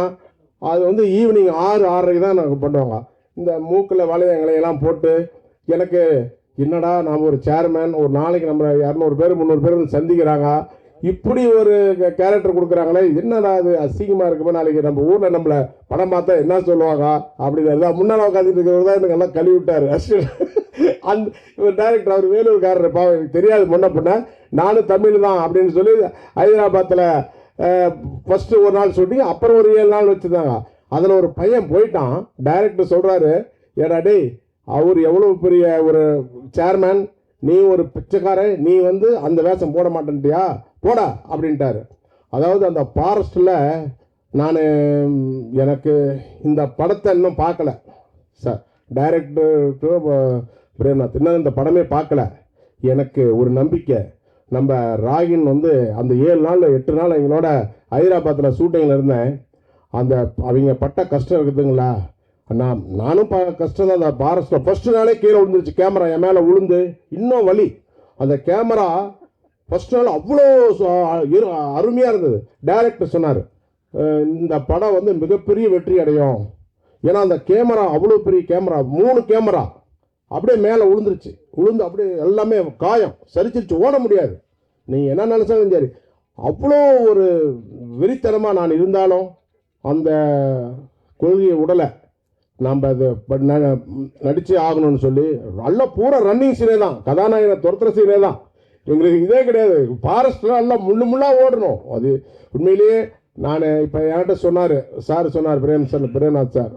அது வந்து ஈவினிங் 6-6:30 தான் நாங்கள் பண்ணுவாங்க. இந்த மூக்கில் வளையங்களையெல்லாம் போட்டு, எனக்கு என்னடா நாம் ஒரு சேர்மேன், ஒரு நாளைக்கு நம்ம 200 பேர் 300 பேர் வந்து சந்திக்கிறாங்க, இப்படி ஒரு கேரக்டர் கொடுக்குறாங்களே, என்னடா அது அசிங்கமாக இருக்குமே, நாளைக்கு நம்ம ஊரில் நம்மளை படம் பார்த்தா என்ன சொல்லுவாங்க அப்படின்னு தான் முன்னால் உட்காந்துட்டு இருக்கிறவர் தான் எனக்கு எல்லாம் கழுவி விட்டார். அந்த ஒரு டைரக்டர், அவர் வேலூர்காரர், பாவம் எனக்கு தெரியாது முன்ன பின்ன, நானும் தமிழ் தான் அப்படின்னு சொல்லி ஹைதராபாத்தில் ஃபஸ்ட்டு ஒரு நாள் ஷூட்டிங், அப்புறம் ஒரு 7 நாள் வச்சுருந்தாங்க. அதில் ஒரு பையன் போயிட்டான். டைரக்டர் சொல்கிறாரு, ஏடா டேய், அவர் எவ்வளோ பெரிய ஒரு சேர்மேன், நீ ஒரு பிச்சைக்காரன், நீ வந்து அந்த வேஷம் போட மாட்டேன்ட்டியா, போடா அப்படின்ட்டாரு. அதாவது அந்த ஃபாரஸ்ட்டில் நான் எனக்கு இந்த படத்தை இன்னும் பார்க்கல சார், டைரக்டர் பிரேம்நாத் இன்னும் இந்த படமே பார்க்கல. எனக்கு ஒரு நம்பிக்கை, நம்ம ராகின் வந்து அந்த 7 நாள் 8 நாள் எங்களோட ஹைதராபாத்தில் ஷூட்டிங்கில் இருந்தேன். அந்த அவங்க பட்ட கஷ்டம் இருக்குதுங்களா, நானும் கஷ்டம் தான். அந்த ஃபாரஸ்ட்டில் ஃபஸ்ட்டு நாளே கீழே விழுந்துருச்சு கேமரா, என் மேலே விழுந்து இன்னும் வலி. அந்த கேமரா ஃபஸ்ட் நாள் அவ்வளோ அருமையாக இருந்தது. டைரக்டர் சொன்னார், இந்த படம் வந்து மிகப்பெரிய வெற்றி அடையும். ஏன்னா அந்த கேமரா அவ்வளோ பெரிய கேமரா, 3 கேமரா அப்படியே மேலே விழுந்துருச்சு. விழுந்து அப்படியே எல்லாமே காயம் சரிச்சிருச்சு, ஓட முடியாது. நீங்கள் என்ன நினச்சாலும் சரி. அவ்வளோ ஒரு வெறித்தனமாக நான் இருந்தாலும் அந்த கொள்கையை உடலை, நம்ம அது நடிச்சே ஆகணும்னு சொல்லி நல்லா பூரா ரன்னிங் சீனே தான், கதாநாயகனை துரத்துற சீனே தான். எங்களுக்கு இதே கிடையாது, ஃபாரஸ்ட்டில் எல்லாம் முள்ளாக ஓடணும். அது உண்மையிலேயே நான் இப்போ என்கிட்ட சொன்னார் சார், சொன்னார் பிரேம்நாத் சார்,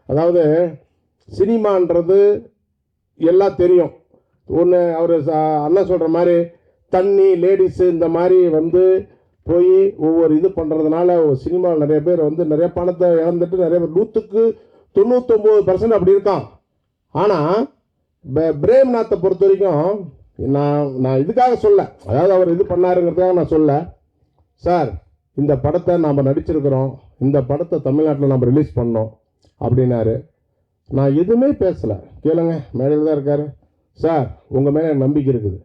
அதாவது சினிமான்றது எல்லாம் தெரியும். ஒன்று அவர் அண்ணன் சொல்கிற மாதிரி தண்ணி லேடிஸு இந்த மாதிரி வந்து போய் ஒவ்வொரு இது பண்ணுறதுனால சினிமாவில் நிறைய பேர் வந்து நிறைய பணத்தை இழந்துட்டு நிறைய பேர் 100% அப்படி இருக்கான். ஆனால் பிரேம்நாத்தை பொறுத்த வரைக்கும் நான் இதுக்காக சொல்ல, அதாவது அவர் இது பண்ணாருங்கிறதுக்காக நான் சொல்ல, சார் இந்த படத்தை நாம் நடிச்சிருக்கிறோம், இந்த படத்தை தமிழ்நாட்டில் நம்ம ரிலீஸ் பண்ணோம் அப்படின்னாரு. நான் எதுவுமே பேசலை, கேளுங்க, மேடையில் தான் இருக்கார். சார், உங்கள் மேலே எனக்கு நம்பிக்கை இருக்குது.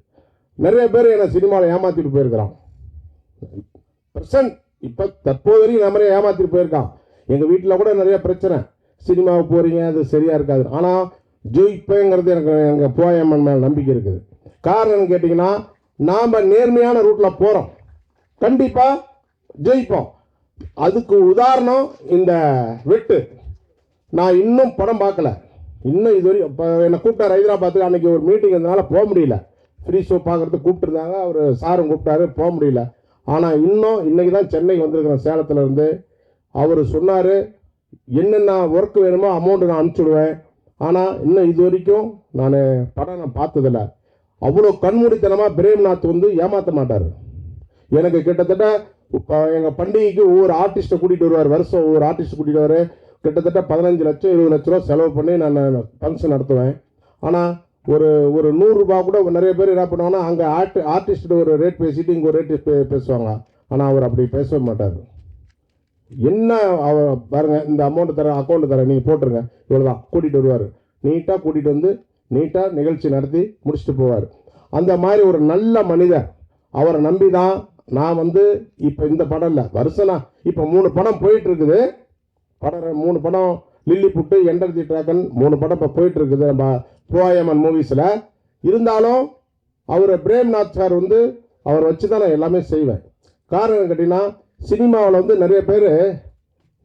நிறைய பேர் என்னை சினிமாவில் ஏமாற்றிட்டு போயிருக்கிறான். இப்போ தற்போது வரைக்கும் நிறைய ஏமாற்றிட்டு போயிருக்கான். எங்கள் வீட்டில் கூட நிறைய பிரச்சனை, சினிமாவுக்கு போகிறீங்க அது சரியாக இருக்காது. ஆனால் ஜெயிப்பேங்கிறது எனக்கு பூவாயம்மன் மேலே நம்பிக்கை இருக்குது. காரணம் கேட்டிங்கன்னா, நாம் நேர்மையான ரூட்டில் போகிறோம், கண்டிப்பாக ஜெயிப்போம். அதுக்கு உதாரணம் இந்த வெட்டு. நான் இன்னும் படம் பார்க்கல, இன்னும் இதுவரை. இப்போ என்னை கூப்பிட்டார் ஹைதராபாத்துக்கு, அன்றைக்கி ஒரு மீட்டிங் இருந்தனால போக முடியல. ஃப்ரீ ஷோ பார்க்குறதுக்கு கூப்பிட்டுருந்தாங்க, அவர் சாரும் கூப்பிட்டாரு, போக முடியல. ஆனால் இன்னும் இன்றைக்கி தான் சென்னைக்கு வந்திருக்கிறேன் சேலத்துலேருந்து. அவர் சொன்னார், என்னென்ன ஒர்க் வேணுமோ அமௌண்ட்டு நான் அனுப்பிச்சுடுவேன். ஆனால் இன்னும் இது வரைக்கும் நான் பார்த்ததில்லை. அவ்வளோ கண்மூடித்தனமாக பிரேம்நாத் வந்து ஏமாற்ற மாட்டார். எனக்கு கிட்டத்தட்ட எங்கள் பண்டிகைக்கு ஒவ்வொரு ஆர்டிஸ்ட்டை கூட்டிகிட்டு வருவார், வருஷம் ஒவ்வொரு ஆர்டிஸ்ட்டை கூட்டிகிட்டு வருவார். கிட்டத்தட்ட 15 லட்சம் 20 லட்ச ரூபா செலவு பண்ணி நான் ஃபங்க்ஷன் நடத்துவேன். ஆனால் ஒரு 100 ரூபா கூட நிறைய பேர் என்ன பண்ணுவாங்கன்னா, அங்கே ஆர்டிஸ்ட்டு ஒரு ரேட் பேசிட்டு இங்கே ஒரு ரேட்டு பேசுவாங்க. ஆனால் அவர் அப்படி பேசவே மாட்டார். என்ன அவர் பாருங்கள், இந்த அமௌண்ட்டு தரேன், அக்கௌண்ட்டு தரேன், நீங்கள் போட்டுருங்க, இவ்வளோதான். கூட்டிகிட்டு வருவார், நீட்டாக கூட்டிகிட்டு வந்து நீட்டாக நிகழ்ச்சி நடத்தி முடிச்சுட்டு போவார். அந்த மாதிரி ஒரு நல்ல மனிதர். அவரை நம்பி தான் நான் வந்து இப்போ இந்த படம் இல்லை, வருஷனா இப்போ 3 படம் போயிட்டுருக்குது. படம் 3 படம், Lilliput, enter the dragon, 3 படம் இப்போ போயிட்டுருக்குது நம்ம பூவாயம்மன் மூவிஸில். இருந்தாலும் அவர் பிரேம்நாத் சார் வந்து அவர் வச்சு தான் நான் எல்லாமே செய்வேன். காரணம் கேட்டிங்கன்னா சினிமாவில் வந்து நிறைய பேர்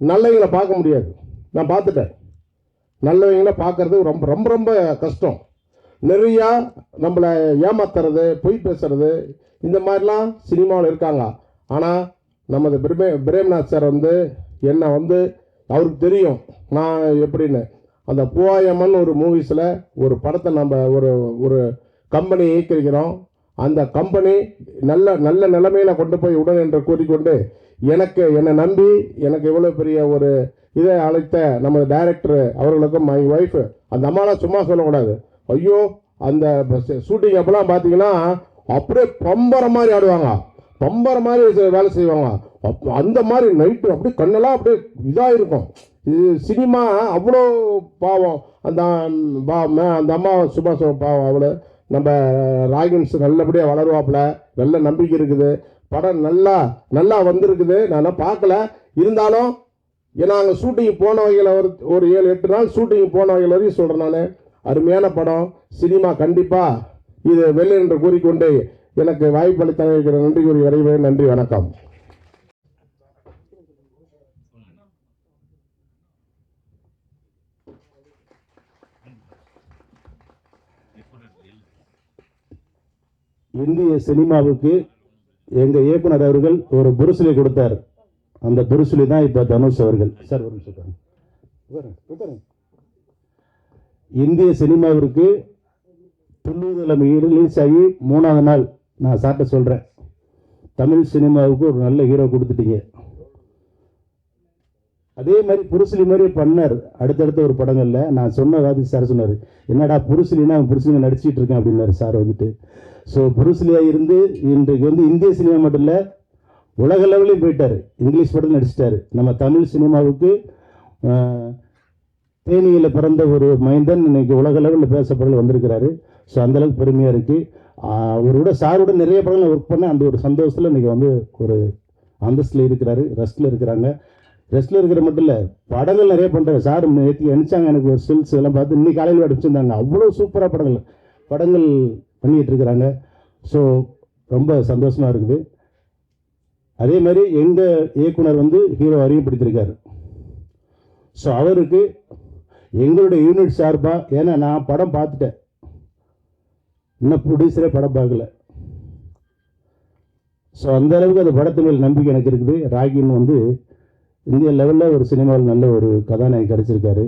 நல்லவங்களை பார்க்க முடியாது. நான் பார்த்துட்டேன். நல்லவங்களை பார்க்கறது ரொம்ப ரொம்ப ரொம்ப கஷ்டம். நிறையா நம்மளை ஏமாத்துறது, பொய் பேசுறது, இந்த மாதிரிலாம் சினிமாவில் இருக்காங்க. ஆனால் நமது பிரேம்நாத் சார் வந்து என்னை வந்து அவருக்கு தெரியும் நான் எப்படின்னு. அந்த பூவாயம்மன் ஒரு மூவிஸில் ஒரு படத்தை நம்ம ஒரு கம்பெனி இயக்கிக்கிறோம். அந்த கம்பெனி நல்ல நல்ல நிலைமையில் கொண்டு போய் உடன் என்று கூறிக்கொண்டு என்னை நம்பி எனக்கு இவ்வளோ பெரிய ஒரு இதை அழைத்த நமது டைரக்டர் அவர்களுக்கும் மை ஒய்ஃப், அந்த அம்மாலாம் சும்மா சொல்லக்கூடாது. ஐயோ, அந்த ஷூட்டிங் அப்போலாம் பார்த்தீங்கன்னா அப்படியே பம்பர மாதிரி ஆடுவாங்க, பம்பர மாதிரி வேலை செய்வாங்க. அந்த மாதிரி நைட்டு அப்படியே கண்ணெல்லாம் அப்படியே இதாக இருக்கும். இது சினிமா அவ்வளோ பாவம். அந்த அம்மா சும்மா பாவம். அவ்வளோ நம்ம ராகின்ஸ் நல்லபடியாக வளருவாப்புல, நல்ல நம்பிக்கை இருக்குது. படம் நல்லா நல்லா வந்திருக்குது. நான் பார்க்கல, இருந்தாலும் நாங்கள் ஷூட்டிங் போன வகையில் ஒரு 7-8 நாள் ஷூட்டிங் போன வகையில் வரையும் சொல்கிறேன். நான் அருமையான படம். சினிமா கண்டிப்பாக இது வெள்ளை என்று கூறிக்கொண்டு எனக்கு வாய்ப்பளித்த நன்றி கூறி வரைவேன். நன்றி, வணக்கம். இந்திய சினிமாவுக்கு எங்கள் இயக்குனர் அவர்கள் ஒரு புருசுலி கொடுத்தார். அந்த புருசுலி தான் இப்போ தனுஷ் அவர்கள். சார் ஒரு நிமிஷம். இந்திய சினிமாவிற்கு 90 ரிலீஸ் ஆகி 3வது நாள் நான் சார்ட்ட சொல்கிறேன், தமிழ் சினிமாவுக்கு ஒரு நல்ல ஹீரோ கொடுத்துட்டீங்க. அதே மாதிரி புருசுலி மாதிரி பண்ணார். அடுத்தடுத்த ஒரு படங்களில் நான் சொன்ன சார் சொன்னார், என்னடா புருசுலினா புருசுலிங்க நடிச்சிட்டு இருக்கேன் அப்படின்னாரு சார் வந்துட்டு. ஸோ புருசுலியாக இருந்து இன்றைக்கு வந்து இந்திய சினிமா மட்டும் இல்லை, உலக லெவலையும் போயிட்டார். இங்கிலீஷ் படத்தில் நடிச்சிட்டாரு. நம்ம தமிழ் சினிமாவுக்கு தேனியில் பிறந்த ஒரு மைந்தன் இன்னைக்கு உலக லெவலில் பேசப்படல வந்திருக்கிறாரு. ஸோ அந்தளவுக்கு பெருமையாக இருக்குது. அவரோட சாரோட நிறைய படங்கள் ஒர்க் பண்ண அந்த ஒரு சந்தோஷத்தில் இன்றைக்கி வந்து ஒரு அந்தஸ்தில் இருக்கிறாரு, ரெஸ்ட்டில் இருக்கிறாங்க. ரெஸ்ட்டில் இருக்கிற மட்டும் இல்லை, படங்கள் நிறைய பண்ணுறாரு. சார் நேற்று நினச்சாங்க எனக்கு ஒரு ஸ்டில்ஸ் எல்லாம் பார்த்து இன்னைக்கு காலையில் அடிச்சிருந்தாங்க. அவ்வளோ சூப்பராக படங்கள் பண்ணிகிட்டு இருக்கிறாங்க. ஸோ ரொம்ப சந்தோஷமாக இருக்குது. அதே மாதிரி எங்கள் இயக்குனர் வந்து ஹீரோ அறிமுகப்படுத்தியிருக்காரு. ஸோ அவருக்கு எங்களுடைய யூனிட் சார்பாக, ஏன்னா நான் படம் பார்த்துட்டேன், இன்னும் ப்ரொடியூசரே படம் பார்க்கல. ஸோ அந்த அளவுக்கு அந்த படத்து மேல் நம்பிக்கை எனக்கு இருக்குது. ராகின் வந்து இந்திய லெவலில் ஒரு சினிமாவில் நல்ல ஒரு கதாநாயகி கிடச்சிருக்காரு.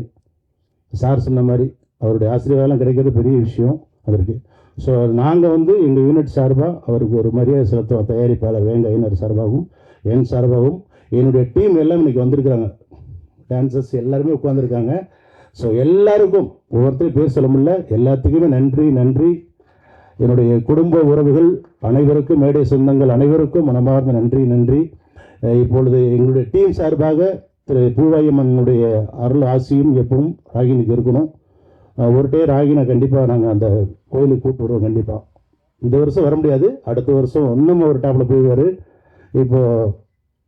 சார் சொன்ன மாதிரி அவருடைய ஆசீர்வாதம் கிடைக்கிறது பெரிய விஷயம் அதற்கு. ஸோ நாங்கள் வந்து எங்கள் யூனிட் சார்பாக அவருக்கு ஒரு மரியாதை செலுத்துவோம். தயாரிப்பாளர் வேங்க ஐயனார் சார்பாகவும் என் சார்பாகவும் என்னுடைய டீம் எல்லாம் இன்றைக்கி வந்திருக்கிறாங்க. டான்சர்ஸ் எல்லாருமே உட்காந்துருக்காங்க. ஸோ எல்லாருக்கும் ஒவ்வொருத்தரும் பேர் சொல்ல முடியல, எல்லாத்துக்குமே நன்றி நன்றி. என்னுடைய குடும்ப உறவுகள் அனைவருக்கும், மேடை சொந்தங்கள் அனைவருக்கும் மனமார்ந்த நன்றி நன்றி. இப்பொழுது எங்களுடைய டீம் சார்பாக திரு பூவாயம்மனுடைய அருள் ஆசியும் எப்பவும் ராகினிக்கு இருக்கணும். ஒரு டே ராகினை கண்டிப்பாக நாங்கள் அந்த கோயிலுக்கு கூப்பிட்டு வருவோம். கண்டிப்பாக இந்த வருஷம் வர முடியாது, அடுத்த வருஷம் இன்னும் ஒரு டாப்பில் போயிடுவார். இப்போது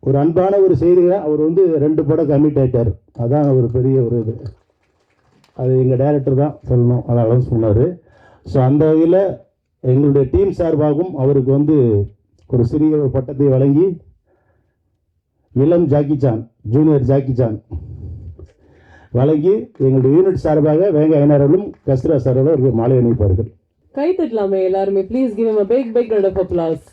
ஒரு அன்பான ஒரு செய்தியை, அவர் வந்து 2 படம் கமிட் ஆகிட்டார். அதான் ஒரு பெரிய ஒரு இது. அது எங்கள் டைரக்டர் தான் சொல்லணும், அதை அனௌன்ஸ் பண்ணார். ஸோ அந்த வகையில் எங்களுடைய டீம் சார்பாகவும் அவருக்கு வந்து ஒரு சிறிய ஒரு பட்டத்தை வழங்கி இளம் Jackie Chan, junior Jackie Chan வழங்கி எங்களுடைய யூனிட் சார்பாக வேங்க ஐயனார்களும் கஸ்தூரா சாரோட ஒரு மாலை அணிவிப்பார்கள். கை தட்டலாமே எல்லாருமே. Please give him a big round of applause.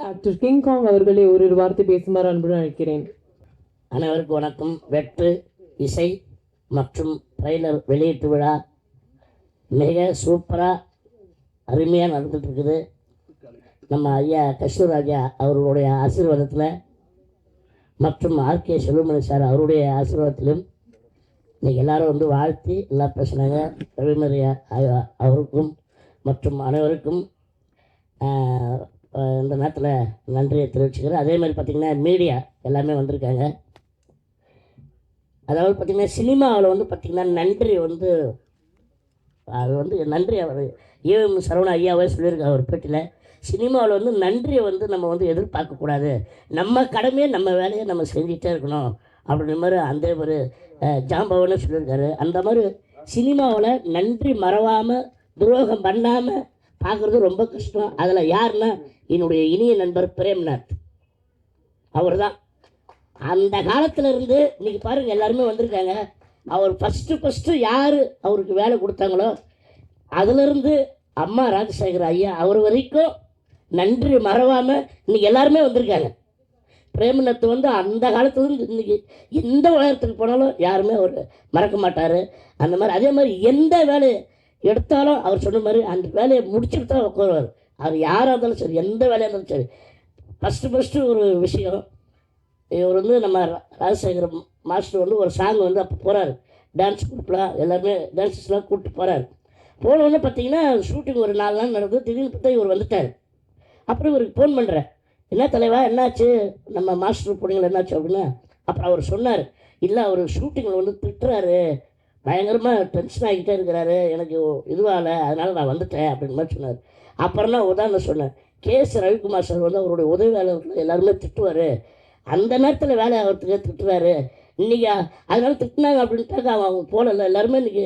Actor king காங் அவர்களே ஒரு வார்த்தை பேசுமாறு அன்புடன் அழைக்கிறேன். அனைவருக்கும் வணக்கம். வெற்று இசை மற்றும் ட்ரைலர் வெளியீட்டு விழா மிக சூப்பராக அருமையாக நடந்துகிட்ருக்குது. நம்ம ஐயா கஸ்தூர் ஐயா அவர்களுடைய ஆசீர்வாதத்தில் மற்றும் ஆர்கே செல்வமணி சார் அவருடைய ஆசீர்வாதத்திலும் இன்றைக்கி எல்லோரும் வந்து வாழ்த்தி எல்லாம் பேசினாங்க. ரவிமரி அவருக்கும் மற்றும் அனைவருக்கும் இந்த நேரத்தில் நன்றியை தெரிவிச்சுக்கிறேன். அதே மாதிரி பார்த்திங்கன்னா மீடியா எல்லாமே வந்திருக்காங்க. அதாவது பார்த்திங்கன்னா சினிமாவில் வந்து பார்த்திங்கன்னா நன்றி வந்து அது வந்து நன்றி அவர் ஏஎம் சரவண ஐயாவே சொல்லியிருக்காரு ஒரு பேட்டியில். சினிமாவில் வந்து நன்றியை வந்து நம்ம வந்து எதிர்பார்க்கக்கூடாது, நம்ம கடமையை நம்ம வேலையை நம்ம செஞ்சுட்டே இருக்கணும் அப்படின்ற மாதிரி அந்த ஒரு ஜாம்பவனே சொல்லியிருக்காரு. அந்த மாதிரி சினிமாவில் நன்றி மறவாமல் துரோகம் பண்ணாமல் பார்க்குறது ரொம்ப கஷ்டம். அதில் யாருன்னா என்னுடைய இனிய நண்பர் பிரேம்நாத். அவர் தான் அந்த காலத்தில் இருந்து இன்றைக்கி பாருங்கள் எல்லாருமே வந்திருக்காங்க. அவர் ஃபஸ்ட்டு யார் அவருக்கு வேலை கொடுத்தாங்களோ அதிலிருந்து அம்மா ராஜசேகர் ஐயா அவர் வரைக்கும் நன்றி மறவாமல் இன்றைக்கி எல்லாருமே வந்திருக்காங்க. பிரேமநாத் வந்து அந்த காலத்துலேருந்து இன்றைக்கி எந்த உலகத்துக்கு போனாலும் யாருமே அவர் மறக்க மாட்டார். அந்த மாதிரி அதே மாதிரி எந்த வேலையை எடுத்தாலும் அவர் சொன்ன மாதிரி அந்த வேலையை முடிச்சுட்டு தான் உட்காருவார். அவர் யாராக இருந்தாலும் சரி, எந்த வேலையாக இருந்தாலும் சரி. ஃபஸ்ட்டு ஒரு விஷயம், இவர் வந்து நம்ம ராஜசேகர் மாஸ்டர் வந்து ஒரு சாங் வந்து அப்போ போகிறாரு, டான்ஸ் குரூப்லாம் எல்லாருமே டான்ஸஸ்லாம் கூப்பிட்டு போகிறாரு. போனோடனே பார்த்தீங்கன்னா ஷூட்டிங் ஒரு 4 நாள் நடந்தது. திடீர்னு பார்த்தா இவர் வந்துட்டார். அப்புறம் இவருக்கு ஃபோன் பண்ணுறேன், என்ன தலைவா என்னாச்சு, நம்ம மாஸ்டர் போனீங்களா என்னாச்சு அப்படின்னா. அப்புறம் அவர் சொன்னார், இல்லை அவர் ஷூட்டிங்கில் வந்து திட்டுறாரு, பயங்கரமாக டென்ஷன் ஆகிட்டே இருக்கிறாரு, எனக்கு இதுவாகலை, அதனால் நான் வந்துட்டேன் அப்படின்னு மாதிரி சொன்னார். அப்புறம் நான் உதாரணம் சொன்னேன், கேஎஸ் ரவிக்குமார் சார் வந்து அவருடைய உதவியாளர்கள் எல்லாருமே திட்டுவார், அந்த நேரத்தில் வேலை ஆகிறதுக்கு திட்டுறாரு, இன்றைக்கி அதனால திட்டினாங்க அப்படின்ட்டாக்க அவங்க போகல, எல்லாருமே இன்றைக்கி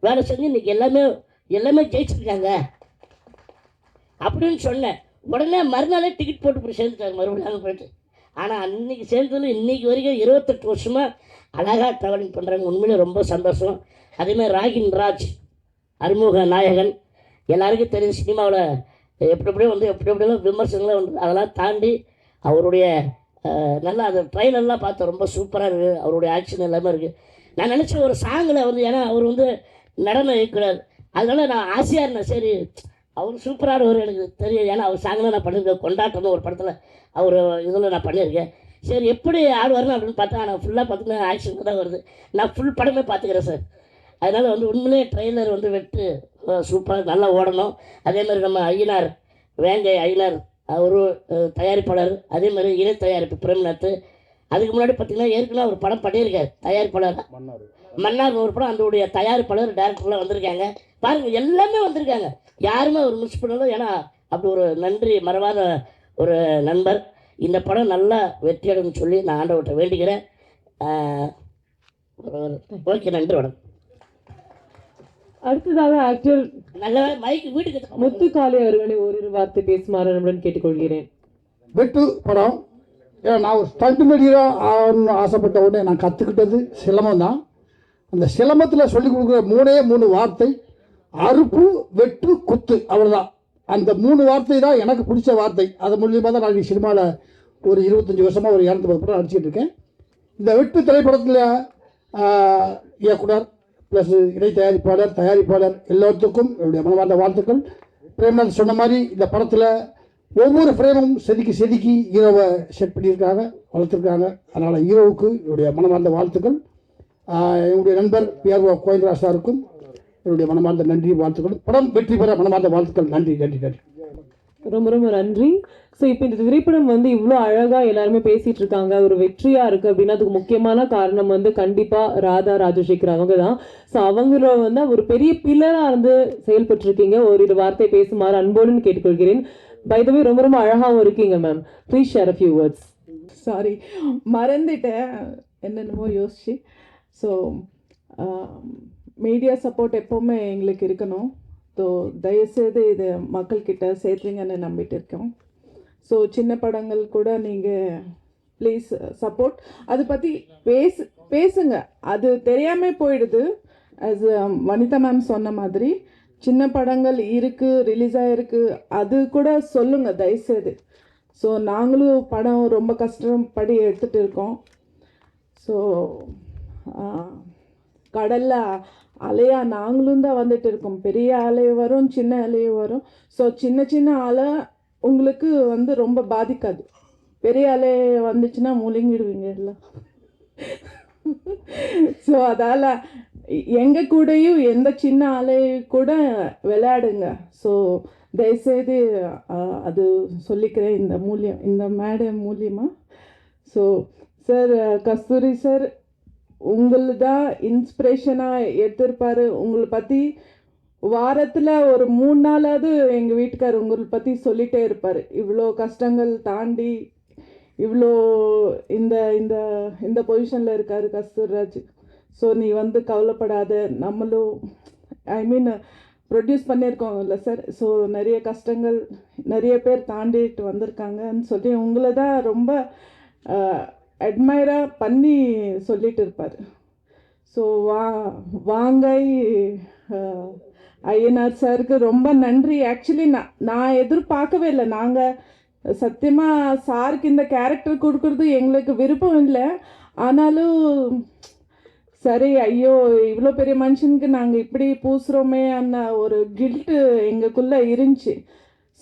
வேலை செஞ்சு இன்றைக்கி எல்லாமே ஜெயிச்சிருக்காங்க அப்படின்னு சொன்னேன். உடனே மறுநாளே டிக்கெட் போட்டு போய் சேர்ந்துட்டாங்க மறுபடியும் அங்கே போயிட்டு. ஆனால் அன்றைக்கி சேர்ந்ததில் இன்றைக்கி வரைக்கும் 28 வருஷமாக அழகாக ட்ராவலிங் பண்ணுறாங்க. உண்மையிலே ரொம்ப சந்தோஷம். அதேமாதிரி ராகின் ராஜ் அறிமுக நாயகன், எல்லாருக்கும் தெரியும் சினிமாவில் எப்படியோ வந்து எப்படியெல்லாம் விமர்சனங்களாக வந்து அதெல்லாம் தாண்டி அவருடைய நல்லா அந்த ட்ரைலர்லாம் பார்த்து ரொம்ப சூப்பராக இருக்குது. அவருடைய ஆக்ஷன் எல்லாமே இருக்குது. நான் நினச்சேன் ஒரு சாங்கில் வந்து, ஏன்னா அவர் வந்து நடனம் இருக்கிறார், அதனால் நான் ஆசையாக இருந்தேன். சரி அவர் சூப்பரானவர் எனக்கு தெரியும், ஏன்னா அவர் சாங்லாம் நான் பண்ணியிருக்கேன். கொண்டாட்டம்னு ஒரு படத்தில் அவர் இதில் நான் பண்ணியிருக்கேன். சரி எப்படி ஆடுவார்னு அப்படின்னு பார்த்தா நான் ஃபுல்லாக பார்த்தீங்கன்னா ஆக்ஷன் தான் வருது. நான் ஃபுல் படமே பார்த்துக்கிறேன் சார். அதனால் வந்து உண்மையிலே ட்ரெய்லர் வந்து வெட்டு சூப்பராக நல்லா ஓடணும். அதேமாதிரி நம்ம ஐயனார் வேங்கை ஐயனார் அவரு தயாரிப்பாளர், அதே மாதிரி இணை தயாரிப்பு பிரேம்நாத். அதுக்கு முன்னாடி பார்த்தீங்கன்னா ஏற்கனவே அவர் படம் பண்ணியிருக்காரு, தயாரிப்பாளர் மன்னார் ஒரு படம், அதோடைய தயாரிப்பாளர் டேரக்டர்லாம் வந்திருக்காங்க. பாருங்கள் எல்லாமே வந்திருக்காங்க, யாருமே அவர் மிஸ் பண்ணணும். ஏன்னா அப்படி ஒரு நன்றி மறவாத ஒரு நண்பர். இந்த படம் நல்லா வெற்றியடைன்னு சொல்லி நான் ஆண்டவர்கிட்ட வேண்டிக்கிறேன். ஓகே, நன்றி மேடம். அடுத்ததாக ஆக்டர் நல்ல மைக்கு வீட்டுக்கு முத்துக்காளி அவர்களை ஓரிரு வார்த்தை பேசுமாறு நம்முடன் கேட்டுக்கொள்கிறேன். வெட்டு படம், ஏன்னா நான் ஒரு ஸ்டண்ட் நடிகராக ஆகணும்னு ஆசைப்பட்ட உடனே நான் கற்றுக்கிட்டது சிலம்பம் தான். அந்த சிலம்பத்தில் சொல்லிக் கொடுக்குற 3 வார்த்தை, அறுப்பு வெட்டு குத்து, அவ்வளோதான். அந்த 3 வார்த்தை தான் எனக்கு பிடிச்ச வார்த்தை. அது மூலியமாக தான் நான் சினிமாவில் ஒரு 25 வருஷமாக ஒரு 250 படம் நடிச்சிட்டு இருக்கேன். இந்த வெட்டு திரைப்படத்தில் இயக்குனர் ப்ளஸ் இணை தயாரிப்பாளர் எல்லோருக்கும் என்னுடைய மனமார்ந்த வாழ்த்துக்கள். பிரேம்நாத் சொன்ன மாதிரி இந்த படத்தில் ஒவ்வொரு ஃப்ரேமும் செதுக்கி ஹீரோவை செட் பண்ணியிருக்காங்க, வளர்த்துருக்காங்க. அதனால் ஹீரோவுக்கு என்னுடைய மனமார்ந்த வாழ்த்துக்கள். என்னுடைய நண்பர் பிஆர்ஓ கோவிந்தராஜ் சாருக்கும் என்னுடைய மனமார்ந்த நன்றி வாழ்த்துக்கள். படம் வெற்றி பெற மனமார்ந்த வாழ்த்துக்கள். நன்றி நன்றி நன்றி. ரொம்ப ரொம்ப நன்றி. ஸோ இப்போ இந்த திரைப்படம் வந்து இவ்வளோ அழகாக எல்லாருமே பேசிகிட்டு இருக்காங்க, ஒரு வெற்றியாக இருக்குது அப்படின்னா அதுக்கு முக்கியமான காரணம் வந்து கண்டிப்பாக ராதா ராஜசேகர் அவங்க தான். ஸோ அவங்கள வந்து ஒரு பெரிய பில்லராக இருந்து செயல்பட்டுருக்கீங்க. ஒரு வார்த்தை பேசுமாறு அன்போடுன்னு கேட்டுக்கொள்கிறேன். பை த வே ரொம்ப ரொம்ப அழகாகவும் இருக்கீங்க ma'am. Please share a few words. Sorry, மறந்துட்டேன் என்னென்னமோ யோசிச்சு. ஸோ மீடியா சப்போர்ட் எப்போவுமே எங்களுக்கு இருக்கணும். ஸோ தயவுசெய்து இது மக்கள்கிட்ட சேர்த்துங்கன்னு நம்பிட்டு இருக்கோம். ஸோ சின்ன படங்கள் கூட நீங்கள் ப்ளீஸ் சப்போர்ட். அதை பற்றி பேசுங்க, அது தெரியாமல் போயிடுது. ஆஸ் வனிதா மேம் சொன்ன மாதிரி சின்ன படங்கள் இருக்குது, ரிலீஸ் ஆகிருக்கு, அது கூட சொல்லுங்கள் தயவுசெய்து. ஸோ நாங்களும் படம் ரொம்ப கஷ்டப்படி எடுத்துகிட்டு இருக்கோம். ஸோ கடலில் அலையா நாங்களும் தான் வந்துட்டு இருக்கோம். பெரிய அலை வரும், சின்ன அலையும் வரும். ஸோ சின்ன அலை உங்களுக்கு வந்து ரொம்ப பாதிக்காது. பெரிய அலை வந்துச்சுன்னா முழுங்கிடுவீங்க எல்லாம். ஸோ அதால் எங்கள் கூடயும் எந்த சின்ன அலை கூட விளையாடுங்க. ஸோ தயவுசெய்து அது சொல்லிக்கிறேன் இந்த மேடை மூலியமாக. ஸோ சார், கஸ்தூரி சார் உங்களை தான் இன்ஸ்பிரேஷனாக எடுத்திருப்பார். உங்களை பற்றி வாரத்தில் ஒரு 3 நாளாவது எங்கள் வீட்டுக்கார் உங்களை பற்றி சொல்லிகிட்டே இருப்பார். இவ்வளோ கஷ்டங்கள் தாண்டி இவ்வளோ இந்த இந்த இந்த பொசிஷனில் இருக்கார் கஸ்தூர்ராஜ். ஸோ நீ வந்து கவலைப்படாத, நம்மளும் ஐ மீன் ப்ரொடியூஸ் பண்ணியிருக்கோம்ல சார். ஸோ நிறைய கஷ்டங்கள் நிறைய பேர் தாண்டிட்டு வந்திருக்காங்கன்னு சொல்லி உங்களை தான் ரொம்ப அட்மைராக பண்ணி சொல்லிட்டு இருப்பார். ஸோ வாங்கை ஐயனார் சாருக்கு ரொம்ப நன்றி. ஆக்சுவலி நான் எதிர்பார்க்கவே இல்லை. நாங்கள் சத்தியமாக சாருக்கு இந்த கேரக்டர் கொடுக்குறது எங்களுக்கு விருப்பம் இல்லை. ஆனாலும் சரி, ஐயோ இவ்வளோ பெரிய மனுஷனுக்கு நாங்கள் இப்படி பூசுகிறோமே அన్న ஒரு கில்ட்டு எங்களுக்குள்ளே இருந்துச்சு.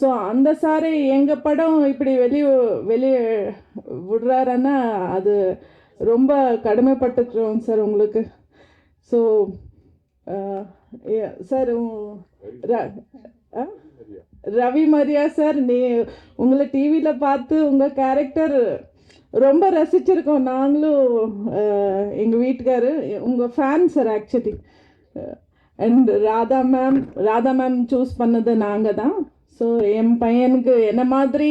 ஸோ அந்த சாரை எங்கள் படம் இப்படி வெளியே விடுறாருன்னா அது ரொம்ப கடமைப்பட்டுக்கிறோம் சார் உங்களுக்கு. So sir Ravi Maria sir, உங்களை டிவியில் பார்த்து உங்கள் கேரக்டர் ரொம்ப ரசிச்சிருக்கோம் நாங்களும். எங்கள் வீட்டுக்காரு உங்கள் fan sir actually. And Radha ma'am choose பண்ணது நாங்கள் தான். ஸோ என் பையனுக்கு என்ன மாதிரி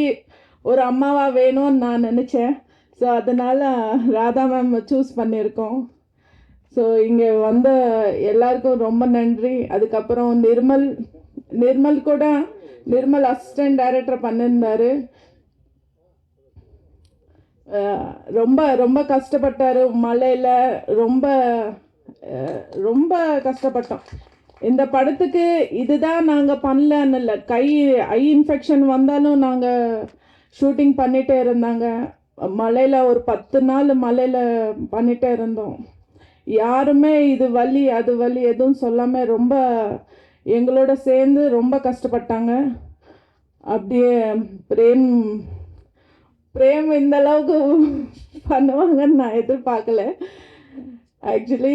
ஒரு அம்மாவாக வேணும்னு நான் நினச்சேன். ஸோ அதனால் ராதா மேம் சூஸ் பண்ணியிருக்கோம். ஸோ இங்கே வந்த எல்லாருக்கும் ரொம்ப நன்றி. அதுக்கப்புறம் நிர்மல் அசிஸ்டன்ட் டைரக்டர் பண்ணியிருந்தார். ரொம்ப ரொம்ப கஷ்டப்பட்டார் மழையில். ரொம்ப கஷ்டப்பட்டோம். இந்த படத்துக்கு இதுதான் நாங்கள் பண்ணலன்னு இல்லை, ஐ இன்ஃபெக்ஷன் வந்தாலும் நாங்கள் ஷூட்டிங் பண்ணிகிட்டே இருந்தாங்க. மழையில் ஒரு 10 நாள் மழையில் பண்ணிகிட்டே இருந்தோம். யாருமே இது வலி அது வலி எதுவும் சொல்லாமல் ரொம்ப எங்களோட சேர்ந்து ரொம்ப கஷ்டப்பட்டாங்க. அப்படியே பிரேம் இந்த அளவுக்கு பண்ணுவாங்கன்னு நான் எதிர்பார்க்கல. ஆக்சுவலி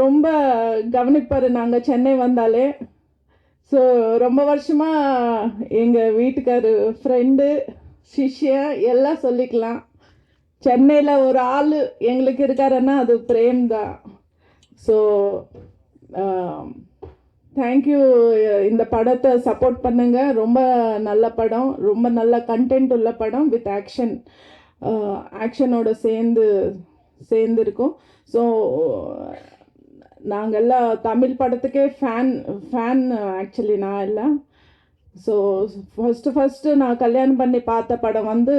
ரொம்ப கவனிப்பார் நாங்கள் சென்னை வந்தாலே. ஸோ ரொம்ப வருஷமாக எங்கள் வீட்டுக்காரு ஃப்ரெண்டு சிஷ்யன் எல்லாம் சொல்லிக்கலாம். சென்னையில் ஒரு ஆள் எங்களுக்கு இருக்காருன்னா அது பிரேம் தான். So thank you. இந்த படத்தை சப்போர்ட் பண்ணுங்கள். ரொம்ப நல்ல படம், ரொம்ப நல்ல கண்டென்ட் உள்ள படம் வித் ஆக்ஷனோட சேர்ந்து இருக்கும். ஸோ நாங்கள்லாம் தமிழ் படத்துக்கே ஃபேன் ஆக்சுவலி நான் எல்லாம். ஸோ ஃபஸ்ட்டு நான் கல்யாணம் பண்ணி பார்த்த படம் வந்து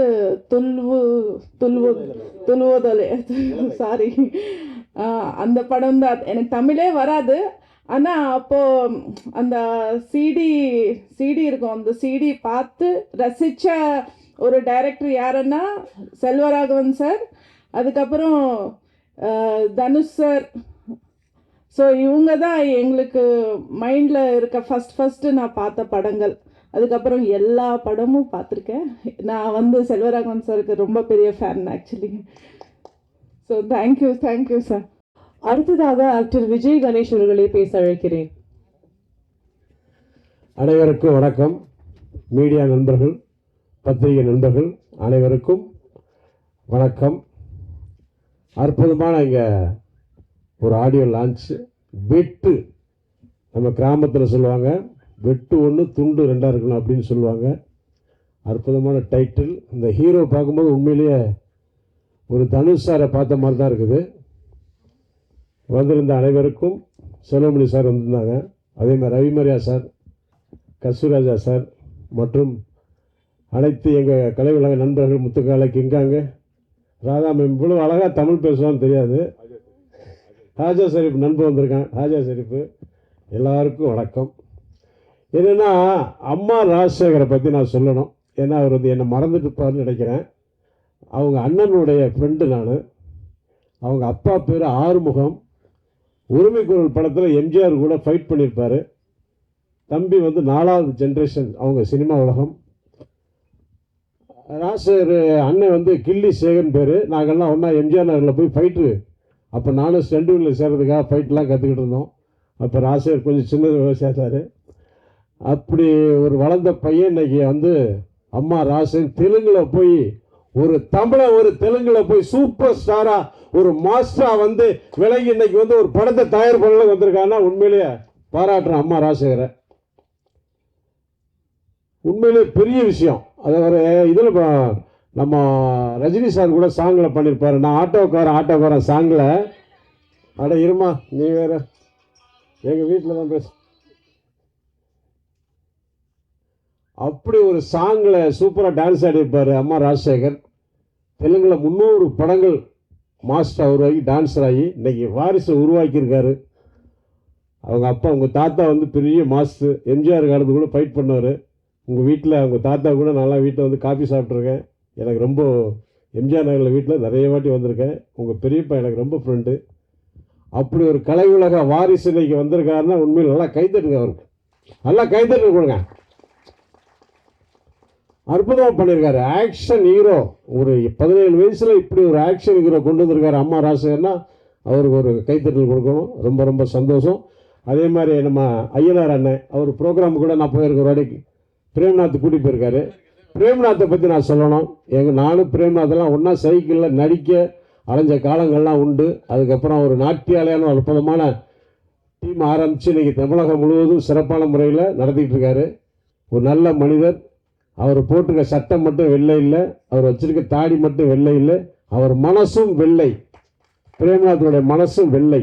துள்ளுவதலே சாரி, அந்த படம் தான். எனக்கு தமிழே வராது. ஆனால் அப்போது அந்த சிடி இருக்கும், அந்த சிடி பார்த்து ரசித்த ஒரு டைரக்டர் யாருன்னா செல்வராகவன் சார், அதுக்கப்புறம் தனுஷ் சார். ஸோ இவங்க தான் எங்களுக்கு மைண்டில் இருக்க ஃபஸ்ட்டு நான் பார்த்த படங்கள். அதுக்கப்புறம் எல்லா படமும் பார்த்துருக்கேன். நான் வந்து செல்வராகவன் சாருக்கு ரொம்ப பெரிய fan actually. So thank you sir. அடுத்ததாக ஆக்டர் விஜய் கணேஷ் அவர்களை பேச அழைக்கிறேன். அனைவருக்கும் வணக்கம். மீடியா நண்பர்கள், பத்திரிகை நண்பர்கள் அனைவருக்கும் வணக்கம். அற்புதமான இங்கே ஒரு ஆடியோ லான்ச். வெட்டு, நம்ம கிராமத்தில் சொல்லுவாங்க வெட்டு 1 துண்டு 2 இருக்கணும் அப்படின்னு சொல்லுவாங்க. அற்புதமான டைட்டில். இந்த ஹீரோ பார்க்கும்போது உண்மையிலேயே ஒரு தனுஷ் சாரை பார்த்த மாதிரி தான் இருக்குது. வந்திருந்த அனைவருக்கும், செல்வமணி சார் வந்திருந்தாங்க, அதே மாதிரி ரவிமரியா சார், கஸ்தூராஜா சார் மற்றும் அனைத்து எங்கள் கலை உலக நண்பர்கள், முத்துக்காலை கிங்காங்க, ராதா மேம். இவ்வளோ அழகாக தமிழ் பேசுவான்னு தெரியாது. ராஜா ஷெரீப் நண்பர் வந்திருக்கான், ராஜா ஷெரீப்பு. எல்லாருக்கும் வணக்கம். என்னென்னா அம்மா ராஜசேகரை பற்றி நான் சொல்லணும். ஏன்னா அவர் வந்து என்னை மறந்துட்டு இருப்பார்னு நினைக்கிறேன். அவங்க அண்ணனுடைய ஃப்ரெண்டு நான். அவங்க அப்பா பேர் ஆறுமுகம். உரிமை குரல் படத்தில் எம்ஜிஆர் கூட ஃபைட் பண்ணியிருப்பார். தம்பி வந்து 4வது ஜென்ரேஷன் அவங்க சினிமா உலகம். ராஜசேகர் அண்ணன் வந்து கில்லி சேகர்னு பேர். நாங்கள்லாம் ஒன்றா எம்ஜிஆர் நகரில் போய் ஃபைட்டு, அப்போ நானும் ஸ்டெண்டுவில் சேர்றதுக்காக ஃபைட்லாம் கற்றுக்கிட்டு இருந்தோம். அப்போ ராஜசேகர் கொஞ்சம் சின்னதாக சேர்த்தார். அப்படி ஒரு வளர்ந்த பையன் இன்னைக்கு வந்து அம்மா ராஜசேகர் தெலுங்கில் போய் ஒரு தெலுங்கில் போய் சூப்பர் ஸ்டாராக ஒரு மாஸ்டராக வந்து விலகி இன்னைக்கு வந்து ஒரு படத்தை தயார் பண்ணல வந்திருக்காங்கன்னா உண்மையிலேயே பாராட்டுறேன் அம்மா ராஜசேகரை. உண்மையிலே பெரிய விஷயம். அதை ஒரு இதில் நம்ம ரஜினி சார் கூட சாங்கில் பண்ணியிருப்பாரு. நான் ஆட்டோக்காரன் சாங்கில் அட இருமா நீ வேற எங்கள் வீட்டில் தான் பேச அப்படி ஒரு சாங்கில் சூப்பராக டான்ஸ் ஆடியிருப்பார் அம்மா ராஜசேகர். தெலுங்கில் 300 படங்கள் மாஸ்டர் உருவாகி டான்ஸர் ஆகி இன்னைக்கு வாரிசை உருவாக்கியிருக்காரு. அவங்க அப்பா உங்கள் தாத்தா வந்து பெரிய மாஸ்டர். எம்ஜிஆர் காலத்து கூட ஃபைட் பண்ணவர். உங்கள் வீட்டில் அவங்க தாத்தா கூட நல்லா வீட்டில் வந்து காஃபி சாப்பிட்ருக்கேன். எனக்கு ரொம்ப எம்ஜிஆர் நகரில் வீட்டில் நிறைய வாட்டி வந்திருக்கேன். உங்கள் பெரியப்பா எனக்கு ரொம்ப ஃப்ரெண்டு. அப்படி ஒரு கலை உலக வாரிசு இன்னைக்கு வந்திருக்காருன்னா உண்மையில் நல்லா கைத்தட்டுங்க அவருக்கு. நல்லா கைத்தட்டு கொடுங்க. அற்புதமாக பண்ணியிருக்காரு. Action hero. ஒரு 17 வயசில் இப்படி ஒரு ஆக்ஷன் ஹீரோ கொண்டு வந்திருக்காரு அம்மா ராஜசேகர்னா அவருக்கு ஒரு கைத்தட்டல் கொடுக்கணும். ரொம்ப ரொம்ப சந்தோஷம். அதே மாதிரி நம்ம ஐயனார் அண்ணன் அவர் ப்ரோக்ராம் கூட நான் போயிருக்கிற வாடிக்கு பிரேம்நாத் கூட்டிகிட்டு போயிருக்காரு. பிரேம்நாத்தை பற்றி நான் சொல்லணும். நானும் பிரேம்நாத்தெல்லாம் ஒன்றா சைக்கிளில் நடிக்க அலைஞ்ச காலங்கள்லாம் உண்டு. அதுக்கப்புறம் ஒரு நாட்டியாலயான ஒரு அற்புதமான டீம் ஆரம்பித்து இன்றைக்கி தமிழகம் முழுவதும் சிறப்பான முறையில் நடத்திக்கிட்டு இருக்காரு. ஒரு நல்ல மனிதர். அவர் போட்டிருக்க சட்டம் மட்டும் வெள்ளை இல்லை, அவர் வச்சிருக்க தாடி மட்டும் வெள்ளை இல்லை, அவர் மனசும் வெள்ளை. பிரேம்நாத்தனுடைய மனசும் வெள்ளை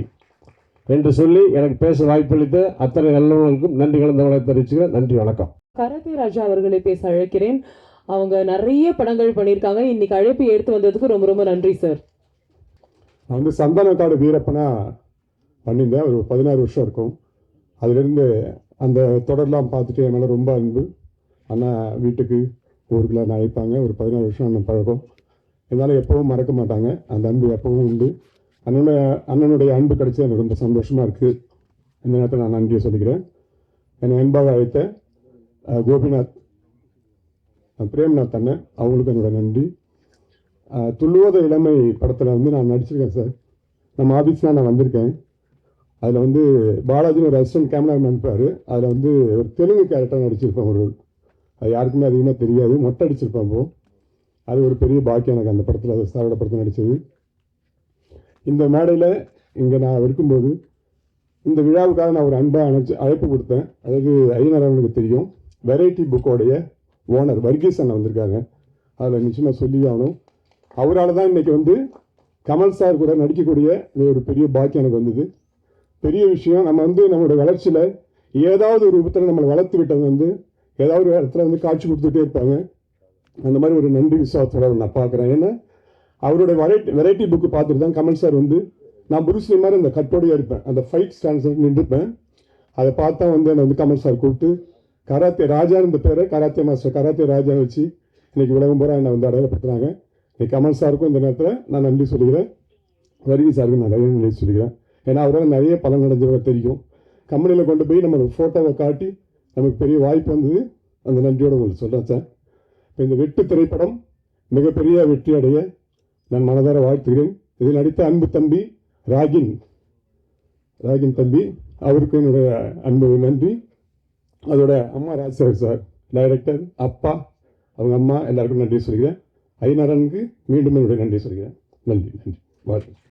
என்று சொல்லி எனக்கு பேச வாய்ப்பளித்த அத்தனை நல்லவர்களுக்கும் நன்றி கலந்த வணக்கம் தெரிவிச்சுக்கிறேன். நன்றி, வணக்கம். கராத்தே ராஜா அவர்களை பேச அழைக்கிறேன். அவங்க நிறைய படங்கள் பண்ணியிருக்காங்க. இன்னைக்கு அழைப்பு எடுத்து வந்ததுக்கு ரொம்ப ரொம்ப நன்றி சார். நான் வந்து சந்தனக்காடு வீரப்பனா பண்ணியிருந்தேன். ஒரு 16 வருஷம் இருக்கும். அதிலிருந்து அந்த தொடர்லாம் பார்த்துட்டு என் மேலே ரொம்ப அன்பு. அண்ணா வீட்டுக்கு ஊருக்குலாம் அழைப்பாங்க. ஒரு 16 வருஷம் அண்ணன் பழக்கம். இருந்தாலும் எப்பவும் மறக்க மாட்டாங்க. அந்த அன்பு எப்பவும் உண்டு. அண்ணனுடைய அன்பு கிடைச்சி எனக்கு ரொம்ப சந்தோஷமாக இருக்குது. இந்த நேரத்தில் நான் நன்றியை சொல்லிக்கிறேன். என்னை அன்பாக அழைத்த கோபிநாத், பிரேம்நாத் அண்ணன், அவங்களுக்கு என்னோட நன்றி. துள்ளுவத இளமை படத்தில் வந்து நான் நடிச்சிருக்கேன் சார். நம்ம ஆஃபீஸ்லாம் நான் வந்திருக்கேன். அதில் வந்து பாலாஜின்னு ஒரு அசிஸ்டன்ட் கேமராமேன் இருப்பார். அதில் வந்து ஒரு தெலுங்கு கேரக்டர் நடிச்சிருப்பேன். ஒரு அது யாருக்குமே அதிகமாக தெரியாது. மொட்டை அடிச்சிருப்பேன். அப்போ அது ஒரு பெரிய பாக்கியம் எனக்கு அந்த படத்தில், அது சாரோட படத்தில் நடித்தது. இந்த மேடையில் இங்கே நான் இருக்கும்போது இந்த விழாவுக்காக நான் ஒரு அன்பாக அழைப்பு கொடுத்தேன். அதாவது ஐயனார் அவனுக்கு தெரியும், வெரைட்டி புக்கோடைய ஓனர் வர்கீஸ் அண்ணன் வந்திருக்காங்க. அதில் நிச்சயமாக சொல்லி ஆகணும். அவரால் தான் இன்றைக்கி வந்து கமல் சார் கூட நடிக்கக்கூடிய ஒரு பெரிய பாக்கியம் எனக்கு வந்தது. பெரிய விஷயம். நம்ம வந்து நம்மளோட வளர்ச்சியில் ஏதாவது ஒரு ரூபத்தில் நம்மளை வளர்த்து விட்டவங்க வந்து ஏதாவது ஒரு இடத்துல வந்து காட்சி கொடுத்துட்டே இருப்பாங்க. அந்த மாதிரி ஒரு நன்றி விசுவாசத்தோட நான் பார்க்குறேன். ஏன்னா அவரோட வெரைட்டி புக்கு பார்த்துட்டு தான் கமல் சார் வந்து நான் புருஸ்லி மாதிரி அந்த கட்டோடையாக இருப்பேன். அந்த ஃபைட் ஸ்டாண்ட்ஸ் நின்றுப்பேன். அதை பார்த்தா வந்து என்னை வந்து கமல் சார் கூப்பிட்டு கராத்தே ராஜான்னு இந்த பேரை கராத்தே மாஸ்டர் கராத்தே ராஜா வச்சு இன்றைக்கி உலகம் பூரா என்னை வந்து அடையாளப்படுத்துகிறாங்க. இன்னைக்கு கமல் சாருக்கும் இந்த நேரத்தில் நான் நன்றி சொல்லிக்கிறேன். வரிகி சாருக்கும் நான் நிறைய நன்றி சொல்லிக்கிறேன். ஏன்னா அவரால் நிறைய பலன் அடைஞ்சவங்க தெரியும். கம்பெனியில் கொண்டு போய் நம்ம ஃபோட்டோவை காட்டி நமக்கு பெரிய வாய்ப்பு வந்தது. அந்த நன்றியோடு உங்களுக்கு சொல்கிறேன் சார். இப்போ இந்த வெட்டு திரைப்படம் மிகப்பெரிய வெற்றி அடைய நான் மனதார வாழ்த்துகிறேன். இதில் நடித்த அன்பு தம்பி ராகின் தம்பி, அவருக்கு என்னுடைய அன்பு நன்றி. அதோட அம்மா ராஜசேகர் சார், டைரக்டர், அப்பா, அவங்க அம்மா எல்லாருக்கும் நன்றி சொல்கிறேன். ஐயனாரனுக்கு மீண்டும் என்னுடைய நன்றி சொல்கிறேன். நன்றி வாழ்த்து.